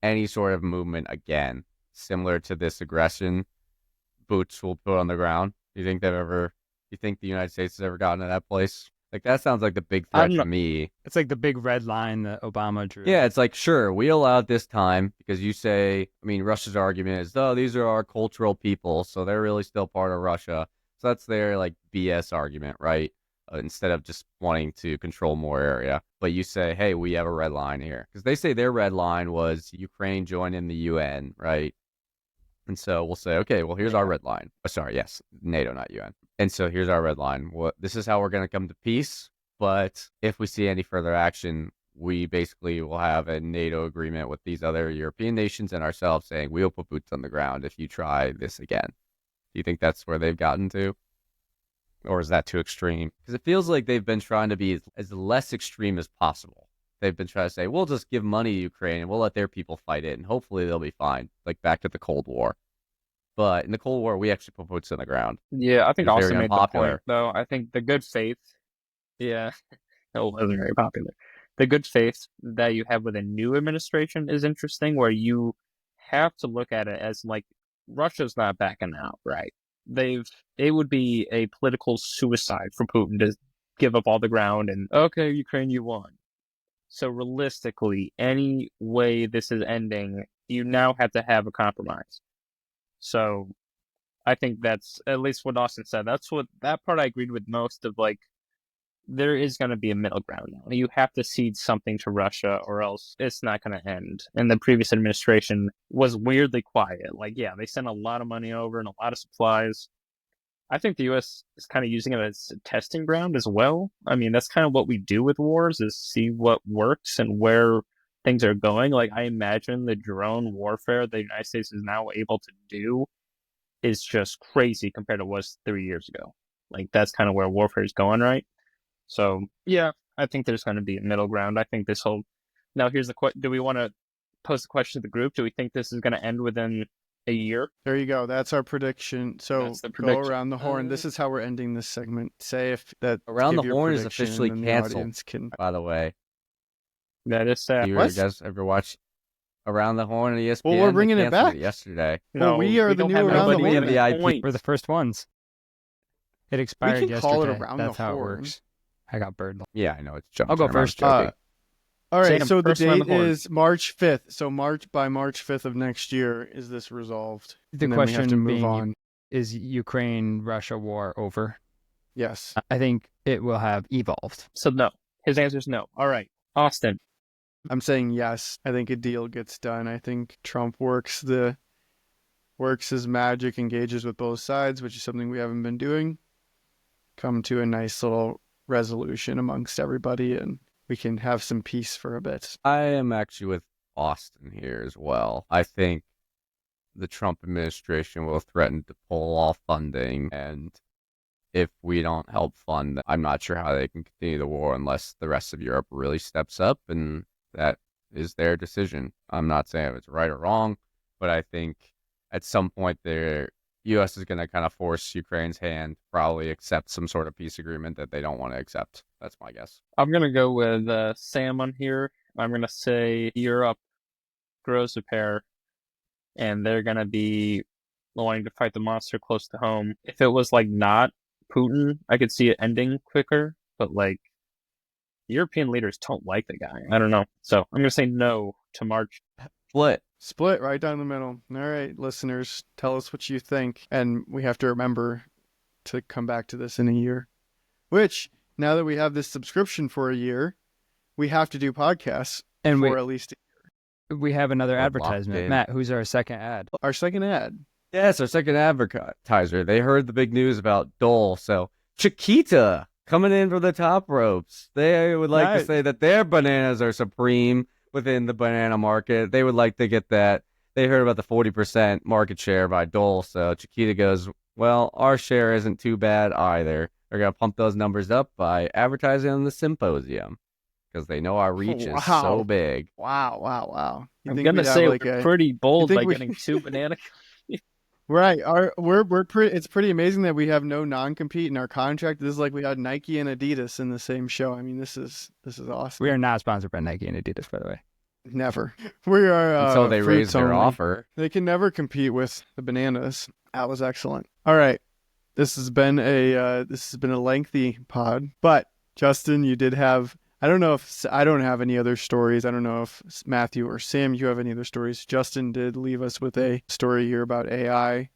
any sort of movement again, similar to this aggression, boots will put on the ground. Do you think the United States has ever gotten to that place? Like, that sounds like the big threat to me. It's like the big red line that Obama drew. Yeah, it's like, sure, we allow it this time because you say, I mean, Russia's argument is, oh, these are our cultural people, so they're really still part of Russia. So that's their, like, BS argument, right? Instead of just wanting to control more area. But you say, hey, we have a red line here. Because they say their red line was Ukraine joining the UN, right? And so we'll say, okay, well, here's our red line. Oh, sorry, yes, NATO, not UN. And so here's our red line. This is how we're going to come to peace. But if we see any further action, we basically will have a NATO agreement with these other European nations and ourselves saying we will put boots on the ground if you try this again. Do you think that's where they've gotten to? Or is that too extreme? Because it feels like they've been trying to be as less extreme as possible. They've been trying to say, we'll just give money to Ukraine and we'll let their people fight it and hopefully they'll be fine. Like back to the Cold War. But in the Cold War, we actually put boots on the ground. Yeah, I think It's Austin very made the unpopular. point, though. I think the good faith, yeah, it wasn't very popular. The good faith that you have with a new administration is interesting, where you have to look at it as like Russia's not backing out, right? It would be a political suicide for Putin to give up all the ground and okay, Ukraine, you won. So realistically, any way this is ending, you now have to have a compromise. So I think that's at least what Austin said. That part I agreed with most of, like, there is going to be a middle ground now. You have to cede something to Russia or else it's not going to end. And the previous administration was weirdly quiet. Like, yeah, they sent a lot of money over and a lot of supplies. I think the U.S. is kind of using it as a testing ground as well. I mean, that's kind of what we do with wars, is see what works and where things are going. Like, I imagine the drone warfare the United States is now able to do is just crazy compared to what it was 3 years ago. Like, that's kind of where warfare is going, right? So, yeah, I think there's going to be a middle ground. I think this whole... Now, here's the question. Do we want to pose the question to the group? Do we think this is going to end within a year? There you go. That's our prediction. So That's the prediction. Go around the horn. This is how we're ending this segment. Say if that Around give the your Horn is prediction, officially and then the canceled, audience can... by the way. That is sad. You What? guys ever watch Around the Horn on ESPN? Well, we're bringing They it canceled back. yesterday. Well, we are the don't new have Around the nobody Horn. in VIP. point. We're the first ones. It expired can yesterday. call it Around That's the how Horn. it works. I got bird. Yeah, I know it's jumping. I'll go first. Joking. All right, Sam, so the first around date the horn. is March 5th. So by March 5th of next year, is this resolved? The And then we have to question move being, on. is Ukraine-Russia war over? Yes. I think it will have evolved. So no. His answer is no. All right. Austin. I'm saying yes. I think a deal gets done. I think Trump works his magic, engages with both sides, which is something we haven't been doing. Come to a nice little resolution amongst everybody, and we can have some peace for a bit. I am actually with Austin here as well. I think the Trump administration will threaten to pull off funding, and if we don't help fund, I'm not sure how they can continue the war unless the rest of Europe really steps up, and that is their decision. I'm not saying if it's right or wrong, but I think at some point the U.S. is going to kind of force Ukraine's hand, probably accept some sort of peace agreement that they don't want to accept. That's my guess. I'm going to go with Sam on here. I'm going to say Europe grows a pair, and they're going to be wanting to fight the monster close to home. If it was, like, not Putin, I could see it ending quicker, but, like, European leaders don't like the guy. I don't know. So I'm going to say no to March. Split right down the middle. All right, listeners, tell us what you think. And we have to remember to come back to this in a year. Which, now that we have this subscription for a year, we have to do podcasts And for at least we have another We're locked advertisement. in. Matt, who's our second ad? our second ad. Yes, our second advertiser. They heard the big news about Dole, so Chiquita coming in for the top ropes. They would like to Nice. say that their bananas are supreme within the banana market. They would like to get that. They heard about the 40% market share by Dole, so Chiquita goes, well, our share isn't too bad either. They're going to pump those numbers up by advertising on the symposium because they know our reach is Wow. so big. Wow. You I'm think going to we'd have, say like, we're a... pretty bold think by we- getting two banana. Right. We're pretty. It's pretty amazing that we have no non-compete in our contract. This is like we had Nike and Adidas in the same show. I mean, this is awesome. We are not sponsored by Nike and Adidas, by the way. Never. We are Until they raise fruits their only. offer. They can never compete with the bananas. That was excellent. All right. This has been a lengthy pod, but Justin, you did have. I don't know if I don't have any other stories. I don't know if Matthew or Sam, you have any other stories. Justin did leave us with a story here about AI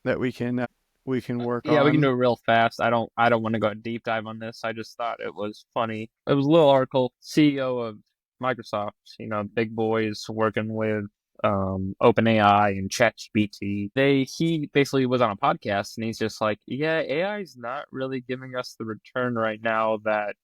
that we can work on. Yeah, we can do it real fast. I don't want to go deep dive on this. I just thought it was funny. It was a little article. CEO of Microsoft, big boys working with OpenAI and ChatGPT. He basically was on a podcast and he's just like, yeah, AI is not really giving us the return right now that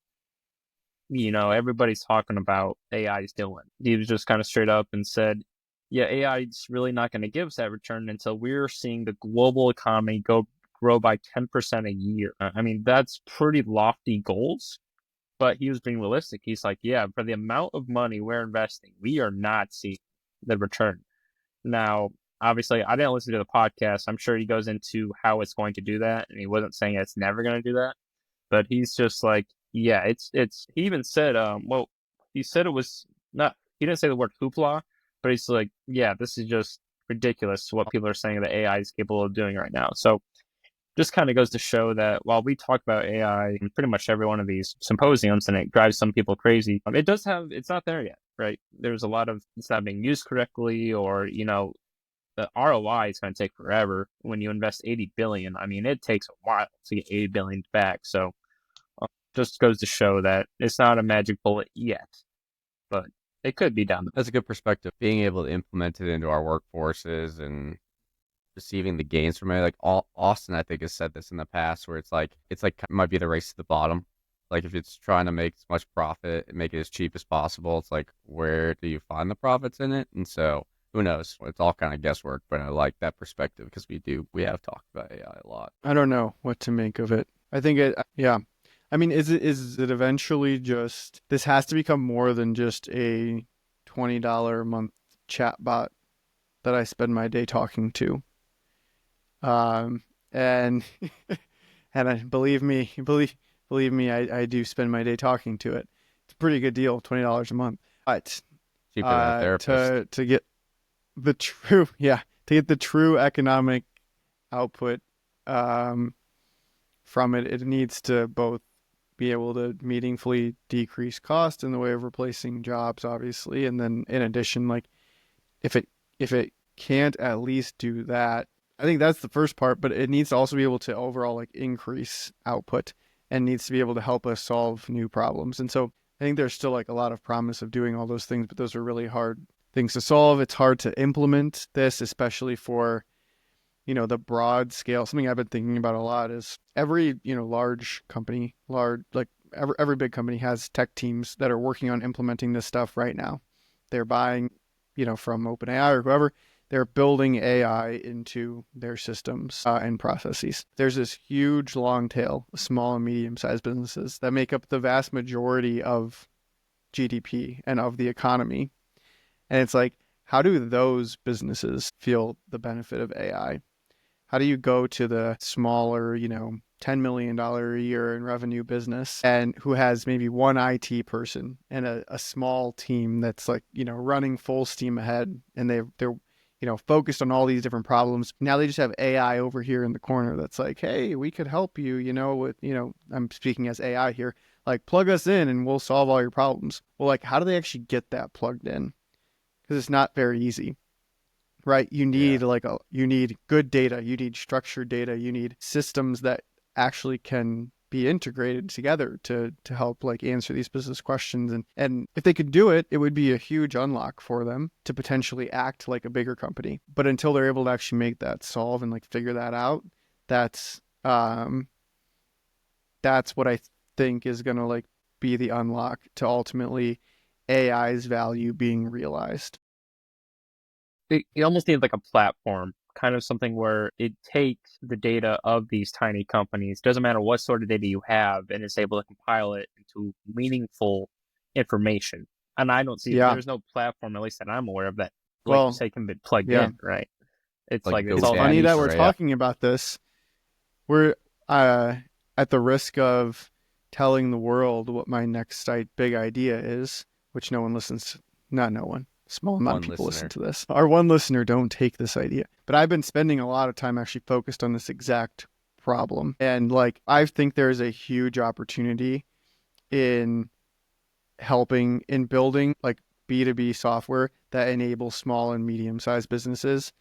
everybody's talking about AI is doing. He was just kind of straight up and said, yeah, AI is really not going to give us that return until we're seeing the global economy grow by 10% a year. I mean, that's pretty lofty goals, but he was being realistic. He's like, yeah, for the amount of money we're investing, we are not seeing the return. Now, obviously, I didn't listen to the podcast. I'm sure he goes into how it's going to do that, and he wasn't saying it's never going to do that. But he's just like, yeah, it's. He even said, well, he said it was not. He didn't say the word hoopla, but he's like, yeah, this is just ridiculous what people are saying that AI is capable of doing right now. So just kind of goes to show that while we talk about AI in pretty much every one of these symposiums and it drives some people crazy, it's not there yet, right? There's a lot of, it's not being used correctly, or, the ROI is going to take forever. When you invest 80 billion, I mean, it takes a while to get 80 billion back. So just goes to show that it's not a magic bullet yet, but it could be down the. That's a good perspective. Being able to implement it into our workforces and receiving the gains from it. Like Austin, I think, has said this in the past, where it's like it might be the race to the bottom. Like if it's trying to make as much profit and make it as cheap as possible, it's like, where do you find the profits in it? And so who knows? It's all kind of guesswork, but I like that perspective because we have talked about AI a lot. I don't know what to make of it. I think yeah. I mean, is it eventually just, this has to become more than just a $20 a month chatbot that I spend my day talking to. And believe me, I do spend my day talking to it. It's a pretty good deal, $20 a month. But Cheaper than a therapist. to get the true economic output from it, it needs to both be able to meaningfully decrease cost in the way of replacing jobs, obviously, and then in addition, like if it can't at least do that, I think that's the first part, but it needs to also be able to overall like increase output and needs to be able to help us solve new problems. And so I think there's still like a lot of promise of doing all those things, but those are really hard things to solve. It's hard to implement this, especially for, the broad scale. Something I've been thinking about a lot is every, large company, every big company has tech teams that are working on implementing this stuff right now. They're buying, from OpenAI or whoever, they're building AI into their systems and processes. There's this huge long tail of small and medium-sized businesses that make up the vast majority of GDP and of the economy. And it's like, how do those businesses feel the benefit of AI? How do you go to the smaller, $10 million a year in revenue business and who has maybe one IT person and a small team that's like, running full steam ahead, and they're focused on all these different problems. Now they just have AI over here in the corner that's like, hey, we could help you, with, I'm speaking as AI here, like plug us in and we'll solve all your problems. Well, like, how do they actually get that plugged in? Because it's not very easy. Right? You need you need good data, you need structured data, you need systems that actually can be integrated together to help like answer these business questions. And if they could do it, it would be a huge unlock for them to potentially act like a bigger company. But until they're able to actually make that solve and like figure that out, that's what I think is going to like be the unlock to ultimately AI's value being realized. You almost need like a platform, kind of something where it takes the data of these tiny companies, doesn't matter what sort of data you have, and is able to compile it into meaningful information. And I don't see, there's no platform, at least that I'm aware of, that, like you say, can be plugged in, right? It's Like like Go it's all Daddy Funny that for we're AI. talking about this. We're at the risk of telling the world what my next big idea is, which no one listens to. Not no one. Small amount of One people listen listener. to this. Our one listener don't take this idea. But I've been spending a lot of time actually focused on this exact problem. And like, I think there's a huge opportunity in helping in building like B2B software that enables small and medium-sized businesses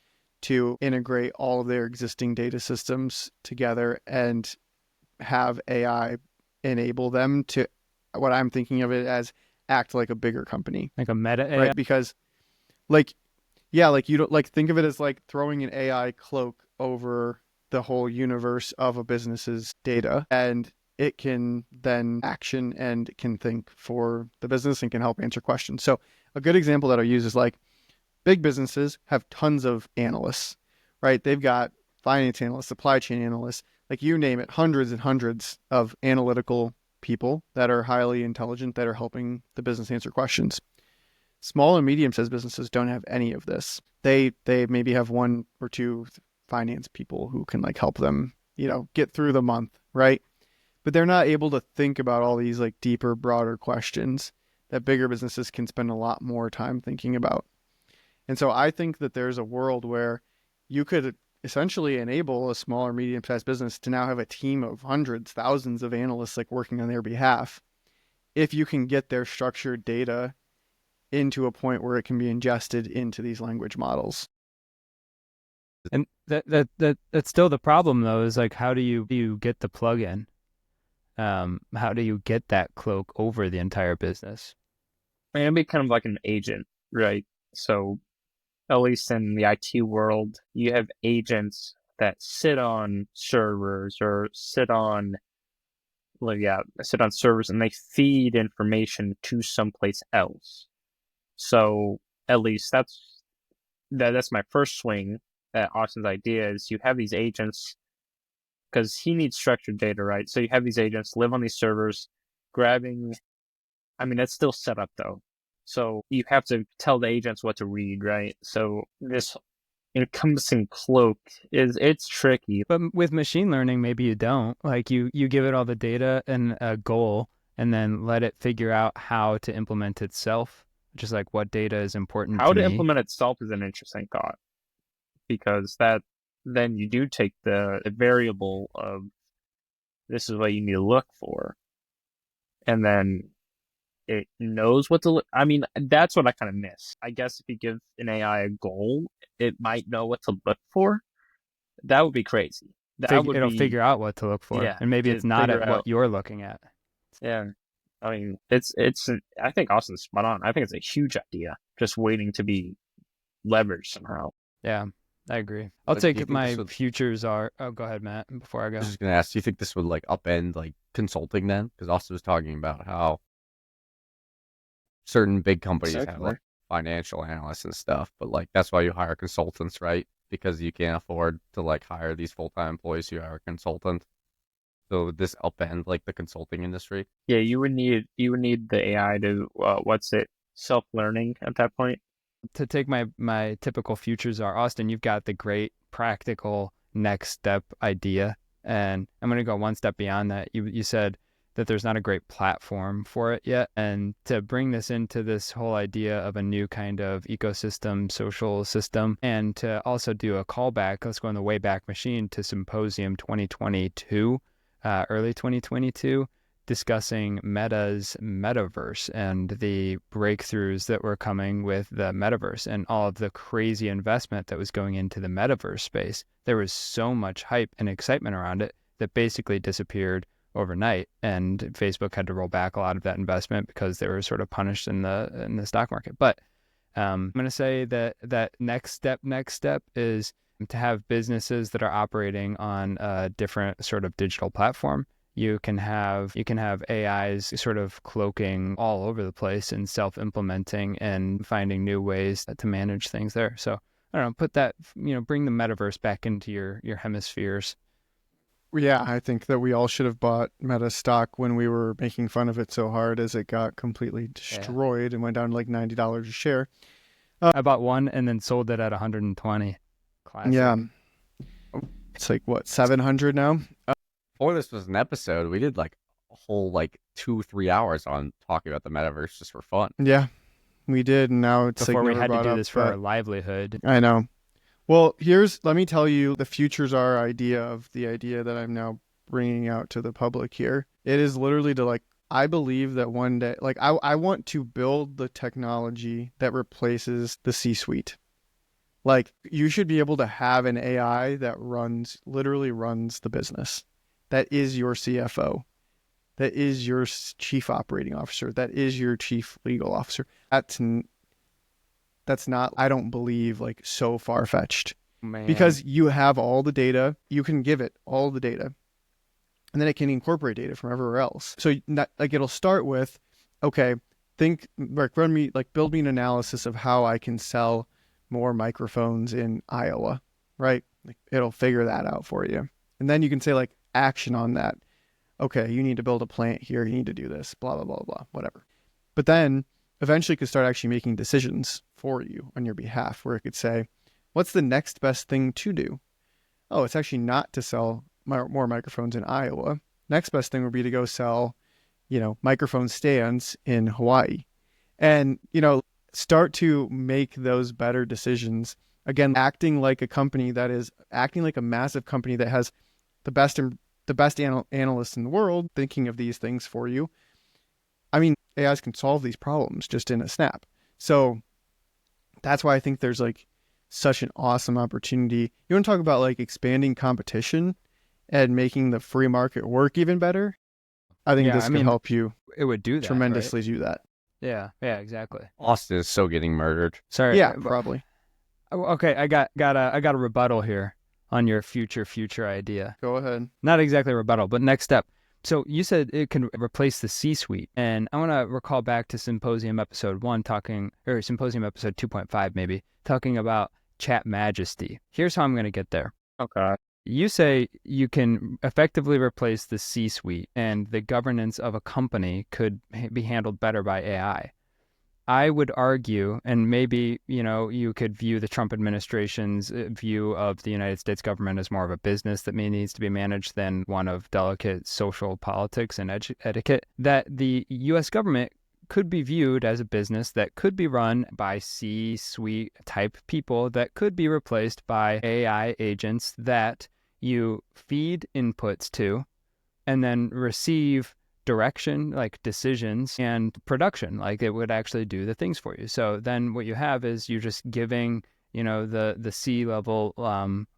to integrate all of their existing data systems together and have AI enable them to, what I'm thinking of it as, act like a bigger company, Like a meta AI. right? Because like, yeah, like you don't like think of it as like throwing an AI cloak over the whole universe of a business's data, and it can then action and can think for the business and can help answer questions. So a good example that I use is like big businesses have tons of analysts, right? They've got finance analysts, supply chain analysts, like you name it, hundreds and hundreds of analytical people that are highly intelligent that are helping the business answer questions. Small and medium-sized businesses don't have any of this. They maybe have one or two finance people who can like help them, get through the month, right? But they're not able to think about all these like deeper, broader questions that bigger businesses can spend a lot more time thinking about. And so I think that there's a world where you could essentially enable a small or medium-sized business to now have a team of hundreds, thousands of analysts like working on their behalf if you can get their structured data into a point where it can be ingested into these language models. And that's still the problem though, is like how do you get the plugin? How do you get that cloak over the entire business? it'd be kind of like an agent, right? So at least in the IT world, you have agents that sit on servers or sit on servers and they feed information to someplace else. So at least that's my first swing at Austin's idea is you have these agents because he needs structured data, right? So you have these agents live on these servers, grabbing. I mean, that's still set up though. So you have to tell the agents what to read, right? So this encompassing cloak it's tricky. But with machine learning, maybe you don't. Like you give it all the data and a goal, and then let it figure out how to implement itself. Just like what data is important How to to me. implement itself is an interesting thought because then you do take the variable of this is what you need to look for, and then it knows what to look. I mean, that's what I kind of miss. I guess if you give an AI a goal, it might know what to look for. That would be crazy. It'll figure out what to look for, Yeah, and maybe to it's not figure at out. what you're looking at. Yeah, I mean, it's. I think Austin's spot on. I think it's a huge idea, just waiting to be leveraged somehow. Yeah, I agree. I'll But do you take think my this would- futures are. Oh, go ahead, Matt. Before I I go, was just gonna ask, do you think this would like upend like consulting then? Because Austin was talking about how certain big companies have like financial analysts and stuff, but like that's why you hire consultants, right? Because you can't afford to like hire these full-time employees, you hire a consultant. So would this upend like the consulting industry? Yeah, you would need the AI to self-learning at that point. to take my typical futures are, Austin, you've got the great practical next step idea, and I'm going to go one step beyond that. You said that there's not a great platform for it yet, and to bring this into this whole idea of a new kind of ecosystem, social system, and to also do a callback, let's go in the Wayback Machine to Symposium 2022, early 2022, discussing Meta's metaverse and the breakthroughs that were coming with the metaverse and all of the crazy investment that was going into the metaverse space. There was so much hype and excitement around it that basically disappeared overnight, and Facebook had to roll back a lot of that investment because they were sort of punished in the stock market. But I'm going to say that next step is to have businesses that are operating on a different sort of digital platform. You can have AIs sort of cloaking all over the place and self-implementing and finding new ways to manage things there. So I don't know, put that, bring the metaverse back into your hemispheres. Yeah, I think that we all should have bought Meta stock when we were making fun of it so hard as it got completely destroyed and went down to like $90 a share. I bought one and then sold it at 120. Classic. Yeah. It's like what, 700 now? Before this was an episode, we did like a whole like 2-3 hours on talking about the metaverse just for fun. Yeah, we did, and now it's Before like we never had to brought do up, this for but our livelihood. I know. Well, let me tell you, the future's our idea of the idea that I'm now bringing out to the public here. It is literally to like, I believe that one day, like I want to build the technology that replaces the C-suite. Like you should be able to have an AI that literally runs the business. That is your CFO. That is your chief operating officer. That is your chief legal officer. That's not, I don't believe, like so far-fetched. Man. Because you have all the data, you can give it all the data, and then it can incorporate data from everywhere else. So like it'll start with, okay, build me an analysis of how I can sell more microphones in Iowa, right? Like it'll figure that out for you. And then you can say like action on that. Okay, you need to build a plant here, you need to do this, blah, blah, blah, blah, whatever. But then eventually it could start actually making decisions for you on your behalf, where it could say, what's the next best thing to do? Oh, it's actually not to sell more microphones in Iowa. Next best thing would be to go sell, microphone stands in Hawaii. And, start to make those better decisions. Again, acting like a massive company that has the best analysts in the world thinking of these things for you. I mean, AIs can solve these problems just in a snap. So that's why I think there's like such an awesome opportunity. You want to talk about like expanding competition and making the free market work even better? I think this could help you. It would do that tremendously, right? do that. Yeah, exactly. Austin is so getting murdered. Sorry. Yeah, probably. Okay, I got a rebuttal here on your future idea. Go ahead. Not exactly a rebuttal, but next step. So you said it can replace the C-suite, and I want to recall back to Symposium episode 1 Symposium episode 2.5 maybe, talking about chat majesty. Here's how I'm going to get there. Okay. You say you can effectively replace the C-suite and the governance of a company could be handled better by AI. I would argue, and maybe, you could view the Trump administration's view of the United States government as more of a business that needs to be managed than one of delicate social politics and etiquette, that the U.S. government could be viewed as a business that could be run by C-suite type people that could be replaced by AI agents that you feed inputs to and then receive direction, like decisions, and production, like it would actually do the things for you. So then what you have is you're just giving, the C level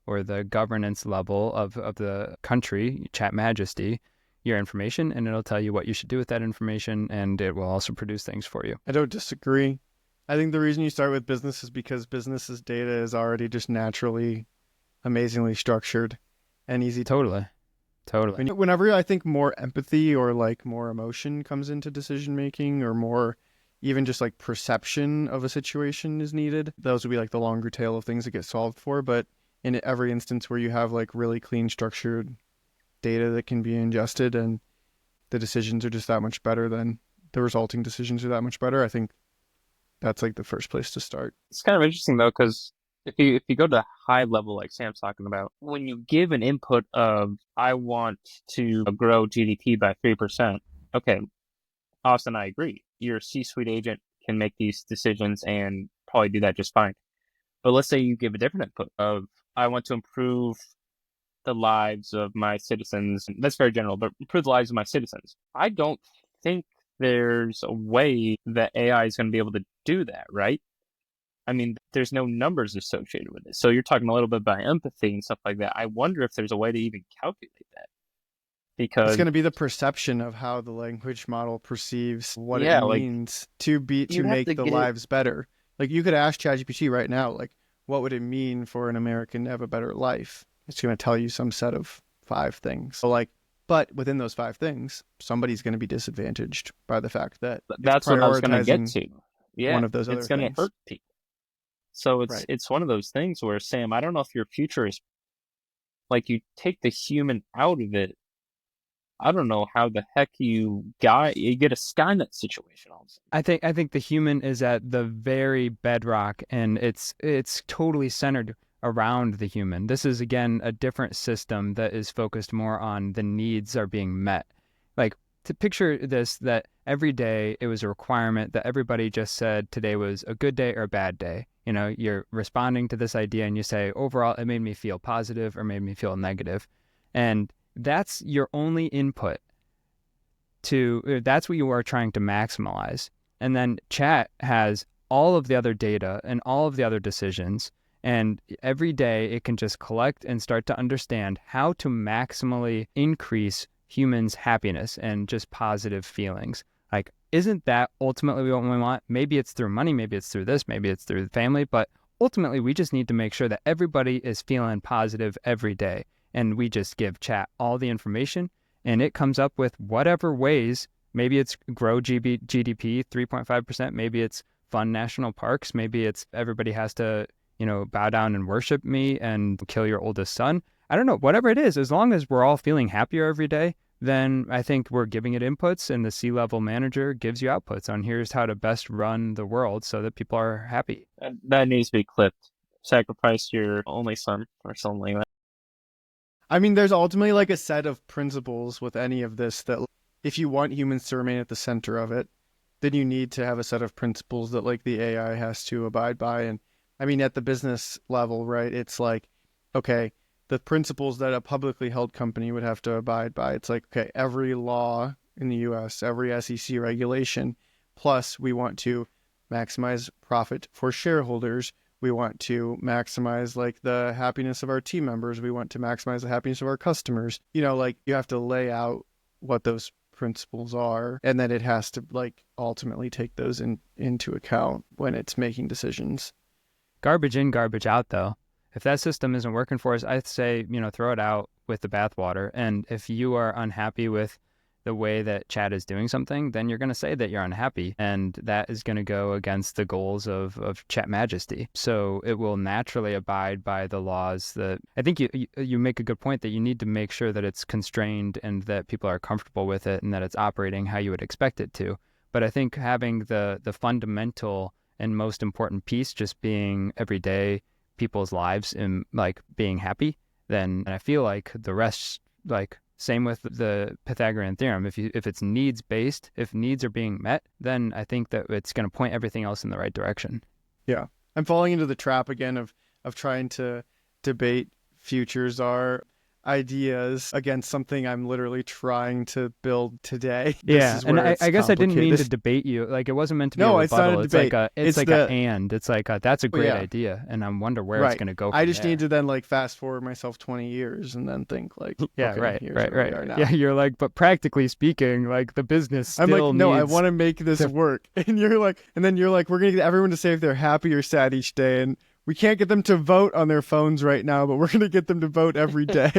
or the governance level of the country, chat majesty, your information, and it'll tell you what you should do with that information, and it will also produce things for you. I don't disagree. I think the reason you start with business is because business's data is already just naturally amazingly structured and easy. Totally. Whenever I think more empathy or like more emotion comes into decision making, or more even just like perception of a situation is needed, those would be like the longer tail of things that get solved for. But in every instance where you have like really clean structured data that can be ingested and the decisions are just that much better, then the resulting decisions are that much better, I think that's like the first place to start. It's kind of interesting though, because if you go to high level, like Sam's talking about, when you give an input of, I want to grow GDP by 3%, okay, Austin, I agree. Your C-suite agent can make these decisions and probably do that just fine. But let's say you give a different input of, I want to improve the lives of my citizens. That's very general, but improve the lives of my citizens. I don't think there's a way that AI is going to be able to do that, right? I mean, there's no numbers associated with it. So you're talking a little bit about empathy and stuff like that. I wonder if there's a way to even calculate that. Because it's going to be the perception of how the language model perceives what it means to make the lives better. Like you could ask ChatGPT right now, like, what would it mean for an American to have a better life? It's going to tell you some set of 5 things. So but within those 5 things, somebody's going to be disadvantaged by the fact that that's what I was going to get to. Yeah, one of those other it's going to hurt people. So it's one of those things where, Sam, I don't know if your future is like, you take the human out of it. I don't know how the heck you get a Skynet situation all of a sudden. I think the human is at the very bedrock, and it's totally centered around the human. This is, again, a different system that is focused more on the needs are being met. Like, to picture this, that every day it was a requirement that everybody just said today was a good day or a bad day. You know, you're responding to this idea and you say, overall, it made me feel positive or made me feel negative. And that's your only input that's what you are trying to maximize. And then chat has all of the other data and all of the other decisions. And every day it can just collect and start to understand how to maximally increase humans' happiness and just positive feelings. Like, isn't that ultimately what we want? Maybe it's through money, maybe it's through this, maybe it's through the family, but ultimately we just need to make sure that everybody is feeling positive every day. And we just give chat all the information and it comes up with whatever ways. Maybe it's grow GDP 3.5%, maybe it's fund national parks, maybe it's everybody has to, bow down and worship me and kill your oldest son. I don't know, whatever it is, as long as we're all feeling happier every day, then I think we're giving it inputs and the C-level manager gives you outputs on here's how to best run the world so that people are happy. That needs to be clipped. Sacrifice your only son or something like that. I mean, there's ultimately like a set of principles with any of this that if you want humans to remain at the center of it, then you need to have a set of principles that like the AI has to abide by. And I mean, at the business level, right, it's like, okay, the principles that a publicly held company would have to abide by. It's like, okay, every law in the US, every SEC regulation, plus we want to maximize profit for shareholders. We want to maximize like the happiness of our team members. We want to maximize the happiness of our customers. Like you have to lay out what those principles are, and then it has to like ultimately take those into account when it's making decisions. Garbage in, garbage out, though. If that system isn't working for us, I'd say, throw it out with the bathwater. And if you are unhappy with the way that chat is doing something, then you're going to say that you're unhappy. And that is going to go against the goals of chat majesty. So it will naturally abide by the laws that I think you make a good point that you need to make sure that it's constrained and that people are comfortable with it and that it's operating how you would expect it to. But I think having the fundamental and most important piece just being every day people's lives and like being happy, then I feel like the rest, like same with the Pythagorean theorem, if it's needs based, if needs are being met, then I think that it's going to point everything else in the right direction. Yeah. I'm falling into the trap again of trying to debate futures are ideas against something I'm literally trying to build today. Yeah, and I guess I didn't mean to debate you. Like, it wasn't meant to be a rebuttal. It's not a debate. It's like that's a great idea, and I wonder where it's going to go from I just there. need to then like fast forward myself 20 years and then think like, yeah, okay, right. Yeah, you're like, but practically speaking, like the business still I'm like, no, I needs want to make this work. And you're like, we're going to get everyone to say if they're happy or sad each day. And we can't get them to vote on their phones right now, but we're going to get them to vote every day.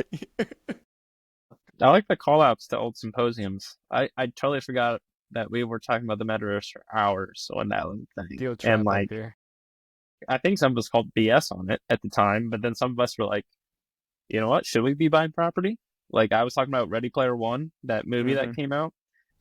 I like the call-outs to old symposiums. I totally forgot that we were talking about the metaverse for hours on that thing. And like, I think some of us called BS on it at the time, but then some of us were like, you know what? Should we be buying property? Like I was talking about Ready Player One, that movie that came out.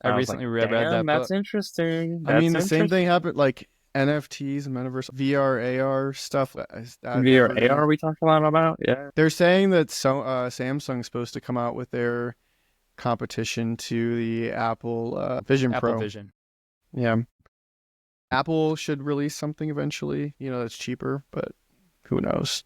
I recently read that book. That's interesting. I mean, the same thing happened like NFTs, metaverse, VR, AR stuff. VR, AR we talked a lot about. Yeah. They're saying that Samsung's supposed to come out with their competition to the Apple Vision Pro. Apple Vision. Yeah. Apple should release something eventually, that's cheaper, but who knows?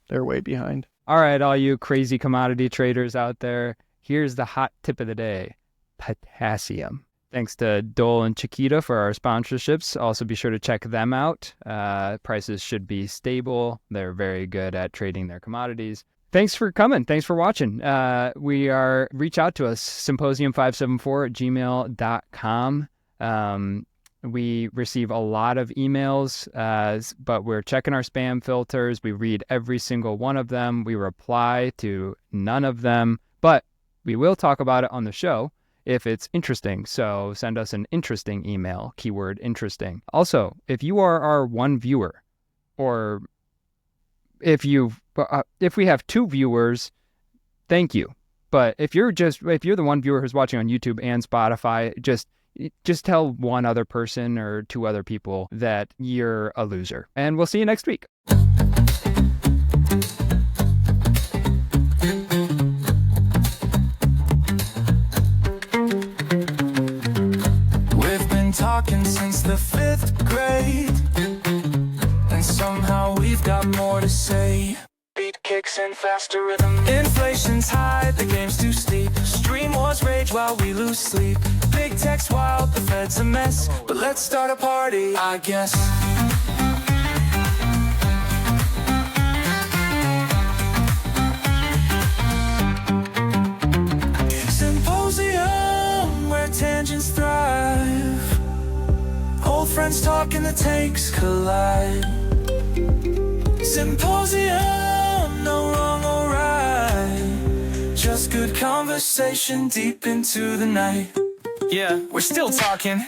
They're way behind. All right, all you crazy commodity traders out there, here's the hot tip of the day. Potassium. Thanks to Dole and Chiquita for our sponsorships. Also be sure to check them out. Prices should be stable. They're very good at trading their commodities. Thanks for coming. Thanks for watching. Reach out to us, symposium574@gmail.com. We receive a lot of emails, but we're checking our spam filters. We read every single one of them. We reply to none of them, but we will talk about it on the show if it's interesting. So send us an interesting email, keyword interesting. Also, if you are our one viewer, or if we have two viewers, thank you. But if you're the one viewer who's watching on YouTube and Spotify, just tell one other person or two other people that you're a loser. And we'll see you next week. talking since the 5th grade, and somehow we've got more to say. Beat kicks in faster rhythm. Inflation's high, the game's too steep. Stream wars rage while we lose sleep. Big tech's wild, the Fed's a mess, but let's start a party, I guess. Symposium, where tangents thrive. Old friends talking, the takes collide. Symposium, no wrong or right, just good conversation deep into the night. Yeah, we're still talking.